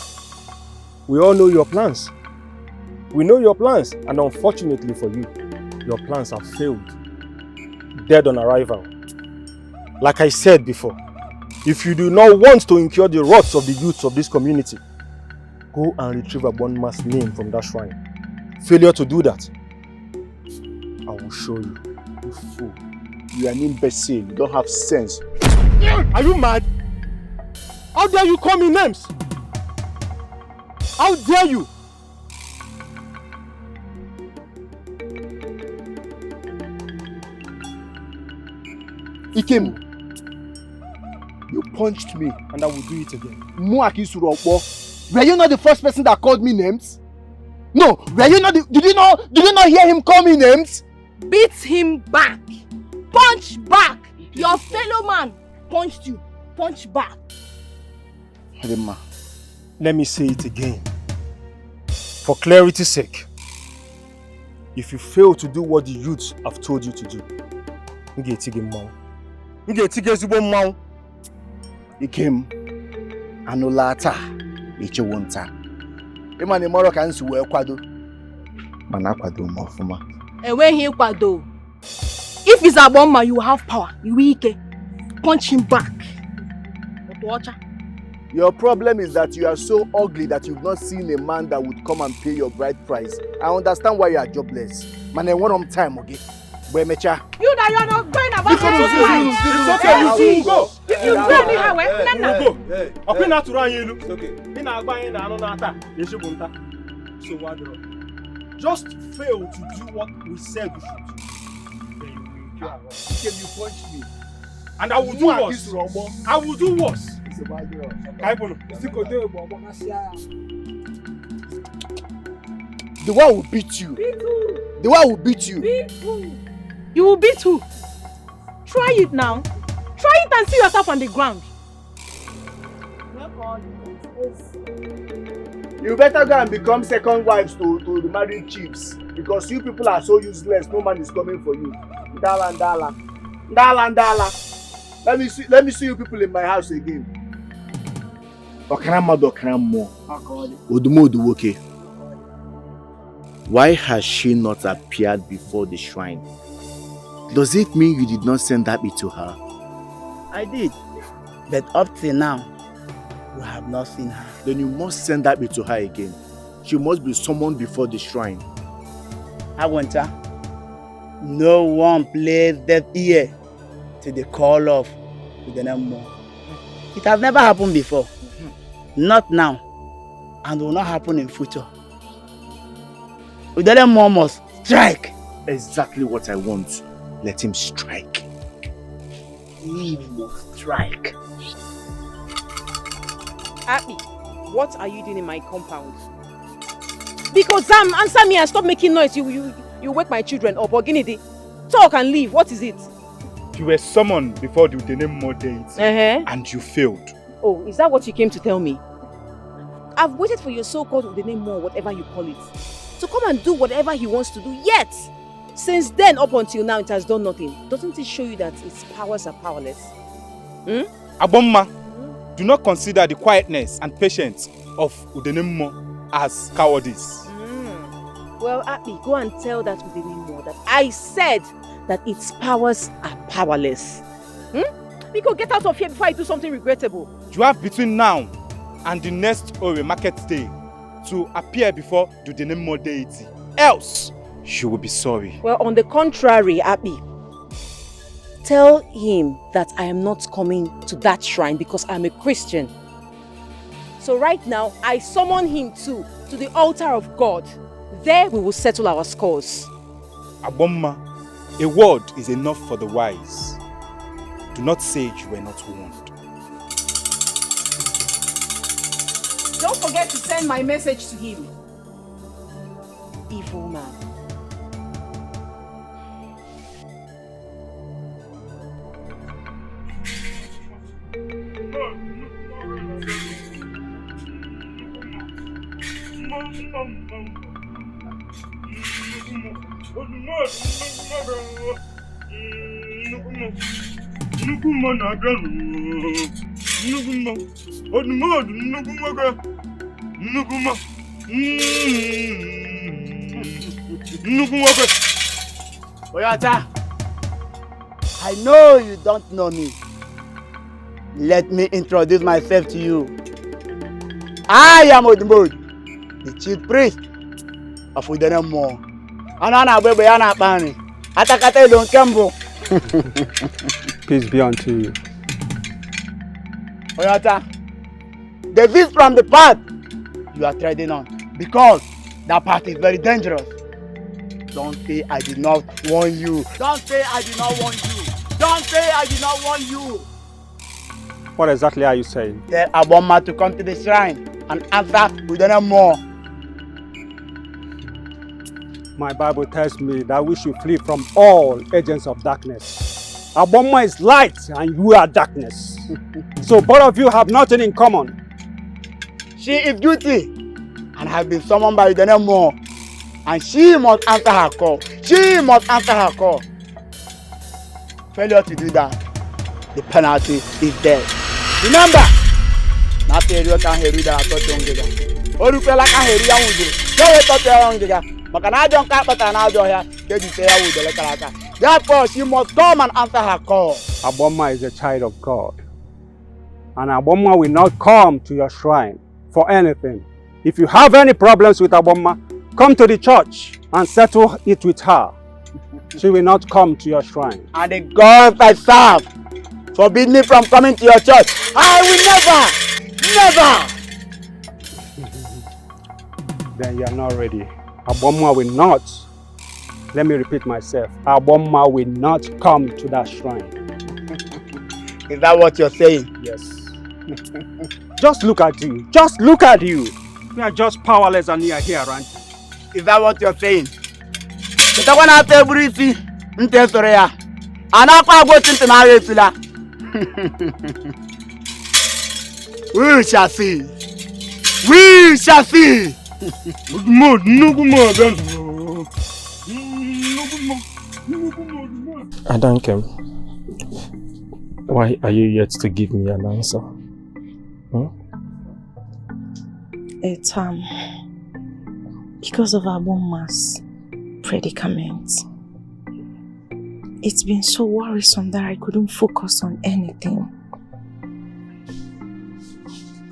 we all know your plans. We know your plans, and unfortunately for you, your plans have failed. Dead on arrival. Like I said before, if you do not want to incur the wrath of the youths of this community, go and retrieve Agboma's name from that shrine. Failure to do that, I will show you, you fool. You are an imbecile, you don't have sense. Are you mad? How dare you call me names? How dare you? Ikem, you punched me. And I will do it again. Were you not the first person that called me names? No, were you not did you not hear him call me names? Beat him back. Punch back. Your fellow man punched you. Punch back. Adema, let me say it again. For clarity's sake, if you fail to do what the youths have told you to do, you get taken down. You get taken down. Ikem, anulata, ichewonta. Emane moro ka nsu we kwado. Mana kwado mo fuma. Enweghị kwado. If he's a bomber, you have power. You weak. Punch him back. Your problem is that you are so ugly that you've not seen a man that would come and pay your bride price. I understand why you are jobless. Man, I want time, okay? You that you are not going about it's okay, you go. You go anyhow, go. Okay, not to run you. It's okay. So what? Just fail to do what we said we should do. You punched me. And I will do worse. I will do worse. The one will beat you. The one will beat you. You will beat who? Try it now. Try it and see yourself on the ground. You better go and become second wives to the married chiefs, because you people are so useless. No man is coming for you. Dala. Let me see you people in my house again. Why has she not appeared before the shrine? Does it mean you did not send that bit to her? I did, but up till now, we have not seen her. Then you must send that bit to her again. She must be summoned before the shrine. Agwanta, no one plays deaf ear to the call of Udenemo. It has never happened before. Not now, and will not happen in future. Udenemo must strike. Exactly what I want. Let him strike. He must strike. Abby, what are you doing in my compound? Because answer me and stop making noise. You wake my children up. Oginidi, talk and leave. What is it? You were summoned before the Udenemo date, and you failed. Oh, is that what you came to tell me? I've waited for your so-called Udenemo, whatever you call it, to come and do whatever he wants to do. Yet, since then up until now, it has done nothing. Doesn't it show you that its powers are powerless? Abomma, do not consider the quietness and patience of Udenemo as cowardice. Well, Abby, go and tell that Udenemo that I said that its powers are powerless. Because get out of here before I do something regrettable. You have between now and the next Ore market day to appear before the Udenemo deity. Else, you will be sorry. Well, on the contrary, Abby, tell him that I am not coming to that shrine because I'm a Christian. So right now, I summon him to the altar of God. There we will settle our scores. Abomma, a word is enough for the wise. Do not say you were not warned. Don't forget to send my message to him. Evil man. Oyata, I know you don't know me. Let me introduce myself to you. I am Odumod, the chief priest of Udenemo. Peace be unto you. Oyata, desist from the path you are treading on, because that path is very dangerous. Don't say I did not warn you. Don't say I did not warn you. Don't say I did not want you. What exactly are you saying? Tell Aboma to come to the shrine and answer with no more. My Bible tells me that we should flee from all agents of darkness. Aboma is light and you are darkness. So both of you have nothing in common. She is guilty and has been summoned by the name more. And she must answer her call. She must answer her call. Failure to do that, the penalty is death. Remember, not everyone can hear that I thought you were. Or you feel like I hear you were. Don't thought you were. But I don't care what I do here. They say I would let her. Therefore, she must come and answer her call. Aboma is a child of God. And Aboma will not come to your shrine for anything. If you have any problems with Aboma, come to the church and settle it with her. She will not come to your shrine. And the God I serve forbid me from coming to your church. I will never. Then you are not ready. Aboma will not. Let me repeat myself. Aboma will not come to that shrine. Is that what you're saying? Yes. Just look at you. Just look at you. You are just powerless and you are here, right? Is that what you're saying? It's the one I tell Brisi. Sorry. And I go to marry Sila. We shall see. We shall see. Adankem, why are you yet to give me an answer? It's because of Aboma's predicament. It's been so worrisome that I couldn't focus on anything.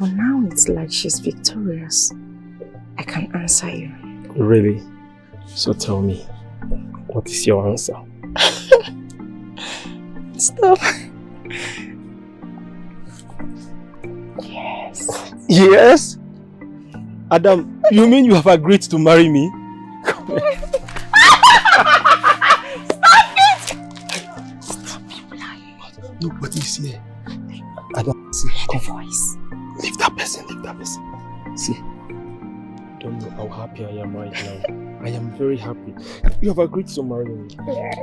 But now it's like she's victorious. I can answer you. Really? So tell me, what is your answer? Stop. Yes. Yes? Adam, you mean you have agreed to marry me? Stop it! Stop lying. Nobody's here. Adam, see, the voice. Leave that person, See, I don't know how happy I am right now. I am very happy. You have agreed to marry me. Yes.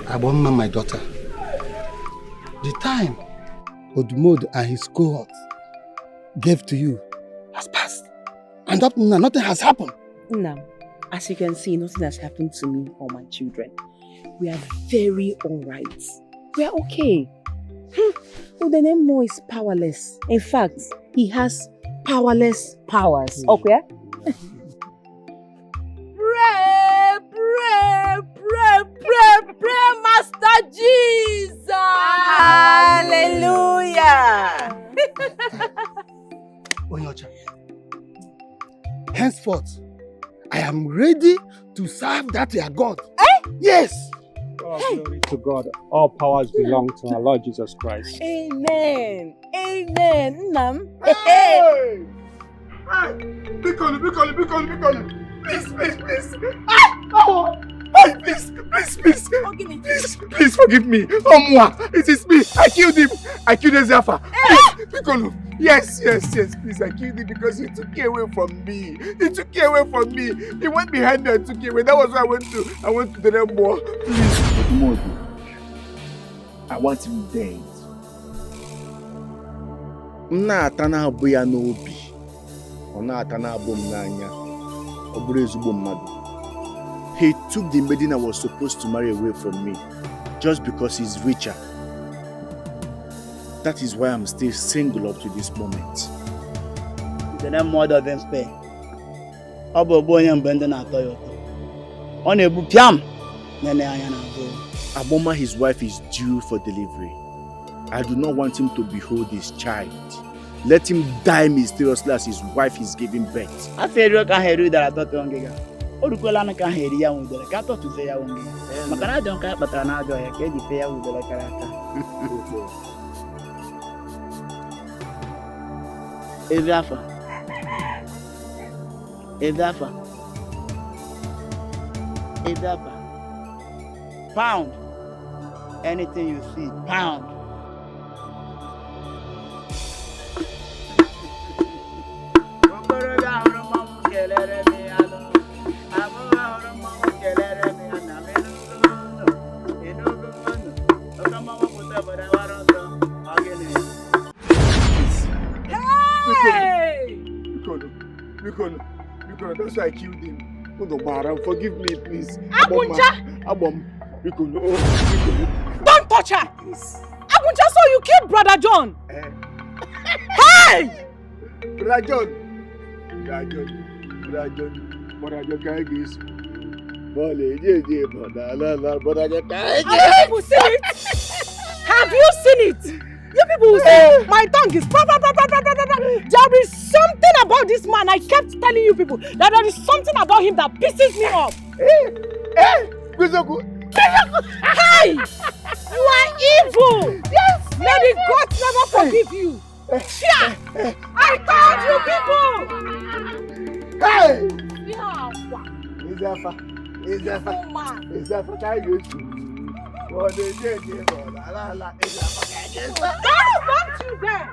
Aboma, my daughter. The time Odumod and his cohort gave to you has passed. And up now, nothing has happened. No. As you can see, nothing has happened to me or my children. We are very alright. We are okay. Udenemo is powerless. In fact, he has powerless powers. Okay? Pray, Master Jesus! Hallelujah! Onyocha, henceforth, I am ready to serve that your God. Yes! Oh, glory to God. All powers belong to our Lord Jesus Christ. Amen. Amen. Nam. Hey! Be calm. Please. Oh! Hey, please, forgive me. It is me. I killed him. I killed Ezefa. Please, Bikolo. Yes, please, I killed him because he took it away from me. He went behind and took it away. That was why I went to the Remo. Please, Modu. I want him dead. Atana abuya n'obi. Ona atana abum n'anya. Oburu ezugbo mmadu. He took the maiden I was supposed to marry away from me just because he's richer. That is why I'm still single up to this moment. The name more doesn't spare. Aboma, his wife, is due for delivery. I do not want him to behold his child. Let him die mysteriously as his wife is giving birth. I said you can hear that I thought you were Orukolana can hear you with the cat to say I won't. Makana don't care, but I know I can't say I with the character. Ezafa. Idaba. Pound. Anything you see, pound. Mikono, that's why I killed him. Forgive me, please. Agunja! Mikono, Don't touch her! Agunja, so you killed Brother John! Hey! Brother John, can't get Have you people seen it? Have you seen it? You people will say my tongue is There is something about this man. I kept telling you people that there is something about him that pisses me off. Hey! You are evil! Yes! May the gods never forgive you! I told you people! Hey! Don't you there!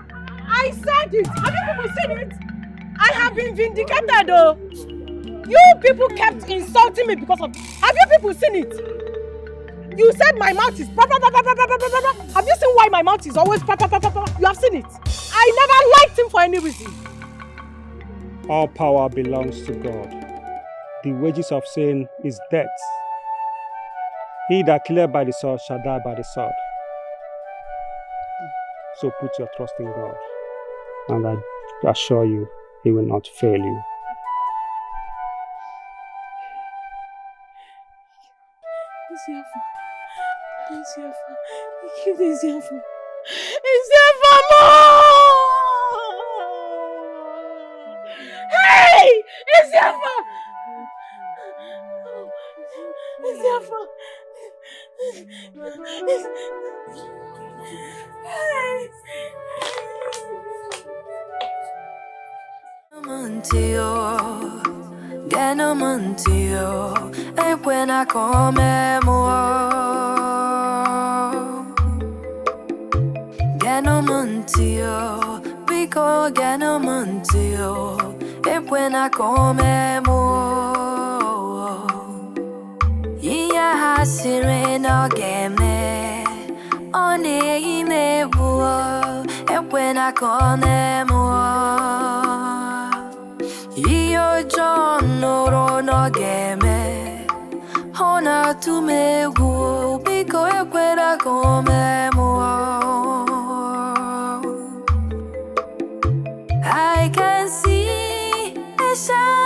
I said it! Have you people seen it? I have been vindicated though! You people kept insulting me because of... Have you people seen it? You said my mouth is... Have you seen why my mouth is always... You have seen it? I never liked him for any reason. All power belongs to God. The wages of sin is death. He that killeth by the sword shall die by the sword. So put your trust in God, and I assure you, He will not fail you. Hey! Isiafa! Isiafa! Ganamantio, and when I come Ganamantio, because Ganamantio, and when I come Iya hasireno game on ine bua, and when I come Iyo John no game Hona to me go Biko ekwera come I can see a shadow